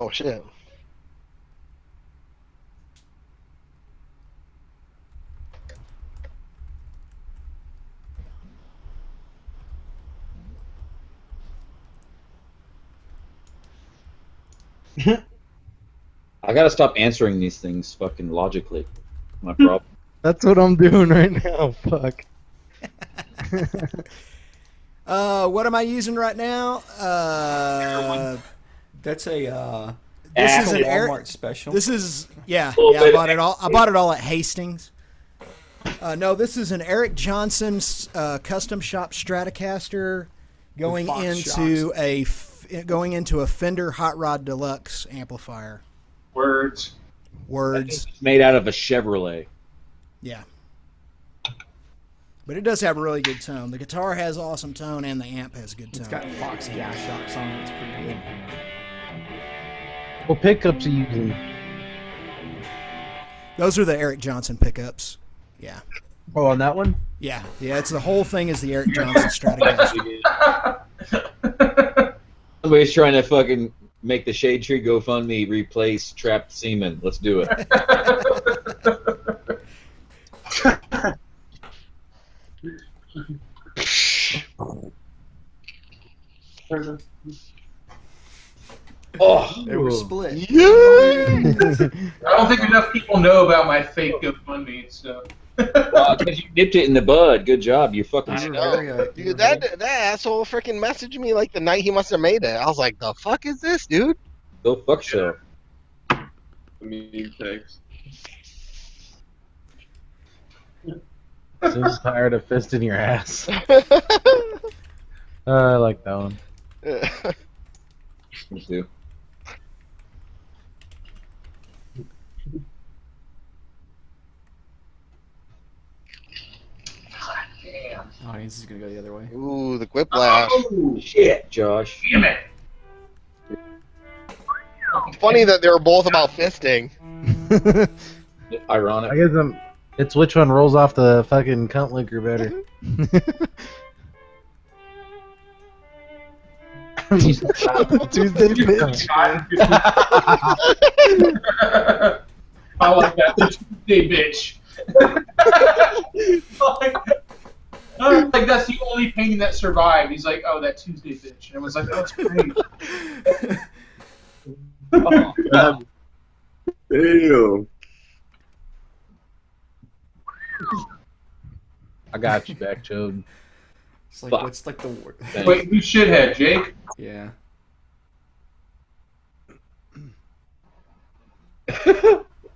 Oh shit. I gotta stop answering these things fucking logically. My problem. That's what I'm doing right now. Fuck. What am I using right now? That's a This is an Walmart special. This is I bought it all. I bought it all at Hastings. No, this is an Eric Johnson custom shop Stratocaster going into a Fender Hot Rod Deluxe amplifier. Words. Words. It's made out of a Chevrolet. Yeah. But it does have a really good tone. The guitar has awesome tone, and the amp has good tone. It's got Fox gas shocks on it. It's pretty good. What pickups are you using? Those are the Eric Johnson pickups. Yeah. Oh, on that one? Yeah. It's the whole thing is the Eric Johnson Stratocaster. Somebody's trying to fucking make the Shade Tree GoFundMe replace trapped semen. Let's do it. Oh, they were split. I don't think enough people know about my fake GoFundMe stuff. Because you nipped it in the bud. Good job. You fucking. I know. Dude, that asshole freaking messaged me like the night he must have made it. I was like, the fuck is this, dude? Go fuck yourself. Mean text. So tired of fisting your ass. I like that one. Me too. Audience is gonna go the other way. Ooh, the quiplash. Oh, Shit, Josh. damn it. Funny that they were both about fisting. Ironic. I guess it's which one rolls off the fucking cunt liquor better. Tuesday bitch. I like that. The Tuesday bitch. like that's the only painting that survived. He's like, oh, that Tuesday bitch. And I was like, oh, that's great. Ew. I got you back, Chode. It's like Fuck. what's like the word? Wait, who's shithead, Jake? Yeah.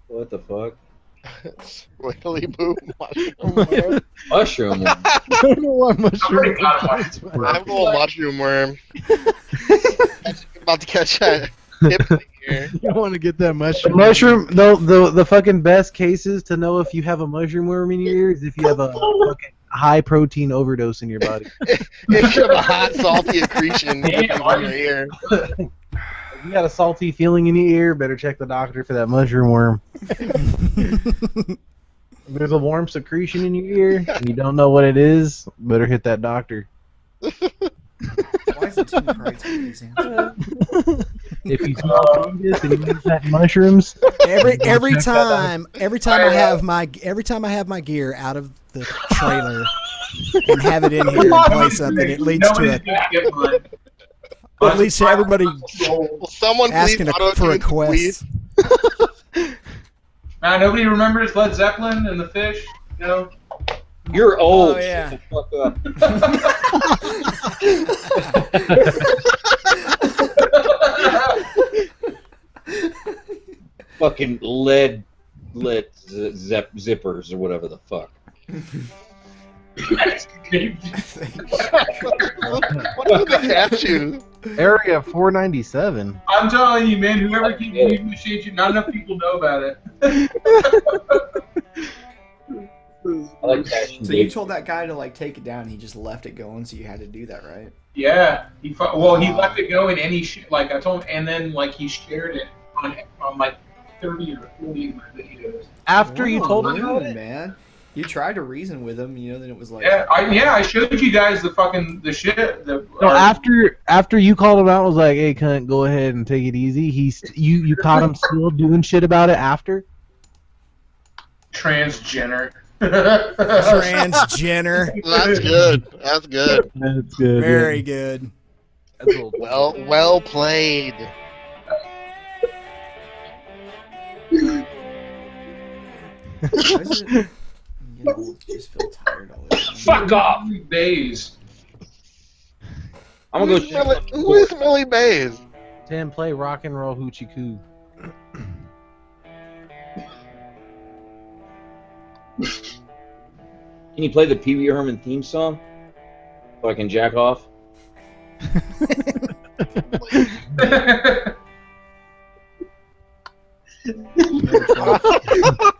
What the fuck? Squiggly boo mushroom worm. Mushroom. I don't know why I mushroom. already got one. I'm going mushroom worm. About to catch that hip thing here. You want to get that The mushroom? mushroom, the fucking best cases to know if you have a mushroom worm in your ear is if you have a fucking high protein overdose in your body. If you have a hot, salty accretion in your ear. If you got a salty feeling in your ear, better check the doctor for that mushroom worm. If there's a warm secretion in your ear and you don't know what it is, better hit that doctor. Why is it two cards for these answers? If you smell fungus and you have mushrooms, Every check that time I have my gear out of the trailer and have it in here and play something, it leads to Nobody's gonna get mine. at least everybody Will someone please asking auto for a tune quest. Now nobody remembers Led Zeppelin and the Fish. You know. You're old. Oh, yeah. Shut the fuck up. Fucking lead zippers or whatever the fuck. What did the cat choose? Area 497. I'm telling you, man. Whoever keeps using the shit, not enough people know about it. I like that. So you told that guy to like take it down. He just left it going, so you had to do that, right? Yeah. He left it going and he like I told him, and then like he shared it on like 30 or 40 of my videos. After you told him Rude, about it? man. You tried to reason with him, you know. Then it was like, Yeah, I showed you guys the shit. No, after you called him out, was like, "Hey, cunt, go ahead and take it easy." You caught him still doing shit about it after. Transgender. Transgender. That's good. That's good. That's good. Very good. Well played. why is it? You know, just feel tired all the time. Fuck off! Bays. I'm gonna go. Who is Millie Bays? Tim, play rock and roll hoochie coo. Can you play the Pee Wee Herman theme song? So I can jack off.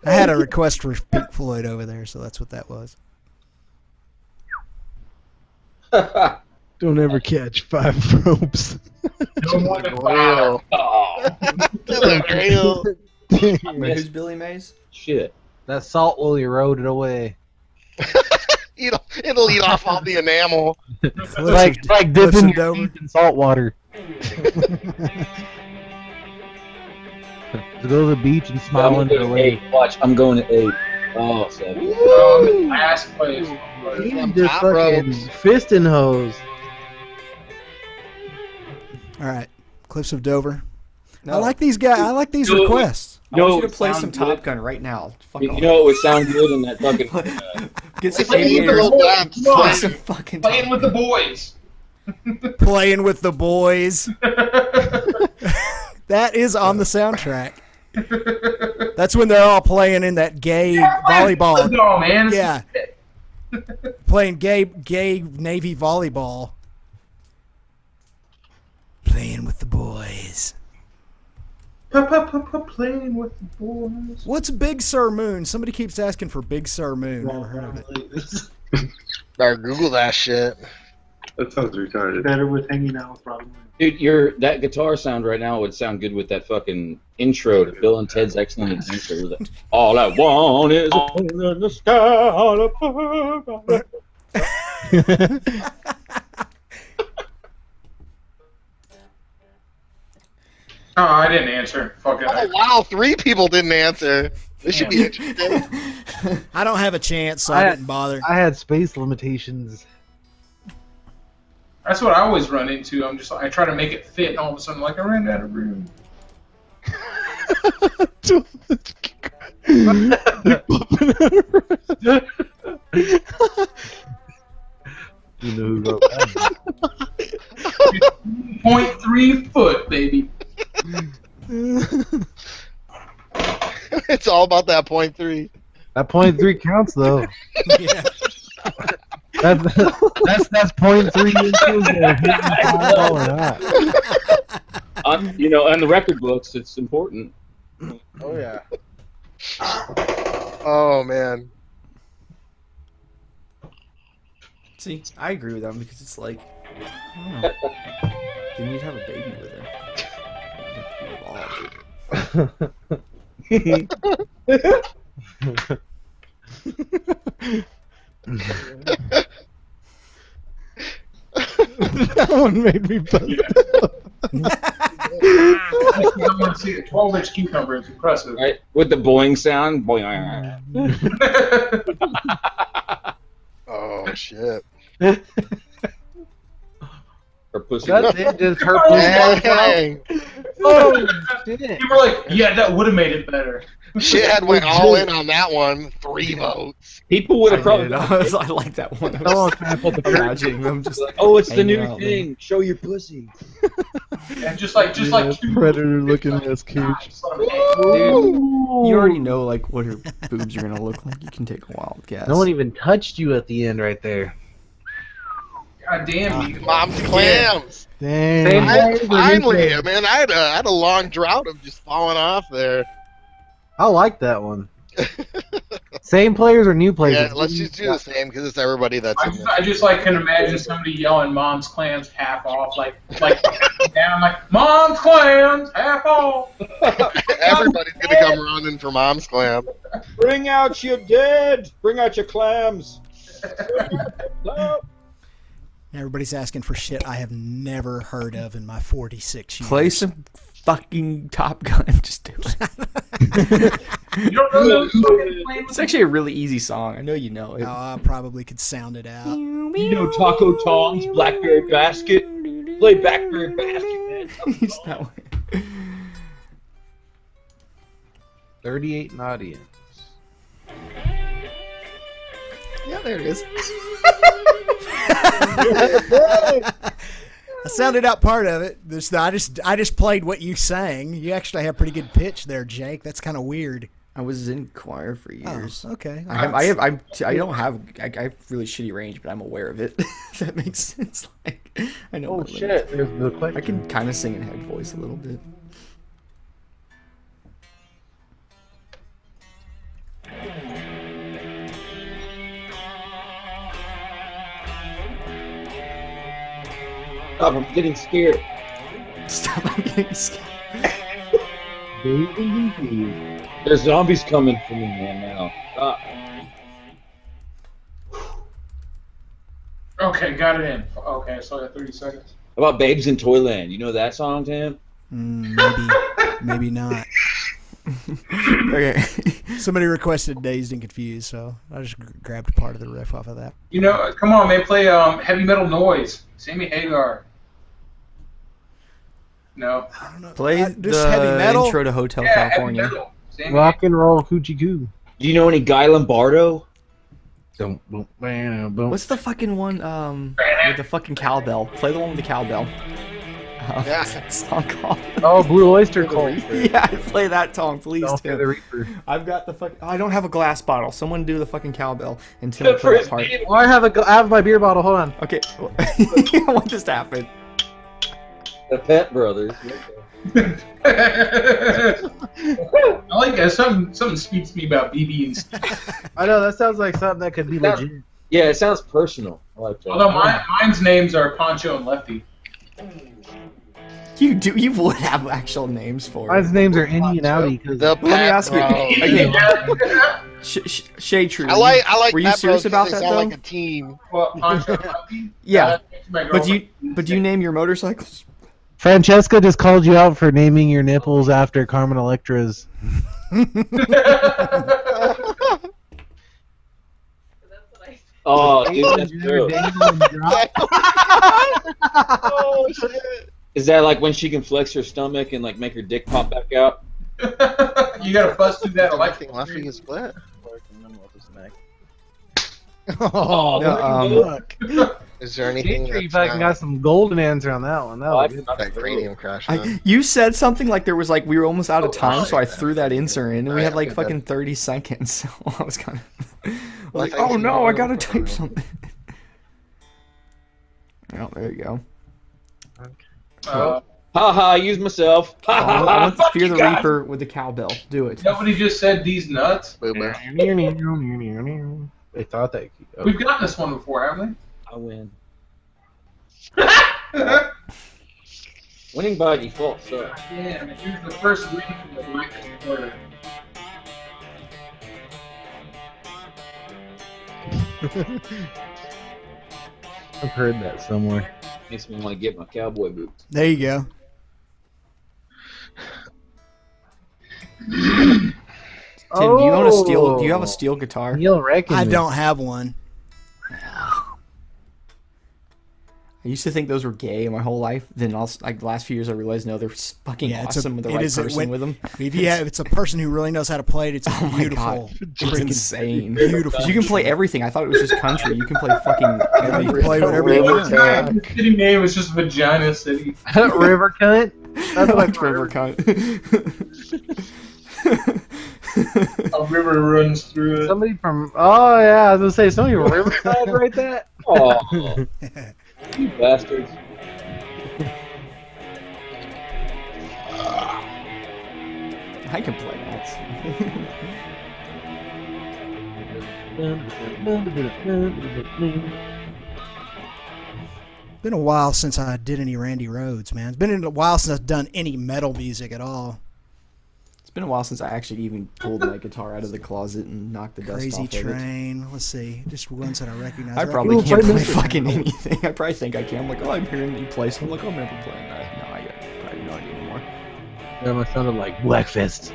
I had a request for Pink Floyd over there, so that's what that was. Don't ever catch 5 ropes. No more than Real. Oh, Real. Wait, who's Billy Mays? shit. That salt will erode it away. It'll eat off all the enamel. Like Cliffs dipping of your Dover. teeth in salt water. To go to the beach and I'm smile going into the to lake. 8. Watch, I'm going to 8. Oh, 7. I'm in last place. You just fucking fisting hoes. All right, Cliffs of Dover. No. I like these guys. I like these No. requests. I want you No, to play sound some good. Top Gun right now. Fuck You off. know it would sound good in that fucking. Get some Playing with the aviators. boys. Play some fucking Top Playing with the boys. Playing with the boys. That is on the soundtrack. That's when they're all playing in that gay volleyball. Oh man. Yeah, playing gay Navy volleyball. Playing with the boys. Playing with the boys. What's Big Sur Moon? Somebody keeps asking for Big Sur Moon. Never heard of it. Better Google that shit. That sounds retarded. Better with hanging out with Robin. Dude, that guitar sound right now would sound good with that fucking intro to Bill and Ted's Excellent Adventure. That, all I want is a plane in the sky. All Oh, I didn't answer. Fuck it. Oh wow, 3 people didn't answer. This should be interesting. I don't have a chance, so I didn't bother. I had space limitations. That's what I always run into. I'm just I try to make it fit, and all of a sudden, like I ran out of room. You know who wrote that? 0.3 foot, baby. It's all about about that .3. That .3 counts though. Yeah. That's .3 inches of hitting fireball or not. You know, on the record books, it's important. Oh yeah. Oh man. See, I agree with them because it's like, I don't know. Then you'd have a baby with her. You'd have to be evolved. That one made me buzz. I want to see a 12-inch cucumber. It's impressive. Right? With the boing sound. Boing. Oh shit. Her pussy. That's it. Just her pussy. Dang. Oh shit. People were like, yeah, that would have made it better. Shithead went all in on that one. 3 votes. People would have probably. I like that one. Someone trying to put the Imagining them just Like, oh, it's the hanging new out, thing. Show your pussy. And just like two Predator looking ass cooch. Dude, you already know like what her boobs are gonna look like. You can take a wild guess. No one even touched you at the end right there. God damn you. Mom's clams. Dang. Finally, man, I had a long drought of just falling off there. I like that one. Same players or new players? Yeah, let's just do the same because it's everybody that's in there. I just like can imagine somebody yelling "Mom's clams half off," like down like "Mom's clams half off." Everybody's gonna come running for Mom's clam. Bring out your dead. Bring out your clams. Everybody's asking for shit I have never heard of in my 46 years. Play some fucking Top Gun. Just do it. You don't know It's actually a really easy song. I know you know it. Oh, I probably could sound it out. You know Taco Tom's Blackberry Basket? Play Blackberry Basket, man. It's that way. 38 in audience. Yeah, there it is. I sounded out part of it. I just played what you sang. You actually have pretty good pitch there, Jake. That's kind of weird. I was in choir for years. Oh, okay. I have really shitty range, but I'm aware of it. If that makes sense. Like, I know. Oh my shit! limits. There's the question. I can kind of sing in head voice a little bit. Stop, I'm getting scared. Stop! I'm getting scared. There's zombies coming for me, man, now. Okay, got it in. Okay, so I got 30 seconds. How about Babes in Toyland? You know that song, Tim? Maybe not. Okay. Somebody requested Dazed and Confused, so I just grabbed part of the riff off of that. You know, come on, man, play Heavy Metal Noise. Sammy Hagar. No. I don't know. Play Just the heavy metal. intro to Hotel Yeah, California. Heavy Metal. Sammy Rock and roll hoochie coo. Do you know any Guy Lombardo? Boom, boom, bam, boom. What's the fucking one with the fucking cowbell? Play the one with the cowbell. Yeah. What's that song called? Oh, Blue Oyster Cult. Yeah, play that song, please, Don't play the Tim. Reaper. I've got the fuck. I don't have a glass bottle. Someone do the fucking cowbell and Tim will play that part. Oh, I have my beer bottle. Hold on. Okay, I want this to happen. The Pet Brothers. I like that. Something speaks to me about BB and Steve. I know that sounds like something that could be legit. Yeah, it sounds personal. I like that. Although mine's names are Poncho and Lefty. You would have actual names for Mine's it. names are Indy and Outie. Cause The Let me ask you. Pet Bros. Okay, Shade True. I like. Were you Pet serious Bros 'cause about they that sound though? like a team. Well, Poncho and Lefty? Yeah, That's my but girlfriend. do you name your motorcycles? Francesca just called you out for naming your nipples after Carmen Electra's. Oh, dude, that's true. Oh shit! Is that like when she can flex her stomach and like make her dick pop back out? You gotta bust through that Lefty electric. is split. Oh, Yeah, look. Is there anything You that's fucking got some golden answer on that one. That was good. that cranium crash? Then? You said something like there was like we were almost out of time, so I threw that insert in, and we had like fucking 30 seconds. So I was kind of like, oh no, I gotta type something. Oh, there you go. Ha ha, I used myself. Ha ha I ha. want to Fuck Fear you the guys. Reaper with the cowbell. Do it. Nobody just said these nuts. Boomer. They thought that. We've got this one before, haven't I win. we? Winning by default, so. Yeah, I mean, here's the first week of the Michael quarter. I've heard that somewhere. Makes me want to get my cowboy boots. There you go. Tim, do you own a steel? Do you have a steel guitar? Neil reckon. I don't have one. I used to think those were gay my whole life. Then also, like the last few years, I realized no, they're fucking awesome with the right person with them. If you have, it's a person who really knows how to play it. It's Oh my beautiful. god, it's insane. Beautiful. You can play everything. I thought it was just country. You can play fucking You everything. can play whatever you want. The city name is just Vagina City. River cunt. That's I like like River Cunt. A river runs through it. Somebody from. Oh yeah, I was gonna say somebody from Riverside write that. Oh, you bastards. I can play Been a while since I did any Randy Rhoads, man. It's been a while since I've done any metal music at all. It's been a while since I actually even pulled my guitar out of the closet and knocked the dust Crazy off of it. Train. Let's see. Just ones that I recognize. I probably can't play fucking anything. I probably think I can. I'm like, oh, I'm hearing you play, so I'm like, oh, I'm never playing that. No, I got probably no idea anymore. Yeah, I sounded like Blackfist.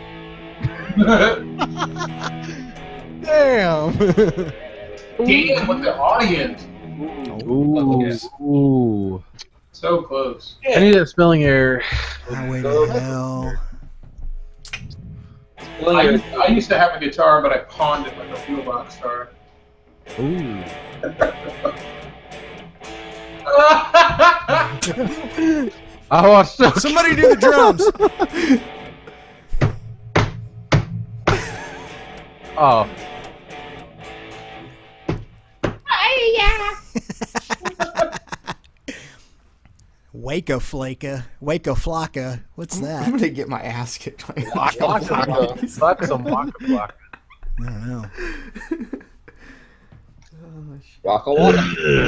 Damn. Damn, with the audience. Ooh. So close. I need a spelling error. Highway to Hell. I used to have a guitar, but I pawned it like a wheelbox guitar. Ooh. Oh, so Somebody do the drums. Oh. Waco Flocka. What's I'm that? gonna get my ass kicked. Fuck some waka flocka. I don't know. Waka waka.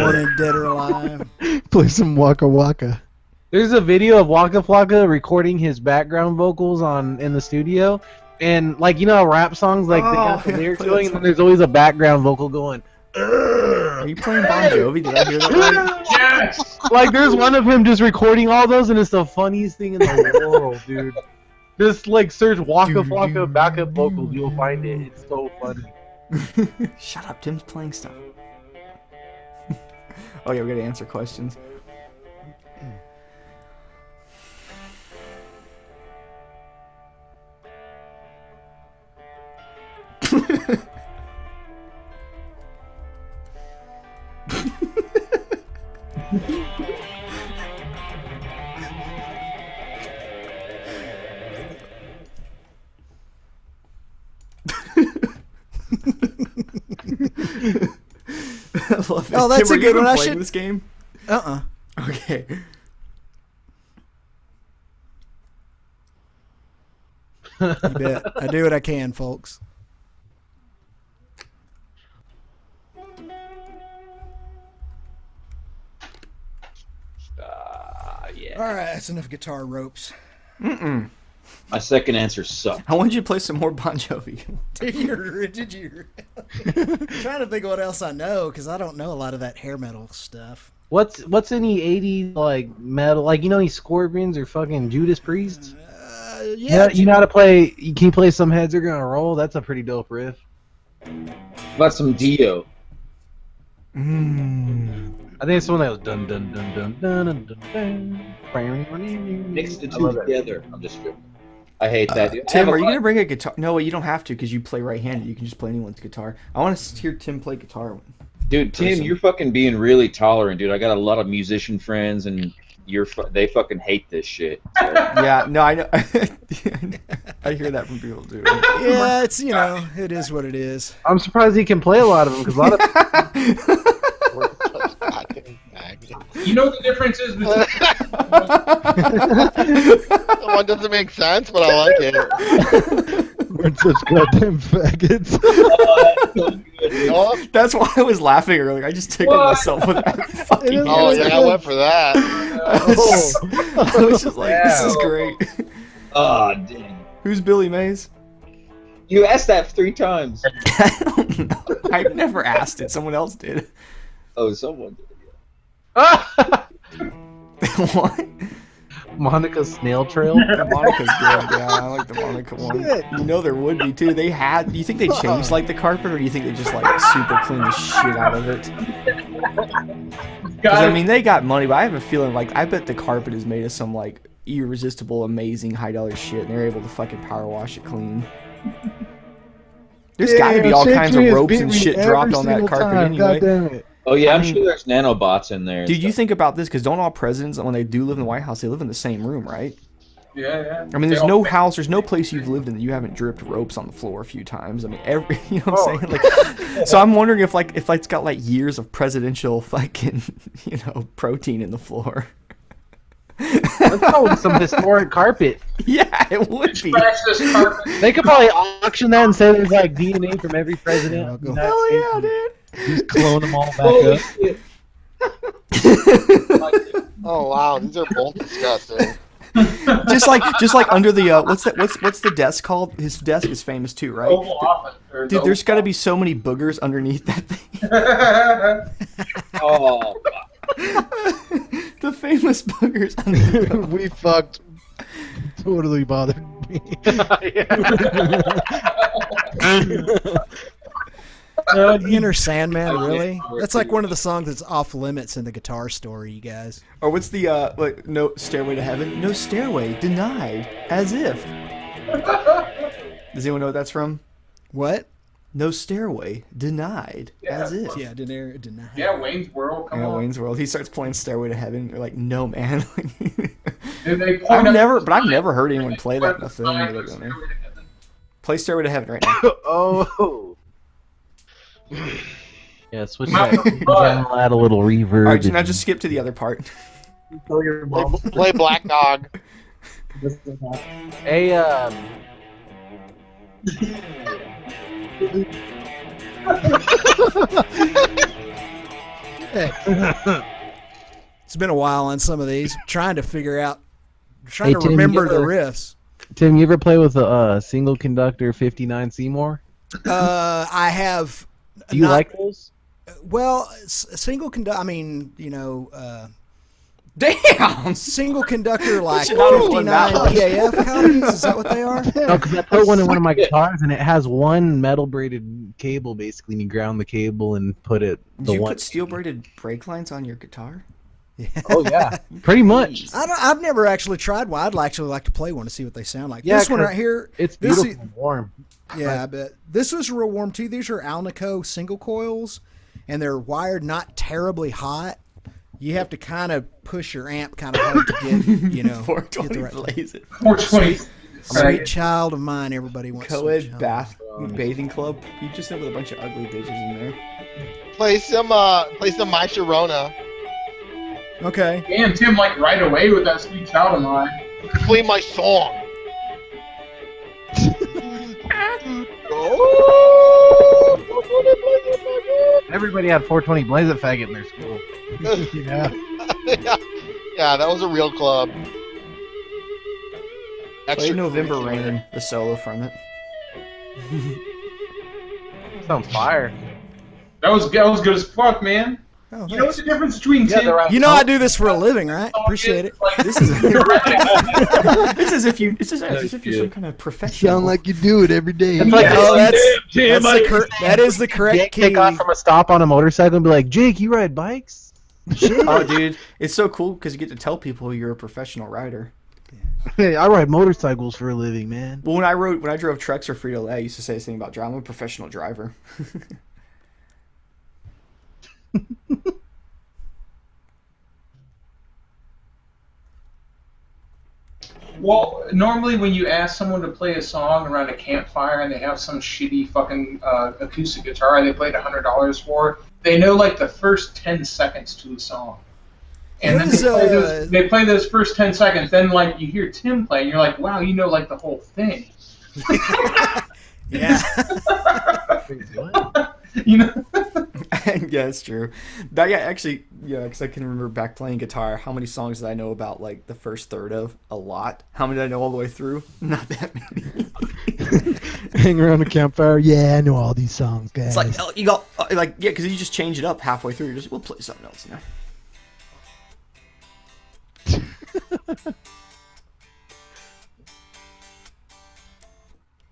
Wanted Dead or Alive. Play some Waka Waka. There's a video of Waka Flocka recording his background vocals in the studio, and like you know how rap songs like they got the lyrics going, and then there's always a background vocal going. Are you playing Bon Jovi? Did I hear that right? Yes! Like there's one of him just recording all those, and it's the funniest thing in the world, dude. Just like search Waka Flocka backup vocals, you'll find it. It's so funny. Shut up, Tim's playing stuff. Oh yeah, we gotta answer questions. I love it. Oh, that's Tim, a good are you one. I playing should- this game. Okay. You bet. I do what I can, folks. Yeah. All right, that's enough guitar ropes. My second answer sucked. I want you to play some more Bon Jovi. Did you? I'm trying to think of what else I know because I don't know a lot of that hair metal stuff. What's any 80s like metal? Like you know any Scorpions or fucking Judas Priest? Yeah, You know how to play? Can you play Some Heads Are Gonna Roll? That's a pretty dope riff. About some Dio. I think it's the one that was dun dun dun dun dun dun dun dun. Mix the I two love that. together. I'm just joking. I hate that. Dude. I Tim, have are you a- gonna bring a guitar? No, you don't have to because you play right-handed. You can just play anyone's guitar. I want to hear Tim play guitar. Dude, Tim, you're fucking being really tolerant, dude. I got a lot of musician friends, and they fucking hate this shit. So. Yeah, no, I know. I hear that from people too. Yeah, it's it is what it is. I'm surprised he can play a lot of them because a lot of. You know what the difference is between One doesn't make sense, but I like it. We're such goddamn faggots. That's why I was laughing earlier. I just tickled myself with that fucking. Oh yeah, I went for that. I was just like, this is great. Oh, damn. Who's Billy Mays? You asked that 3 times. I don't know. I've never asked it. Someone else did. Oh, someone did. What? Monica's Snail Trail. The Monica's good. Yeah, I like the Monica one. You know there would be too. Do you think they changed like the carpet, or do you think they just like super cleaned the shit out of it? Because I mean, they got money, but I have a feeling like I bet the carpet is made of some like irresistible, amazing $high shit, and they're able to fucking power wash it clean. There's got to be all kinds of ropes and shit dropped on that carpet anyway. God damn it. Oh yeah, I'm sure there's nanobots in there. Did you think about this? Because don't all presidents, when they do live in the White House, they live in the same room, right? Yeah. I mean, there's no house, there's no place you've lived in that you haven't dripped ropes on the floor a few times. I mean, you know what I'm saying? Like, so I'm wondering if it's got like years of presidential fucking, protein in the floor. That's probably some historic carpet. Yeah, it would be. They could probably auction that and say there's like DNA from every president. Hell yeah, dude. Just clone them all back up. Oh wow, these are both disgusting. just like under the what's the desk called? His desk is famous too, right? Dude, there's got to be so many boogers underneath that thing. Oh. The famous boogers underneath. We fucked. Totally bothered me. Inner Sandman, really? That's like one of the songs that's off limits in the Guitar Story, you guys. Or what's the no Stairway to Heaven? No stairway, denied, as if. Does anyone know what that's from? What? No stairway, denied, as if. Yeah, denied. Yeah, Wayne's World. Come on. Wayne's World. He starts playing Stairway to Heaven. You're like, no, man. I've never heard anyone play that in a film. Play Stairway to Heaven right now. Oh. Yeah, switch that. I'll add a little reverb. Alright, so now just skip to the other part. Play Black Dog. Hey, It's been a while on some of these. Trying to Tim, remember the riffs. Tim, you ever play with a single conductor 59 Seymour? I have. Do you like those? Well, single conductor. I mean, damn, single conductor like 59 EAF copies. Is that what they are? No, because I put one in one of my guitars, and it has one metal braided cable basically, and you ground the cable and put it. Did you put steel braided brake lines on your guitar? Yeah. Oh yeah, pretty much. I've never actually tried one. I'd actually like to play one to see what they sound like. Yeah, this one right here, it's beautiful and warm. Yeah, I bet. This is real warm too. These are Alnico single coils, and they're wired not terribly hot. You have to kind of push your amp kind of hard to get, 420 get the right blaze it. 420. Sweet child of mine, everybody wants. Co-ed bathing club. You just end with a bunch of ugly bitches in there. Play some My Sharona. Okay. Damn, Tim, like right away with that sweet child of mine. Play my song. Everybody had 420 Blaze It Faggot in their school. Yeah, that was a real club. Play November Rain, the solo from it. Sounds fire. That was good as fuck, man. Oh, you know what's the difference between Tim? I do this for a living, right? Appreciate it. This is it's as if you're some kind of professional. Sound like you do it every day. It's like, that is the correct key. Take off from a stop on a motorcycle and be like, Jake, you ride bikes? Oh, dude, it's so cool because you get to tell people you're a professional rider. Hey, I ride motorcycles for a living, man. Well, when I drove trucks for Frito-Lay, I used to say this thing about driving. I'm a professional driver. Well, normally when you ask someone to play a song around a campfire and they have some shitty fucking acoustic guitar they paid $100 for, they know like the first 10 seconds to the song. And then they play those first 10 seconds, then like you hear Tim play and you're like, wow, you know like the whole thing. Yeah. You know? Yeah, it's true. That, yeah, actually, yeah, because I can remember back playing guitar, how many songs did I know about, like, the first third of? A lot. How many did I know all the way through? Not that many. Hang around a campfire. Yeah, I know all these songs, guys. It's like, oh, you go, like, yeah, because you just change it up halfway through. You're just, we'll play something else now.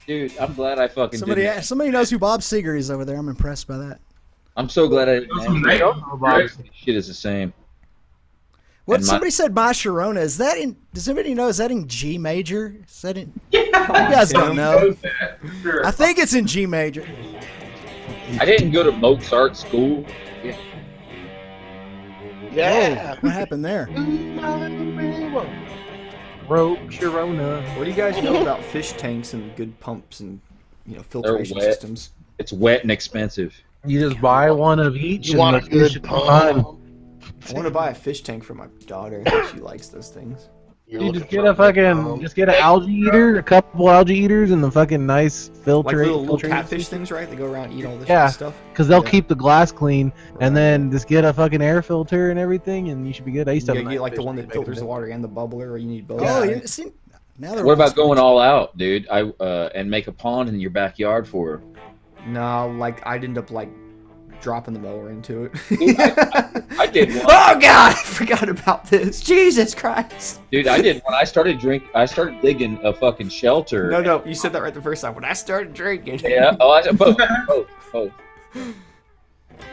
Dude, I'm glad I fucking Somebody, did that. somebody knows who Bob Seger is over there. I'm impressed by that. I'm so glad I didn't. Right. Shit is the same. What And somebody said, My Sharona. Is that in? Does anybody know? Is that in G major? Is that in? You guys don't know. Sure. I think it's in G major. I didn't go to Mozart school. Yeah. Whoa, what happened there? Rope Sharona. What do you guys know about fish tanks and good pumps and, you know, filtration wet. systems? It's wet and expensive. You just buy one of each. You want a the good fish pump. fine. I want to buy a fish tank for my daughter. I think she likes those things. You're You looking just get for a good fucking, pump. just get an algae eater, a couple algae eaters, and the fucking nice Like little filtration. catfish things, right? They go around and eat all this Yeah. stuff. Because they'll Yeah. keep the glass clean, and then just get a fucking air filter and everything, and you should be good. I used to You have a gotta get nice like the fish one that tank filters back the in water and the bubbler, or you need both. Oh, right? you see, now they're What about all- going all out, dude? And make a pond in your backyard for her. No, like I'd end up like dropping the mower into it. Dude, I did one. Oh God, I forgot about this. Jesus Christ. Dude, I did when I started digging a fucking shelter. No, you said that right the first time. When I started drinking. Yeah. Oh, I said both. Both.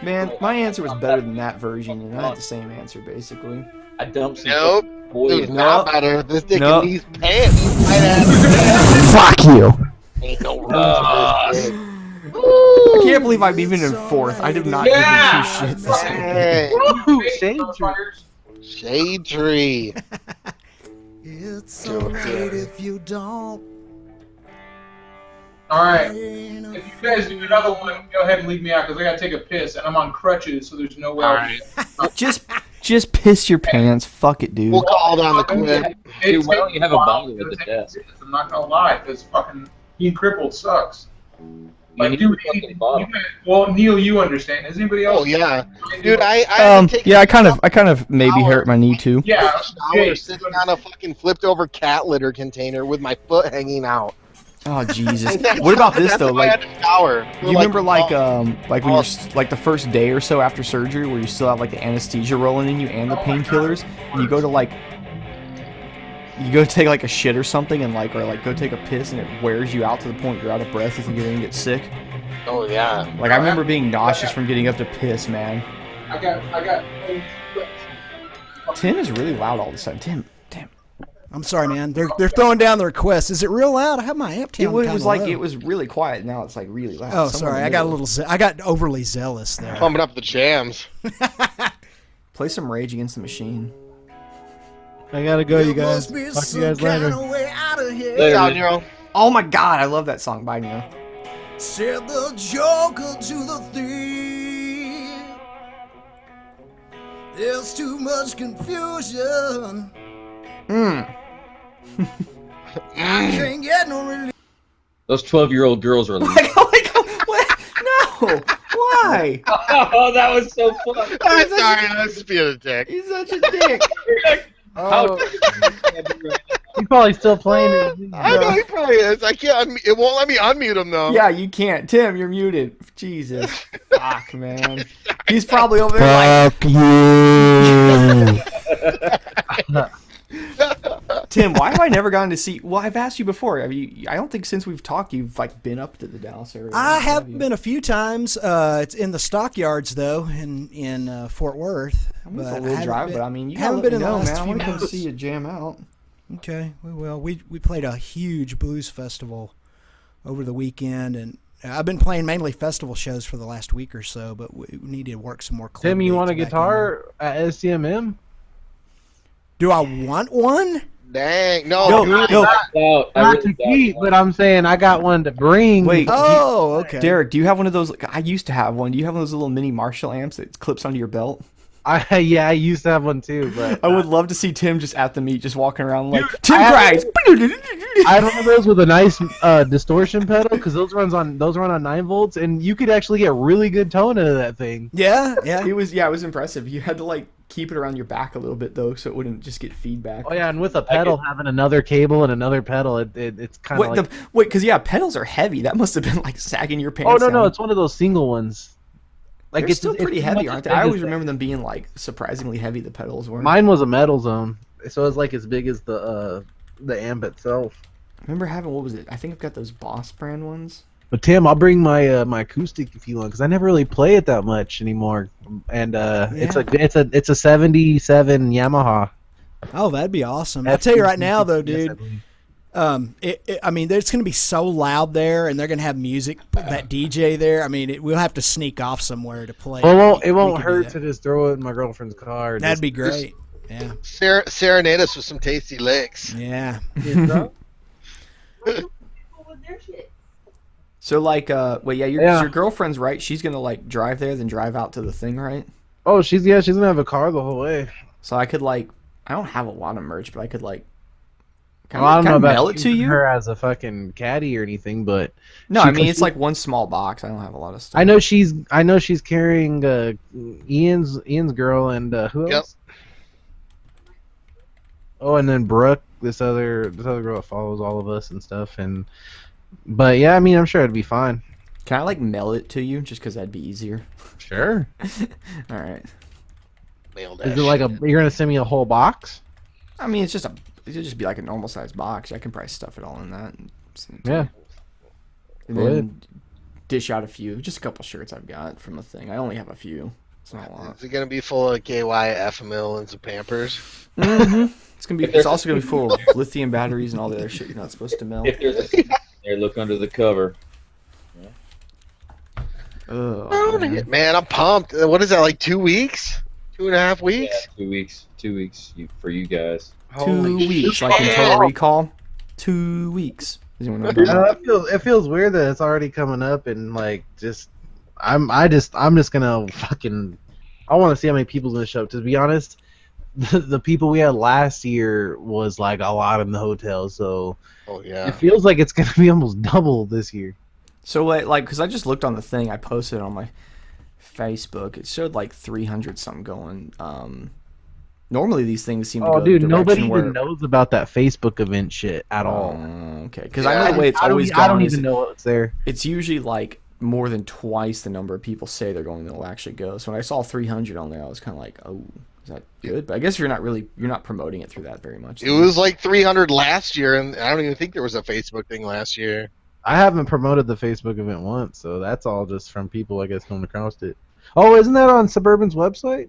Man, my answer was better than that version, and I had the same answer basically. I dumped some Nope. boy. It was not better. This dick No. in these pants. Fuck you! Ain't no room for this dick. I can't believe I'm even in fourth. I did not give Yeah! you two shits. Hey, Shade tree. shade tree. It's Joke, alright yeah. if you don't. All right. If you guys do another one, go ahead and leave me out because I gotta take a piss and I'm on crutches, so there's no way. All I'll right. Just piss your pants. Fuck it, dude. We'll call it on the clip. Dude, why don't you have a bottle at the desk? I'm not gonna lie, because fucking being crippled sucks. Like, need dude, a fucking bottle. well, Neil, you understand. Does anybody else? Oh yeah, dude. I had to take Yeah, I kind of maybe hurt my knee too. Yeah. I was sitting on a fucking flipped over cat litter container with my foot hanging out. Oh Jesus! What about this That's though? why I Like, had to shower. you remember like when you're like the first day or so after surgery, where you still have like the anesthesia rolling in you and the painkillers, and you go to like you go take like a shit or something, and like or like go take a piss, and it wears you out to the point you're out of breath if you get sick. Oh yeah. Like I remember being nauseous from getting up to piss, man. I got. Tim is really loud all of a sudden. Tim, damn. I'm sorry, man. They're throwing down the request. Is it real loud? I have my amp down. It was kinda like low. it was really quiet. Now it's like really loud. Oh, Somewhere sorry. in I the got a middle. little. I got overly zealous there. Pumping up the jams. Play some Rage Against the Machine. I gotta go, you guys. Talk to you guys later. Peace out, Nero. Oh my God, I love that song. Bye, Neo. Said the Joker to the thief. There's too much confusion. I can't get no relief. Those 12-year-old girls are. What? No. Why? Oh, that was so fun. I'm sorry, I was just being a dick. He's such a dick. How He's probably still playing it. I know he probably is. I can't. It won't let me unmute him though. Yeah, you can't. Tim, you're muted. Jesus. Fuck, man. He's probably over there like, you. Tim, why have I never gotten to see? Well, I've asked you before. Have you? I don't think since we've talked, you've like been up to the Dallas area. I have been a few times. It's in the stockyards though, in Fort Worth. I mean, it's but a little I drive, haven't but I mean, you haven't haven't been been in the know, last man. I few want to come months. see you jam out. Okay, we will. We played a huge blues festival over the weekend, and I've been playing mainly festival shows for the last week or so, but we need to work some more club Tim, you dates want a back in guitar at SCMM? there. Do I want one? Dang, no, No, dude, no. Not to keep, but I'm saying I got one to bring. Wait, Oh, okay. Derek, do you have one of those? I used to have one. Do you have one of those little mini Marshall amps that clips onto your belt? I used to have one too, but I would love to see Tim just at the meet, just walking around like Dude, Tim I Grimes. I have one of those with a nice distortion pedal because those run on 9 volts, and you could actually get really good tone out of that thing. Yeah, yeah. It was impressive. You had to like keep it around your back a little bit though, so it wouldn't just get feedback. Oh yeah, and with a pedal having another cable and another pedal, it's kind of like because pedals are heavy. That must have been like sagging your pants. no, down. it's one of those single ones. Like They're still pretty heavy, much aren't they? as big I as always remember them being like surprisingly heavy. The pedals were. Mine was a metal zone, so it's like as big as the amp itself. I remember having, what was it? I think I've got those Boss brand ones. But Tim, I'll bring my my acoustic if you want, because I never really play it that much anymore. And it's a 77 Yamaha. Oh, that'd be awesome. I'll tell you right now, though, dude. I mean, it's going to be so loud there, and they're going to have music, that DJ there. I mean, we'll have to sneak off somewhere to play. Well, it won't hurt to just throw it in my girlfriend's car. That'd be great. Yeah. Serenade us with some tasty licks. Yeah. So like, your girlfriend's right. She's gonna like drive there, then drive out to the thing, right? Oh, she's gonna have a car the whole way. So I could like, I don't have a lot of merch, but I could like. I don't know about mail it to you? her as a fucking caddy or anything, but no, I mean it's like one small box. I don't have a lot of stuff. I know she's carrying Ian's girl and who else? Oh, and then Brooke, this other girl that follows all of us and stuff, but yeah, I mean I'm sure it'd be fine. Can I like mail it to you just because that'd be easier? Sure. All right. Mail that. Is it like you're gonna send me a whole box? I mean, it'll just be like a normal sized box. I can probably stuff it all in that. Yeah. And then dish out a few, just a couple shirts I've got from the thing. I only have a few. It's not a lot. Is it gonna be full of KY, FML, and some Pampers? Mm-hmm. It's also gonna be full of lithium batteries and all the other shit you're not supposed to mail. If there's a there, look under the cover. Oh, man, I'm pumped. What is that, like 2 weeks? 2.5 weeks? Yeah, 2 weeks. 2 weeks for you guys. 2 weeks, like in Total Recall. 2 weeks. It feels weird that it's already coming up, and like I'm just gonna fucking. I want to see how many people's gonna show up. To be honest, the people we had last year was like a lot in the hotel, so it feels like it's gonna be almost double this year. So like, because I just looked on the thing I posted on my Facebook, it showed like 300 something going. Normally these things seem to go. Dude, nobody even knows about that Facebook event shit at all. Okay, because I know the way it's always gone. I don't even know what's there. It's usually like more than twice the number of people say they're going that'll actually go. So when I saw 300 on there, I was kind of like, oh, is that good? But I guess you're not promoting it through that very much. It was like 300 last year, and I don't even think there was a Facebook thing last year. I haven't promoted the Facebook event once, so that's all just from people, I guess, coming across it. Oh, isn't that on Suburban's website?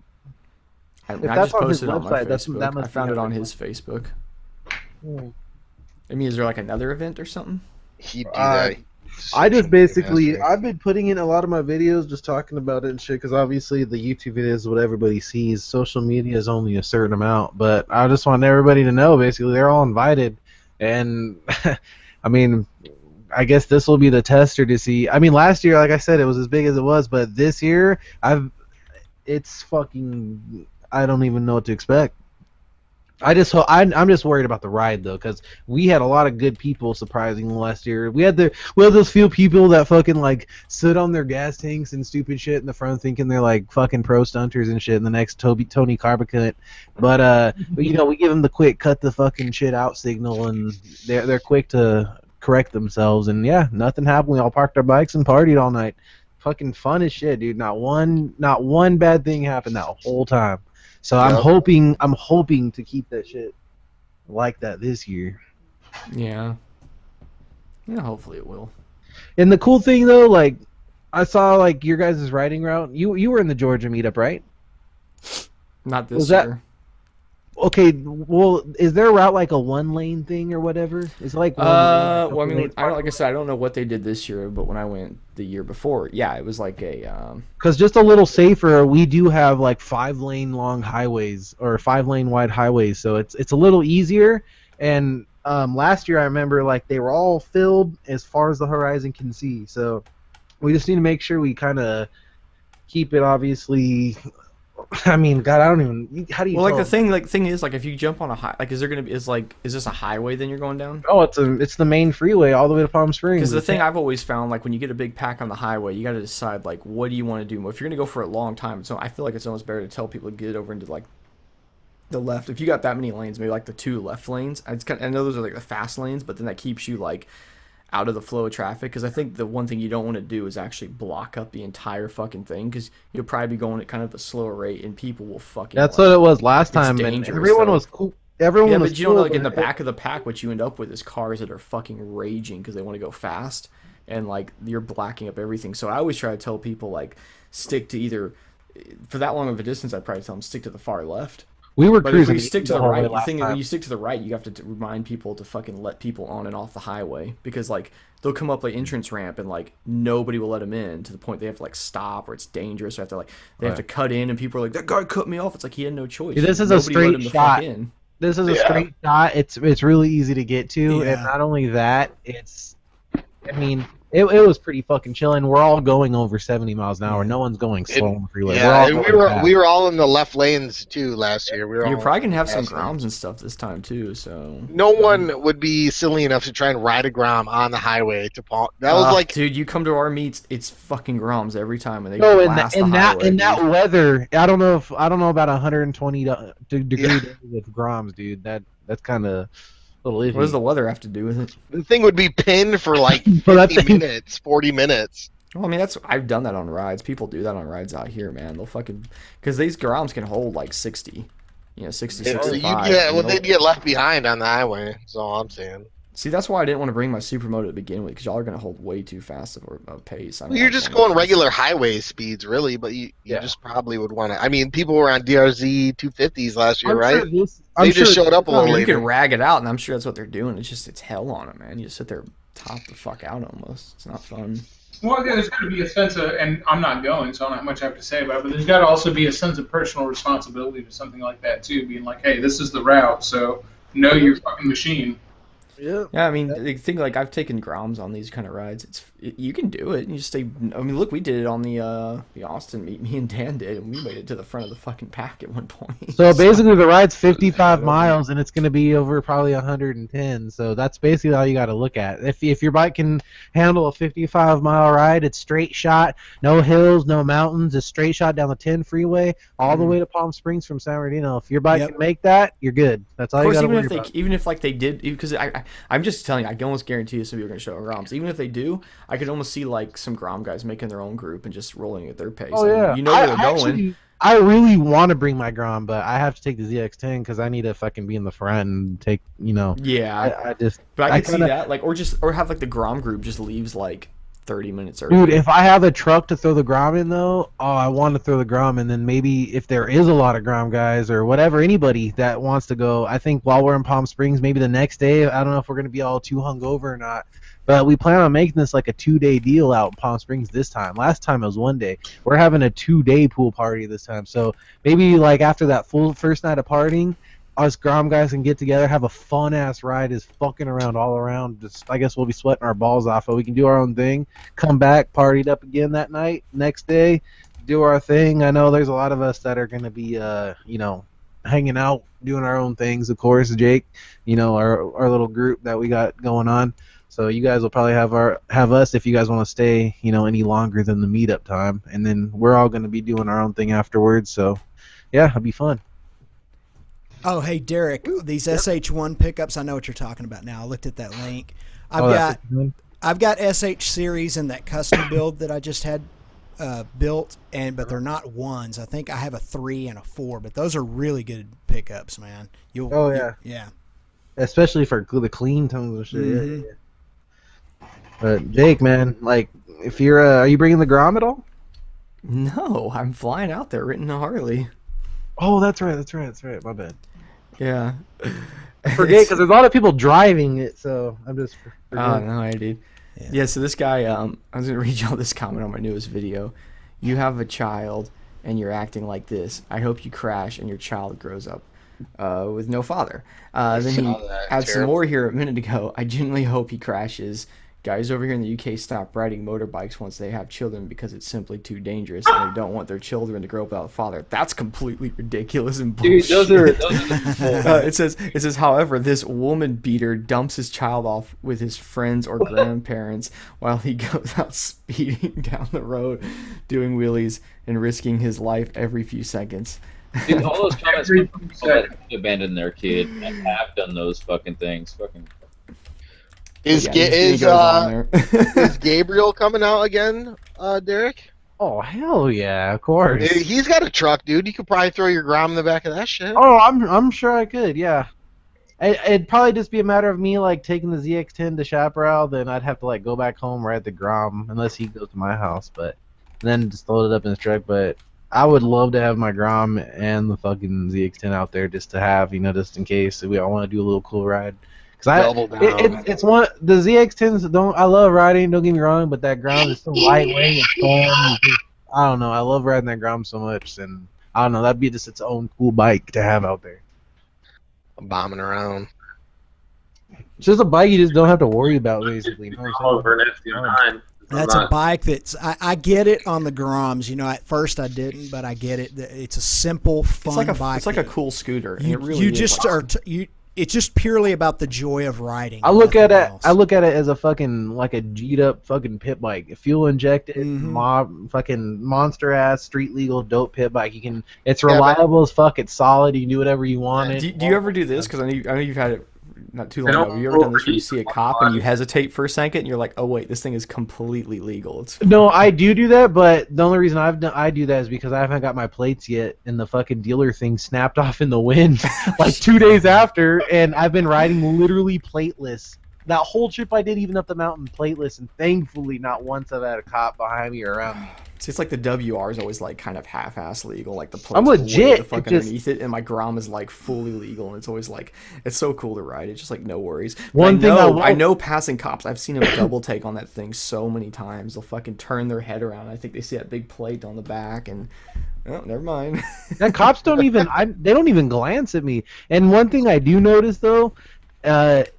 I just posted it on my Facebook. I found it on his Facebook. I mean, is there like another event or something? He'd do that. I just basically, I've been putting in a lot of my videos just talking about it and shit, because obviously the YouTube video is what everybody sees. Social media is only a certain amount, but I just want everybody to know, basically, they're all invited. And, I mean, I guess this will be the tester to see. I mean, last year, like I said, it was as big as it was, but this year, it's fucking, I don't even know what to expect. I'm just worried about the ride though, because we had a lot of good people surprisingly last year. We had those few people that fucking like sit on their gas tanks and stupid shit in the front, thinking they're like fucking pro stunters and shit. And the next Tony Carbacunt, but you know, we give them the quick cut the fucking shit out signal, and they're quick to correct themselves. And yeah, nothing happened. We all parked our bikes and partied all night. Fucking fun as shit, dude. Not one bad thing happened that whole time. So yep. I'm hoping to keep that shit like that this year. Yeah. Yeah, hopefully it will. And the cool thing though, like I saw like your guys' riding route. You were in the Georgia meetup, right? Not this year. Okay, well, is their route like a 1 lane thing or whatever? Is it like 1 lane? Well, I mean, I don't, like I said, I don't know what they did this year, but when I went the year before, yeah, it was like a. Because just a little safer, we do have like 5 lane long highways or 5 lane wide highways, so it's a little easier. And last year I remember like they were all filled as far as the horizon can see. So we just need to make sure we kind of keep it obviously. I mean, God, I don't even. How do you? Well, like tell? the thing is, like if you jump on a high, like is there gonna be is this a highway then you're going down? Oh, it's the main freeway all the way to Palm Springs. Because the thing I've always found, like when you get a big pack on the highway, you got to decide like what do you want to do. If you're gonna go for a long time, so I feel like it's almost better to tell people to get over into like the left. If you got that many lanes, maybe like the 2 left lanes. I know those are like the fast lanes, but then that keeps you like out of the flow of traffic. Because I think the one thing you don't want to do is actually block up the entire fucking thing, because you'll probably be going at kind of a slower rate and people will fucking. That's what it was last time, and everyone was cool. Everyone yeah, was but you don't know, like cool, in the back of the pack, what you end up with is cars that are fucking raging because they want to go fast, and like you're blacking up everything. So I always try to tell people like stick to either for that long of a distance. I'd probably tell them stick to the far left. We were But cruising. if you stick to the whole right, way the last thing time. when you stick to the right, you have to remind people to fucking let people on and off the highway, because like they'll come up like entrance ramp and like nobody will let them in to the point they have to like stop or it's dangerous or have to like they have to cut in and people are like that guy cut me off. It's like he had no choice. Dude, this is Nobody a let straight him the shot. fuck in. This is a straight shot. It's really easy to get to, Yeah. and not only that, it's. I mean, it was pretty fucking chill, and we're all going over 70 miles an hour. No one's going slow on the freeway. Yeah, we're all and going fast. we were all in the left lanes too last year. We were You're all probably gonna have some fast lanes. groms and stuff this time too. So No one would be silly enough to try and ride a grom on the highway to Palm. That was like, dude, you come to our meets, it's fucking groms every time, and they No, blast the in highway, that dude. weather, I don't know about 120 degree days with Groms, dude. That's kind of a little iffy. What does the weather have to do with it? the thing would be pinned for like For that 50 thing. minutes, 40 minutes. Well, I mean, I've done that on rides. People do that on rides out here, man. They'll fucking because these groms can hold like 60, 60, So 65. they'd get left behind on the highway. That's all I'm saying. See, that's why I didn't want to bring my supermoto to begin with, because y'all are gonna hold way too fast of a pace. Well, you're just going regular highway speeds, really, but you just probably would want to. I mean, people were on DRZ 250s last year, right? They just showed up a little You later. can rag it out, and I'm sure that's what they're doing. It's hell on it, man. You just sit there, top the fuck out almost. It's not fun. Well, there's got to be a sense of, and I'm not going, so I don't have much I have to say about it, but there's got to also be a sense of personal responsibility to something like that, too, being like, hey, this is the route, so know your fucking machine. Yeah. Yeah, I mean, the thing, like, I've taken groms on these kind of rides. You can do it. You just stay. I mean, look, we did it on the Austin meet. Me and Dan did, and we made it to the front of the fucking pack at one point. So basically, the ride's 55 miles, and it's going to be over probably 110. So that's basically all you got to look at. If your bike can handle a 55-mile ride, it's straight shot, no hills, no mountains, it's straight shot down the 10 freeway all the way to Palm Springs from San Bernardino. If your bike can make that, you're good. That's all Of you course, got to worry about. even if like they did, because I'm just telling you, I can almost guarantee you some people are gonna show groms. Even if they do, I could almost see like some grom guys making their own group and just rolling at their pace. Oh I mean, yeah, you know where they're going. Actually, I really want to bring my Grom, but I have to take the ZX10 because I need to fucking be in the front and take, Yeah, But I could see that, like, or have like the grom group just leaves like 30 minutes early. Dude, if I have a truck to throw the Grom in, though, I want to throw the Grom, and then maybe if there is a lot of Grom guys or whatever, anybody that wants to go, I think while we're in Palm Springs, maybe the next day, I don't know if we're going to be all too hungover or not, but we plan on making this like a 2-day deal out in Palm Springs this time. Last time it was 1 day. We're having a 2-day pool party this time, so maybe like after that full first night of partying, us Grom guys can get together, have a fun ass ride, just fucking around all around. Just, I guess we'll be sweating our balls off, but we can do our own thing. Come back, partied up again that night. Next day, do our thing. I know there's a lot of us that are gonna be, hanging out, doing our own things. Of course, Jake, our little group that we got going on. So you guys will probably have us if you guys want to stay, any longer than the meetup time, and then we're all gonna be doing our own thing afterwards. So, yeah, it'll be fun. Oh, hey, Derek, these SH1 pickups, I know what you're talking about now. I looked at that link. I've got SH series in that custom build that I just had built, but they're not ones. I think I have a 3 and a 4, but those are really good pickups, man. Yeah. Especially for the clean tones and shit. Mm-hmm. Yeah. But Jake, man, like, if you're, are you bringing the Grom at all? No, I'm flying out there, renting a Harley. Oh, that's right. My bad. Yeah. Forget because there's a lot of people driving it, so I'm just. Oh no, I did. Yeah. So this guy, I was gonna read y'all this comment on my newest video. You have a child and you're acting like this. I hope you crash and your child grows up with no father. Then he adds some more here a minute ago. I genuinely hope he crashes. Guys over here in the UK stop riding motorbikes once they have children because it's simply too dangerous and they don't want their children to grow up without a father. That's completely ridiculous and bullshit. Dude, those are It says, however, this woman beater dumps his child off with his friends or grandparents while he goes out speeding down the road, doing wheelies and risking his life every few seconds. Dude, all those comments come from people that abandon their kid and have done those fucking things. Fucking. Is Gabriel coming out again, Derek? Oh hell yeah, of course. Dude, he's got a truck, dude. You could probably throw your Grom in the back of that shit. Oh, I'm sure I could. Yeah. It'd probably just be a matter of me like taking the ZX10 to Chaparral, then I'd have to like go back home, ride the Grom, unless he goes to my house, but then just load it up in his truck. But I would love to have my Grom and the fucking ZX10 out there just to have, just in case we all want to do a little cool ride. Cause it's one the ZX10s I love riding. Don't get me wrong, but that Grom is so lightweight and fun. I don't know. I love riding that Grom so much, and I don't know. That'd be just its own cool bike to have out there. Bombing around. It's just a bike you just don't have to worry about, basically. That's a bike that's I get it on the Groms. At first I didn't, but I get it. It's a simple, fun bike. It's like a cool scooter. It's just purely about the joy of riding. I look at it as a fucking like a G'd up fucking pit bike, fuel injected, fucking monster ass street legal dope pit bike. It's reliable as fuck. It's solid. You can do whatever you want. Do you ever do this? Because I know you've had it not too long ago. Have you ever done this where you see a cop and you hesitate for a second and you're like, oh wait, this thing is completely legal? No, I do that, but the only reason I do that is because I haven't got my plates yet, and the fucking dealer thing snapped off in the wind like 2 days after, and I've been riding literally plateless. That whole trip I did, even up the mountain, plateless, and thankfully not once I've had a cop behind me or around me. See, it's like the WR is always like kind of half-ass legal, like the I'm legit. The fuck underneath it, and my Grom is like fully legal, and it's always like it's so cool to ride. It's just like no worries. I know passing cops. I've seen them double take on that thing so many times. They'll fucking turn their head around. I think they see that big plate on the back, and oh, never mind. That cops don't even glance at me. And one thing I do notice though.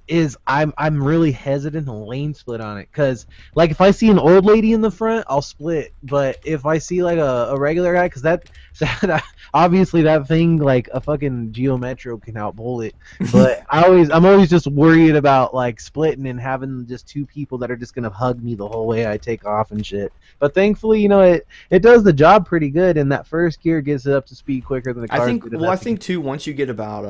Is I'm really hesitant to lane split on it, because like if I see an old lady in the front, I'll split, but if I see like a regular guy, because that obviously that thing like a fucking Geo Metro can outbull it, but I'm always just worried about like splitting and having just two people that are just gonna hug me the whole way I take off and shit. But thankfully, it does the job pretty good, and that first gear gets it up to speed quicker than the cars. I think too, once you get about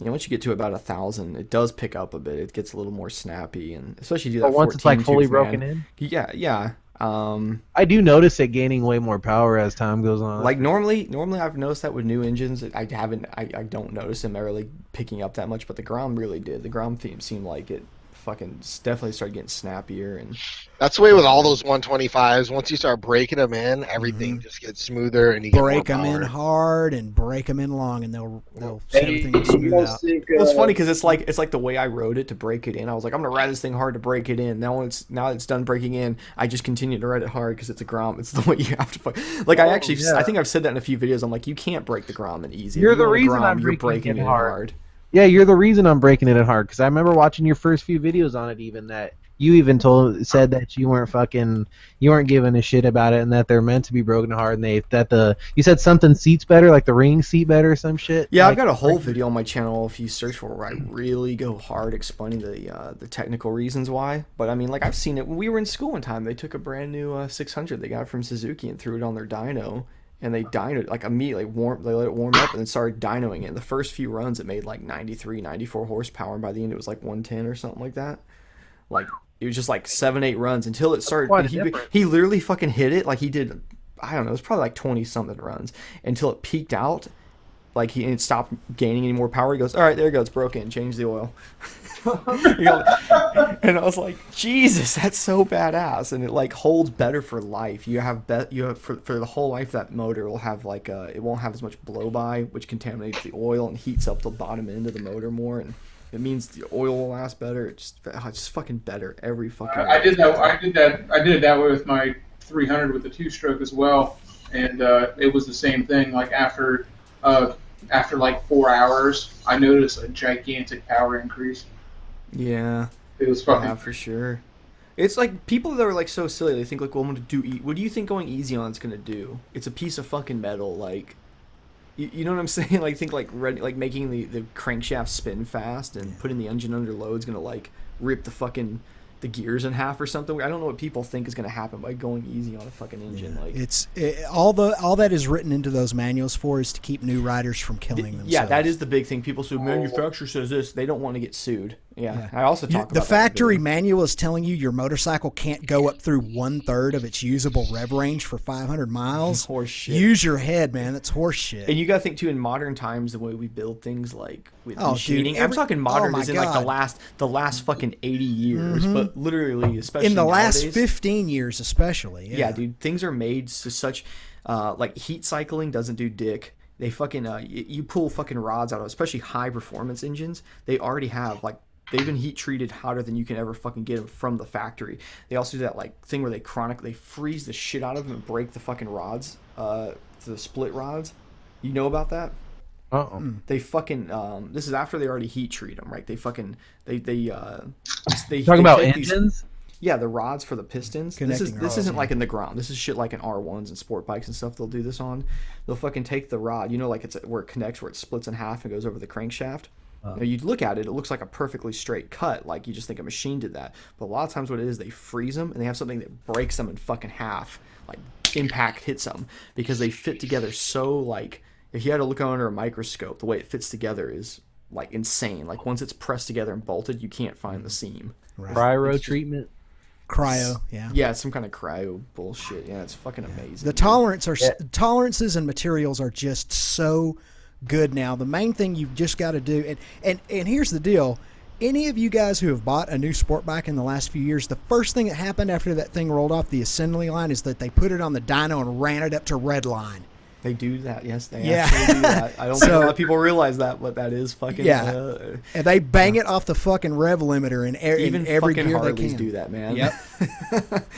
once you get to about 1,000, it does pick up a bit. It gets a little more snappy, and especially do that. But once it's like fully broken in. Yeah. I do notice it gaining way more power as time goes on. Like normally I've noticed that with new engines. I don't notice them really picking up that much, but the Grom really did. The Grom theme seemed like it fucking definitely started getting snappier, and that's the way with all those 125s. Once you start breaking them in, everything just gets smoother, and you break them in hard and break them in long, and they'll everything will smooth out. Well, it's funny because it's like the way I rode it to break it in. I was like, I'm gonna ride this thing hard to break it in. Now it's done breaking in, I just continue to ride it hard because it's a Grom. It's the way you have to. I think I've said that in a few videos. I'm like, you can't break the Grom in easy. You're the reason I'm breaking it hard. Yeah, you're the reason I'm breaking it in hard, because I remember watching your first few videos on it, even that you even said that you weren't giving a shit about it, and that they're meant to be broken hard, and you said something seats better, like the ring seat better or some shit. Yeah, I've got a whole video on my channel if you search for it, where I really go hard explaining the technical reasons why. But I mean, like, I've seen it when we were in school one time. They took a brand new 600 they got from Suzuki and threw it on their dyno. And they dynoed like immediately, they let it warm up and then started dynoing it. The first few runs, it made like 93, 94 horsepower, and by the end, it was like 110 or something like that. Like, it was just like 7-8 runs until it started. He literally fucking hit it like he did. I don't know. It was probably like 20 something runs until it peaked out. Like it stopped gaining any more power. He goes, all right, there it goes, broke in. Change the oil. You know, and I was like, Jesus, that's so badass, and it like holds better for life. You have for the whole life that motor will have like it won't have as much blow by, which contaminates the oil and heats up the bottom end of the motor more, and it means the oil will last better. It's just fucking better every fucking. I did that. I did it that way with my 300 with the 2-stroke as well, and it was the same thing. Like after like 4 hours, I noticed a gigantic power increase. Yeah, it was fucking for sure. It's like people that are like so silly. They think like, well, I'm gonna do. What do you think going easy on is gonna do? It's a piece of fucking metal. Like, you know what I'm saying? Like think like making the crankshaft spin fast and putting the engine under load is gonna like rip the gears in half or something. I don't know what people think is going to happen by going easy on a fucking engine. Like all that is written into those manuals for is to keep new riders from killing themselves. Yeah, that is the big thing. People say manufacturer says this. They don't want to get sued. Yeah. I also talk about the factory manual is telling you your motorcycle can't go up through 1/3 of its usable rev range for 500 miles. Horse shit. Use your head, man. That's horse shit. And you got to think too, in modern times, the way we build things like with machining. Dude, I'm talking modern as in like the last fucking 80 years, but literally, especially in the nowadays, last 15 years, especially. Yeah, dude, things are made to such like heat cycling doesn't do dick. They fucking you pull fucking rods out of, especially high performance engines. They already have like. They've been heat treated hotter than you can ever fucking get them from the factory. They also do that like thing where they freeze the shit out of them and break the fucking rods, the split rods. You know about that? They fucking this is after they already heat treat them, right? They fucking they talking about engines. Yeah, the rods for the pistons. This isn't like in the ground. This is shit like in R1s and sport bikes and stuff. They'll do this on. They'll fucking take the rod, you know, like it's where it connects, where it splits in half and goes over the crankshaft. Now, you look at it, it looks like a perfectly straight cut, like you just think a machine did that. But a lot of times what it is, they freeze them, and they have something that breaks them in fucking half, like impact hits them, because they fit together so, like, if you had to look under a microscope, the way it fits together is, like, insane. Like, once it's pressed together and bolted, you can't find the seam. Right. Cryo treatment? Cryo, yeah. Yeah, some kind of cryo bullshit. Yeah, it's fucking amazing. The tolerances and materials are just so good now. The main thing you've just got to do, and here's the deal. Any of you guys who have bought a new sport bike in the last few years, the first thing that happened after that thing rolled off the assembly line is that they put it on the dyno and ran it up to red line. They do that, yes. They actually do that. I don't think a lot of people realize that, but that is fucking. Yeah, and they bang it off the fucking rev limiter in every gear Harleys they can. Do that, man. Yep.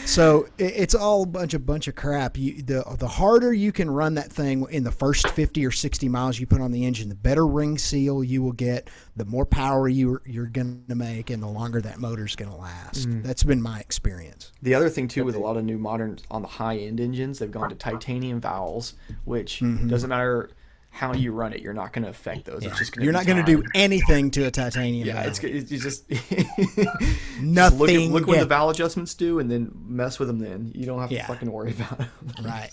So it's all a bunch of crap. The harder you can run that thing in the first 50 or 60 miles you put on the engine, the better ring seal you will get, the more power you're going to make, and the longer that motor's going to last. That's been my experience. The other thing too with a lot of new modern on the high end engines, they've gone to titanium valves, which doesn't matter how you run it, you're not going to affect those. It's just you're not going to do anything to a titanium valve. It's just nothing. Just look what the valve adjustments do, and then mess with them. Then you don't have to fucking worry about them. Right.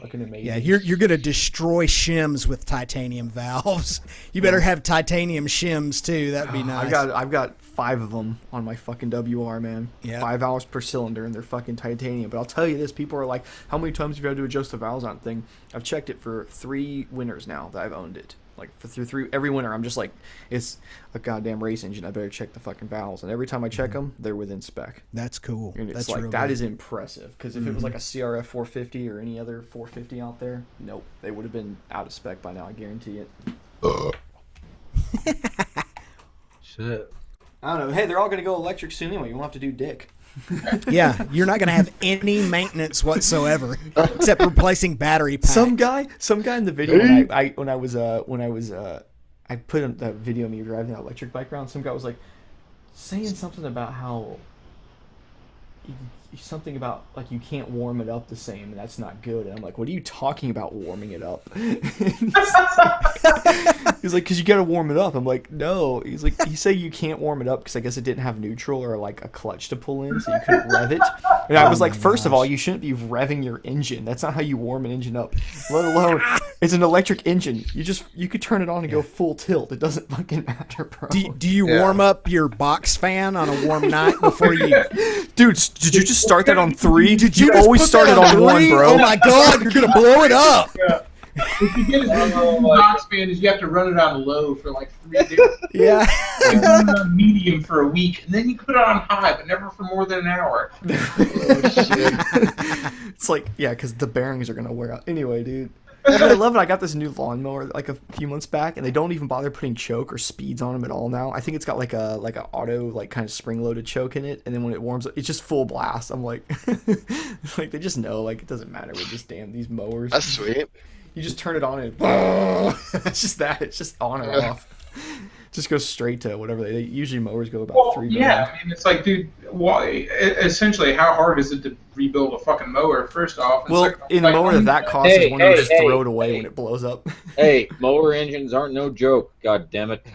Fucking amazing. Yeah, you're going to destroy shims with titanium valves. You better have titanium shims too. That'd be nice. I've got 5 of them on my fucking WR, man. Yeah. 5 valves per cylinder, and they're fucking titanium. But I'll tell you this: people are like, "How many times have you had to adjust the valves on that thing?" I've checked it for 3 winters now that I've owned it. Like through 3 every winter, I'm just like, it's a goddamn race engine. I better check the fucking valves. And every time I check them, they're within spec. That's cool. And it's like that is impressive, because if it was like a CRF 450 or any other 450 out there, nope, they would have been out of spec by now. I guarantee it. Shit. I don't know. Hey, they're all gonna go electric soon anyway. You won't have to do dick. Yeah, you're not going to have any maintenance whatsoever except replacing battery packs. Some guy in the video when I put in that video of me driving that electric bike around. Some guy was like saying something about how something about like you can't warm it up the same, and that's not good. And I'm like, what are you talking about warming it up? He's like, because you got to warm it up. I'm like, no. He's like, he said you can't warm it up because I guess it didn't have neutral or like a clutch to pull in, so you couldn't rev it. And I was like, first of all, you shouldn't be revving your engine. That's not how you warm an engine up. Let alone, it's an electric engine. You could turn it on and go full tilt. It doesn't fucking matter, bro. Do you warm up your box fan on a warm night before you? Dude, did you just start that on 3? Did you always start it on 1, bro? Oh my god, you're gonna blow it up. If you get as big as a box fan, is you have to run it on low for like 3 days. Yeah. You run it on medium for a week, and then you put it on high, but never for more than an hour. It's like, yeah, because the bearings are gonna wear out anyway, dude. But I love it. I got this new lawnmower like a few months back, and they don't even bother putting choke or speeds on them at all now. I think it's got like a auto like kind of spring loaded choke in it, and then when it warms up, it's just full blast. I'm like, like they just know like it doesn't matter with this these mowers. That's sweet. You just turn it on and it's just that. It's just on or off. Just goes straight to whatever they usually mowers go about 3 minutes. Yeah, I mean, it's like, dude, essentially, how hard is it to rebuild a fucking mower? First off, it's well, in a mower that costs is one you just throw it away when it blows up. Hey, mower engines aren't no joke. God damn it.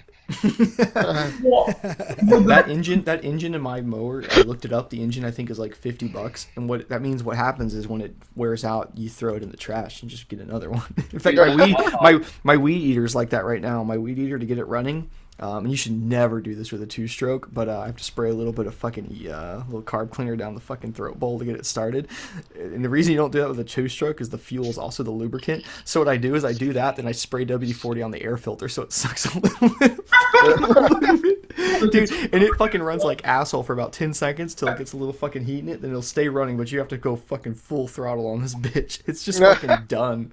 that engine in my mower, I looked it up. The engine I think is like $50, and what that means, what happens is when it wears out, you throw it in the trash and just get another one. In fact, my weed eater's like that right now. My weed eater, to get it running. And you should never do this with a 2-stroke, but I have to spray a little bit of fucking little carb cleaner down the fucking throat bowl to get it started. And the reason you don't do that with a 2-stroke is the fuel is also the lubricant. So what I do is I do that, then I spray WD-40 on the air filter so it sucks a little bit. Dude, and it fucking runs like asshole for about 10 seconds till it gets a little fucking heat in it, then it'll stay running, but you have to go fucking full throttle on this bitch. It's just fucking done.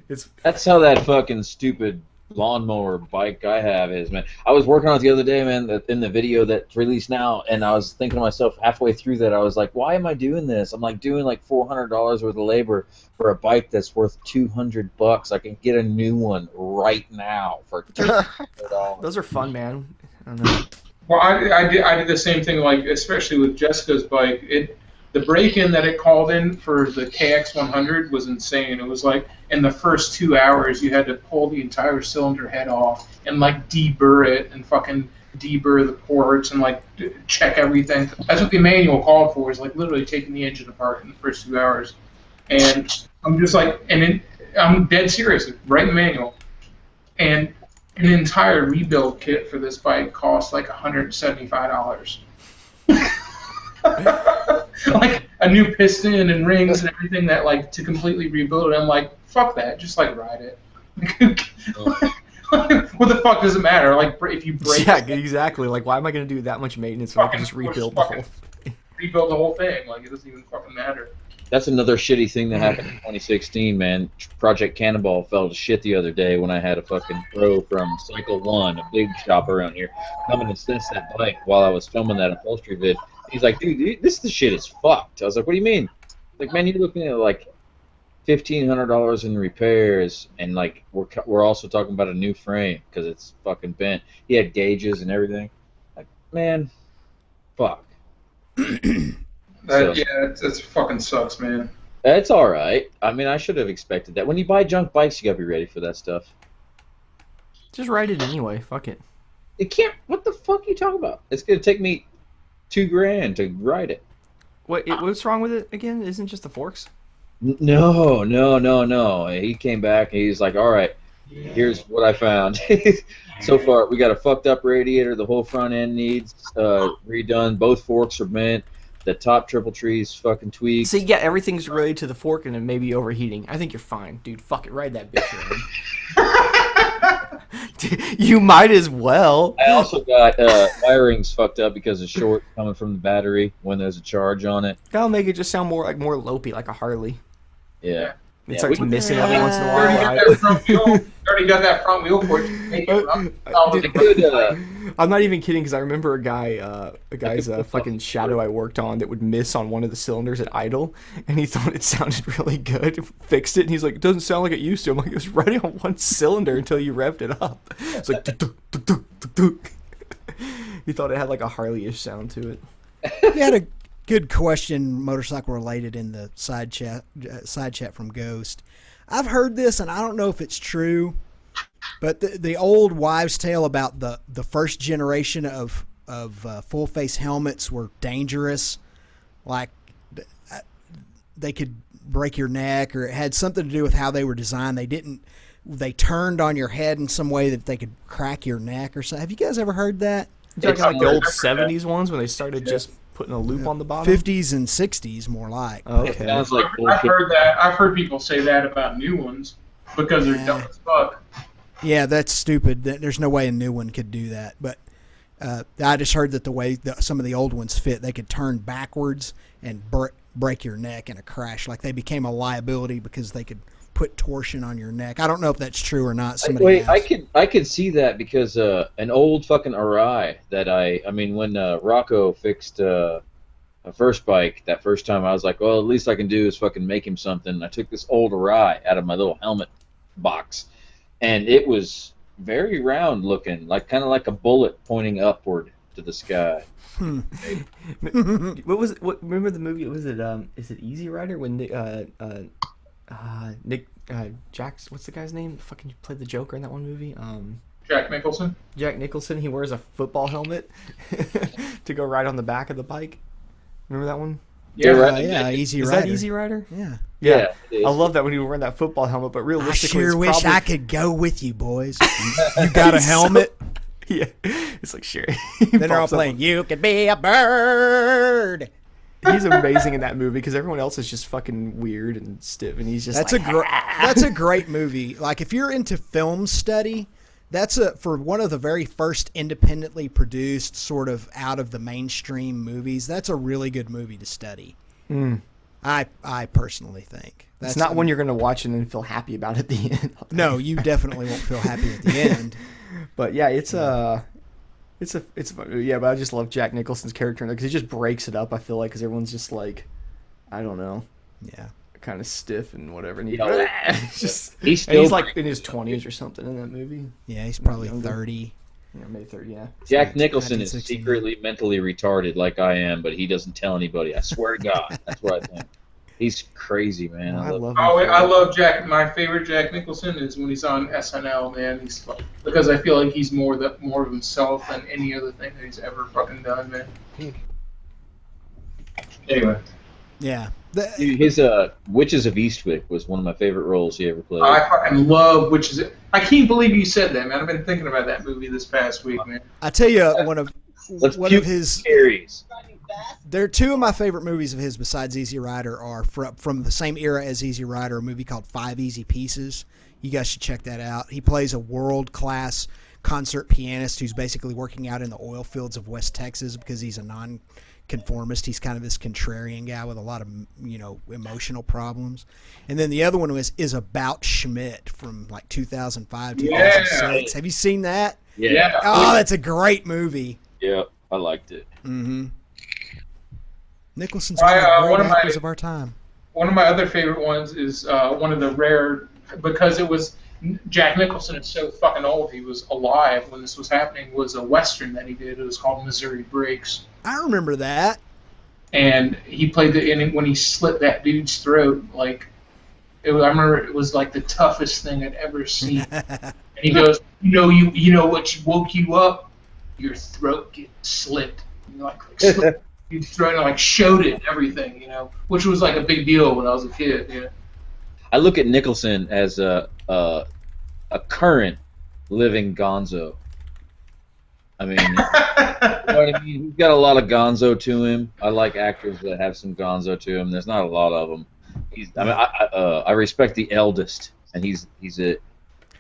That's how that fucking stupid lawnmower bike I have is, man. I was working on it the other day, man, in the video that's released now, and I was thinking to myself halfway through that, I was like, why am I doing this? I'm like doing like $400 worth of labor for a bike that's worth $200. I can get a new one right now for $200. Those are fun, man. I don't know. Well, I did the same thing, like especially with Jessica's bike. The break-in that it called in for the KX100 was insane. It was like in the first 2 hours you had to pull the entire cylinder head off and like deburr it and fucking deburr the ports and like check everything. That's what the manual called for, is like literally taking the engine apart in the first 2 hours. And I'm just like, I'm dead serious, right in the manual. And an entire rebuild kit for this bike cost like $175. Like a new piston and rings and everything, that like to completely rebuild it. I'm like, fuck that, just like ride it. What the fuck does it matter? Like if you break, yeah, exactly. Like why am I gonna do that much maintenance when I can just rebuild the whole thing? Rebuild the whole thing. Like it doesn't even fucking matter. That's another shitty thing that happened in 2016, man. Project Cannonball fell to shit the other day when I had a fucking pro from Cycle One, a big shop around here, come and assist that bike while I was filming that upholstery vid. He's like, dude, the shit is fucked. I was like, what do you mean? Like, man, you're looking at like $1,500 in repairs, and like we're also talking about a new frame because it's fucking bent. He had gauges and everything. Like, man, fuck. Yeah, it's fucking sucks, man. It's all right. I mean, I should have expected that. When you buy junk bikes, you gotta be ready for that stuff. Just ride it anyway. Fuck it. It can't. What the fuck are you talking about? It's gonna take me $2,000 to ride it. What's wrong with it again? Isn't it just the forks? No. He came back and he's like, all right, here's what I found. So far, we got a fucked up radiator. The whole front end needs redone. Both forks are bent. The top triple tree's fucking tweaked. See, yeah, everything's related to the fork and it may be overheating. I think you're fine, dude. Fuck it, ride that bitch around. You might as well. I also got wirings fucked up because of short coming from the battery when there's a charge on it. That'll make it just sound more lopey, like a Harley. Yeah. It starts missing every once in a while. Already got that front wheel for it. I'm not even kidding, because I remember a guy's fucking Shadow I worked on that would miss on one of the cylinders at idle, and he thought it sounded really good. Fixed it, and he's like, it doesn't sound like it used to. I'm like, it was running on one cylinder until you revved it up. It's like, he thought it had like a Harley-ish sound to it. You had a good question, motorcycle related, in the side chat from Ghost. I've heard this, and I don't know if it's true, but the old wives' tale about the first generation of full face helmets were dangerous, like they could break your neck, or it had something to do with how they were designed. They turned on your head in some way that they could crack your neck or something. Have you guys ever heard that? You're talking like the old 70s ones when they started just putting a loop on the bottom? 50s and 60s, more like. Okay. Sounds like I've heard that. I've heard people say that about new ones. because they're dumb as fuck. Yeah, that's stupid. There's no way a new one could do that. But I just heard that the way some of the old ones fit, they could turn backwards and break your neck in a crash. Like they became a liability because they could put torsion on your neck. I don't know if that's true or not. Somebody asked. I could see that because an old fucking Arai that I mean when Rocco fixed a first bike that first time, I was like, well, at least I can do is fucking make him something. I took this old Arai out of my little helmet box, and it was very round looking, like kind of like a bullet pointing upward to the sky. What was it? Remember the movie? Was it is it Easy Rider when Nick Jack's, what's the guy's name? Fucking played the Joker in that one movie. Jack Nicholson. Jack Nicholson. He wears a football helmet to go ride on the back of the bike. Remember that one? Yeah, Easy Rider. Is that Easy Rider? Yeah. I love that when he was wearing that football helmet. But I realistically, sure it's wish probably... I could go with you, boys. You got a helmet? Yeah, it's like sure. Then they're all playing. You could be a bird. He's amazing in that movie because everyone else is just fucking weird and stiff, and he's just that's a great movie. Like if you're into film study, that's for one of the very first independently produced sort of out of the mainstream movies. That's a really good movie to study. I personally think it's not one you're going to watch and then feel happy about at the end. No, you definitely won't feel happy at the end. But yeah, it's but I just love Jack Nicholson's character because he just breaks it up. I feel like because everyone's just like, I don't know, kind of stiff and whatever. And he's like in his 20s or something in that movie. Yeah, he's probably 30. Yeah, maybe 30. Yeah. Jack Nicholson is secretly mentally retarded like I am, but he doesn't tell anybody. I swear to God, that's what I think. He's crazy, man. I love Jack. My favorite Jack Nicholson is when he's on SNL, man. He's because I feel like he's more of himself than any other thing that he's ever fucking done, man. Anyway. Yeah. His Witches of Eastwick was one of my favorite roles he ever played. I fucking love Witches. I can't believe you said that, man. I've been thinking about that movie this past week, man. I tell you, one of his series. There are two of my favorite movies of his besides Easy Rider are from the same era as Easy Rider, a movie called 5 Easy Pieces. You guys should check that out. He plays a world-class concert pianist who's basically working out in the oil fields of West Texas because he's a non-conformist. He's kind of this contrarian guy with a lot of, emotional problems. And then the other one is About Schmidt from like 2005, 2006. Have you seen that? Yeah. Oh, that's a great movie. Yeah, I liked it. Mm-hmm. Nicholson's one of the great actors of our time. One of my other favorite ones is one of the rare, because it was Jack Nicholson is so fucking old, he was alive when this was happening, was a Western that he did. It was called Missouri Breaks. I remember that. And he played and when he slit that dude's throat, I remember it was like the toughest thing I'd ever seen. And he goes, you know what woke you up? Your throat gets slit. Slit. He showed it and everything, which was like a big deal when I was a kid. I look at Nicholson as a current living gonzo. I mean, you know what I mean? He's got a lot of gonzo to him. I like actors that have some gonzo to him. There's not a lot of them. I respect the eldest, and he's it.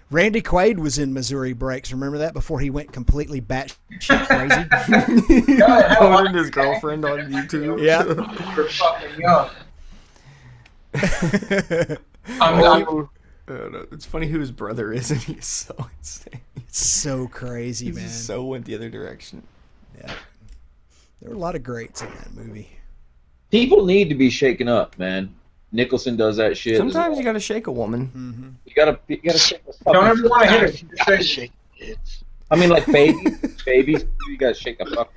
Randy Quaid was in Missouri Breaks. Remember that before he went completely batshit crazy? Calling his girlfriend on YouTube. Yeah. You're fucking young. It's funny who his brother is, and he's so insane. It's so crazy, man. He so went the other direction. Yeah. There were a lot of greats in that movie. People need to be shaken up, man. Nicholson does that shit. Sometimes you gotta shake a woman. Mm-hmm. You gotta shake the fuck. Don't ever want to hit her. Shake it. I mean, like babies, you gotta shake the fuck.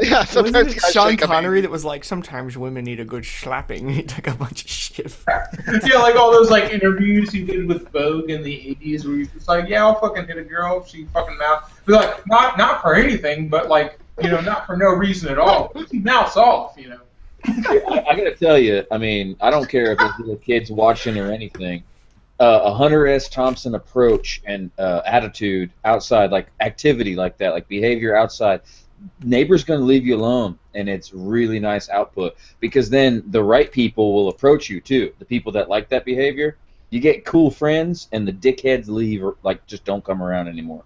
Yeah, sometimes Wasn't it Sean Connery that was like, sometimes women need a good slapping? He took a bunch of shit. Yeah, like all those interviews he did with Vogue in the 80s where he's just like, yeah, I'll fucking hit a girl if she fucking mouth. But like, not for anything, but not for no reason at all. He mouths off, I gotta tell you, I mean, I don't care if there's little kids watching or anything. A Hunter S. Thompson approach and attitude outside, like activity like that, like behavior outside, neighbor's going to leave you alone, and it's really nice output because then the right people will approach you too. The people that like that behavior, You get cool friends, and the dickheads leave, or like just don't come around anymore.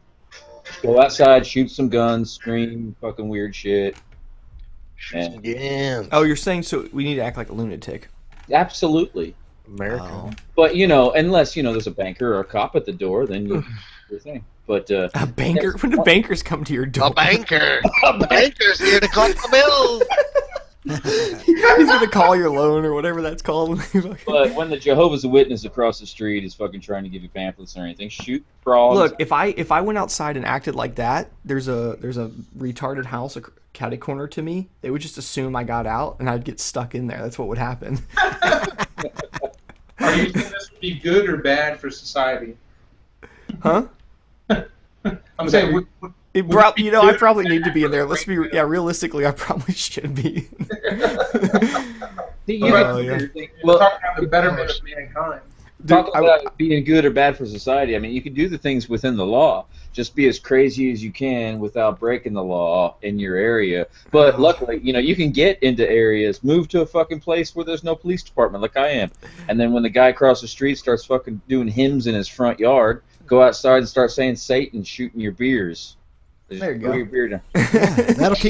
Go outside, shoot some guns, scream fucking weird shit. And Yeah. Oh, you're saying so we need to act like a lunatic? absolutely. America. Oh. But unless there's a banker or a cop at the door, then you do your thing. But A banker? When do bankers come to your door? A banker. A banker's here to collect the bills. He's gonna call your loan or whatever that's called. but when the Jehovah's Witness across the street is fucking trying to give you pamphlets or anything, shoot frogs. Look, if I went outside and acted like that, there's a retarded house catty corner to me. They would just assume I got out and I'd get stuck in there. That's what would happen. Are you saying this would be good or bad for society? Huh? I'm saying, I probably need to be in there. Let's be realistically, I probably should be. we're talking about the betterment of mankind. Talk about being good or bad for society. I mean, you can do the things within the law. Just be as crazy as you can without breaking the law in your area. But luckily, you can get into areas, move to a fucking place where there's no police department like I am. And then when the guy across the street starts fucking doing hymns in his front yard, go outside and start saying Satan, shooting your beers. There you go. Your beer down. Yeah,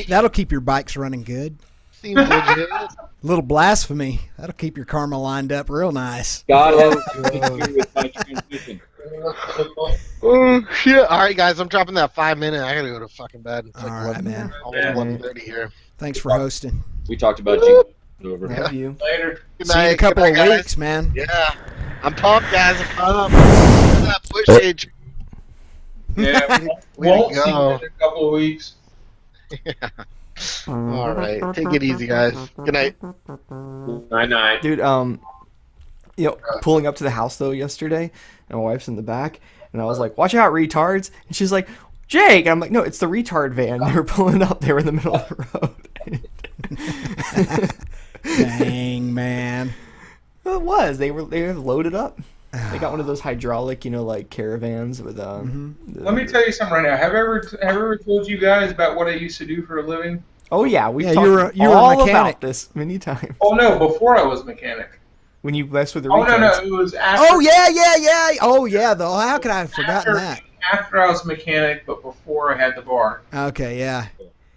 that'll keep your bikes running good. Seems legit. Little blasphemy. That'll keep your karma lined up real nice. God has with my transmission. Oh shit! All right, guys, I'm dropping that 5 minute. I gotta go to fucking bed. It's like All right, man. Almost 11:30 here. Thanks for hosting. We talked about you. Over. Love you. Later. Good See you in a night. couple Good of night, guys. weeks, man. Yeah, I'm pumped, guys. I'm pumped. Look at that push age. Yeah, Way won't to see you go. in a couple of weeks. All right, take it easy, guys. Good night. Night. Dude, pulling up to the house though yesterday, and my wife's in the back, and I was like, "Watch out, retards!" And she's like, "Jake," and I'm like, "No, it's the retard van." They were pulling up. They were in the middle of the road. Dang, man. Well, it was. They were loaded up. They got one of those hydraulic, like caravans with. Let me tell you something right now. Have I ever told you guys about what I used to do for a living? Oh yeah, we've Yeah, talked you were a all mechanic. about this many times. Oh no, before I was a mechanic. When you mess with the Oh retards. no, it was after. Oh yeah. Oh yeah. Though, how could I have forgotten that? After I was a mechanic, but before I had the bar. Okay, yeah.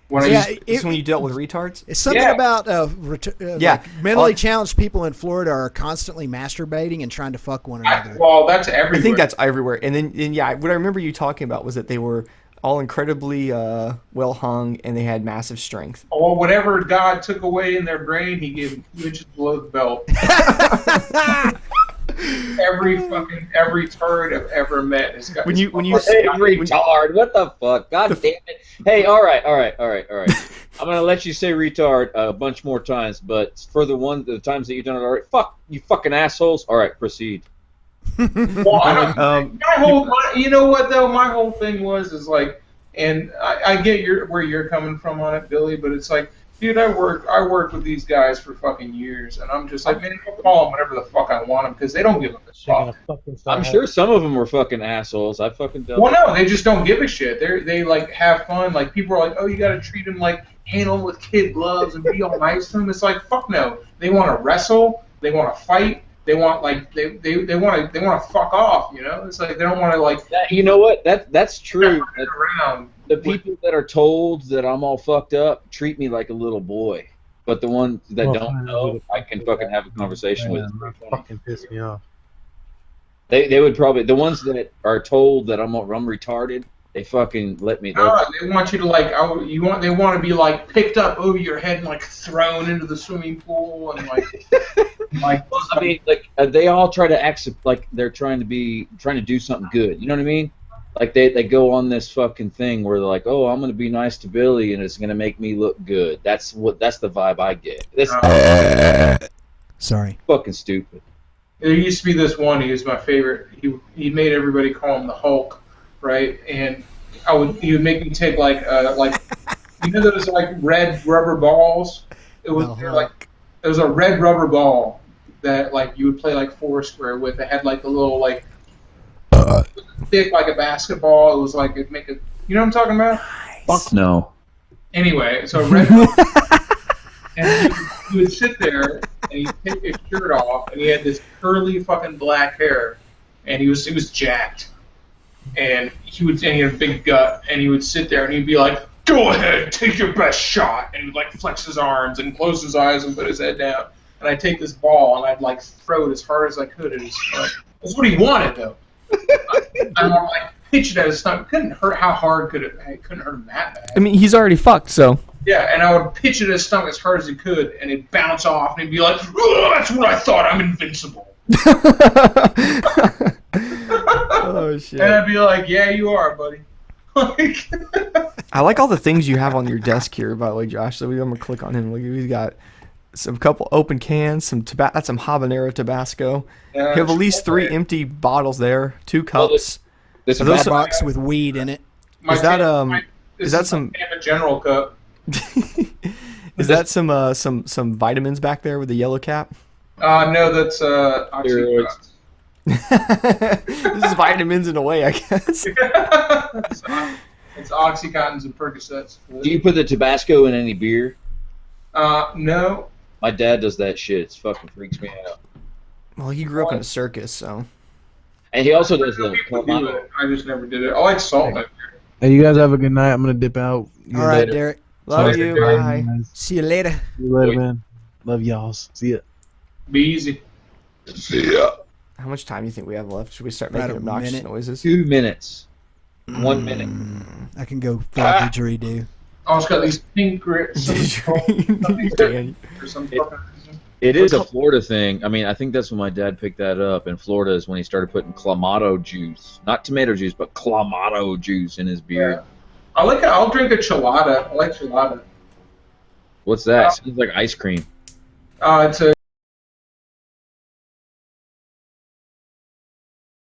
When I Yeah, used This is when you dealt with retards? It's something Yeah. about Yeah. like mentally challenged people in Florida are constantly masturbating and trying to fuck one another. well, that's everywhere. I think that's everywhere. And then what I remember you talking about was that they were all incredibly well hung and they had massive strength. Well, whatever God took away in their brain, He gave them 2 inches below the belt. every turd I've ever met has got. When you Hey, retard! What the fuck? God damn it! Hey, all right. I'm gonna let you say retard a bunch more times, but for the times that you've done it already, fuck you, fucking assholes. All right, proceed. Well, you know what though? My whole thing is like, and I get where you're coming from on it, Billy, but it's like, dude, I worked with these guys for fucking years, and I'm just like, man, I'll call them whatever the fuck I want them because they don't give a fuck. I'm sure some of them were fucking assholes. I fucking don't. Well, no, they just don't give a shit. They like have fun. Like people are like, oh, you got to treat them like handle them with kid gloves and be all nice to them. It's like, fuck no. They want to wrestle. They want to fight. They want they want to fuck off. It's like they don't want to like. You know what? That's true. Around. The people that are told that I'm all fucked up treat me like a little boy, but the ones that don't know, I can fucking have a conversation with. Fucking piss me off. They would probably, the ones that are told that I'm retarded, they fucking let me. They want you to like. They want to be like picked up over your head and like thrown into the swimming pool and like. I mean, like they all try to act like they're trying to do something good. You know what I mean? Like they go on this fucking thing where they're like, oh, I'm gonna be nice to Billy and it's gonna make me look good. That's the vibe I get. Sorry. Fucking stupid. There used to be this one. He was my favorite. He made everybody call him the Hulk, right? And he would make me take like those like red rubber balls. It was there was a red rubber ball that like you would play like Foursquare with. It had like a little like thick like a basketball. It was like it'd make a. You know what I'm talking about? Fuck no. Anyway, so red. And he would sit there and he took his shirt off, and he had this curly fucking black hair, and he was jacked, and he had a big gut, and he would sit there and he'd be like, "Go ahead, take your best shot," and he would like flex his arms and close his eyes and put his head down, and I'd take this ball and I'd like throw it as hard as I could at his stomach. That's what he wanted though. I'm like pitch it at his stomach. It couldn't hurt. How hard could it? It couldn't hurt him that bad. I mean, he's already fucked, so. Yeah, and I would pitch it at his stomach as hard as he could, and it'd bounce off, and he'd be like, "Oh, that's what I thought. I'm invincible." Oh shit! And I'd be like, "Yeah, you are, buddy." Like, I like all the things you have on your desk here, by the way, Josh. So I'm gonna click on him. Look, he's got some couple open cans, that's some habanero Tabasco. You have at least 3 empty bottles there, 2 cups. This Are those box with weed in it. my Is that this is that my some Tampa General cup? is that some vitamins back there with the yellow cap? No, that's Steroids. Oxycontin. This is vitamins in a way, I guess. It's Oxycontins and Percocets. Do you put the Tabasco in any beer? No. My dad does that shit. It fucking freaks me out. Well, he grew up in a circus, so. And he also does the People do Clamato. it. I just never did it. I like salt. Hey, you guys have a good night. I'm gonna dip out. All right, Derek. Love you. Bye. See you later. See you later, man. Love y'alls. See ya. Be easy. How much time do you think we have left? Should we start About making a obnoxious minute. noises? 2 minutes. 1 minute. I can go full didgeridoo. Oh, it's got these pink grits. Dan. Or some fucking reason. It is a Florida thing. I mean, I think that's when my dad picked that up. In Florida is when he started putting Clamato juice. Not tomato juice, but Clamato juice in his beer. I like it. I'll drink a chilada. I like chilada. What's that? Sounds like ice cream. It's a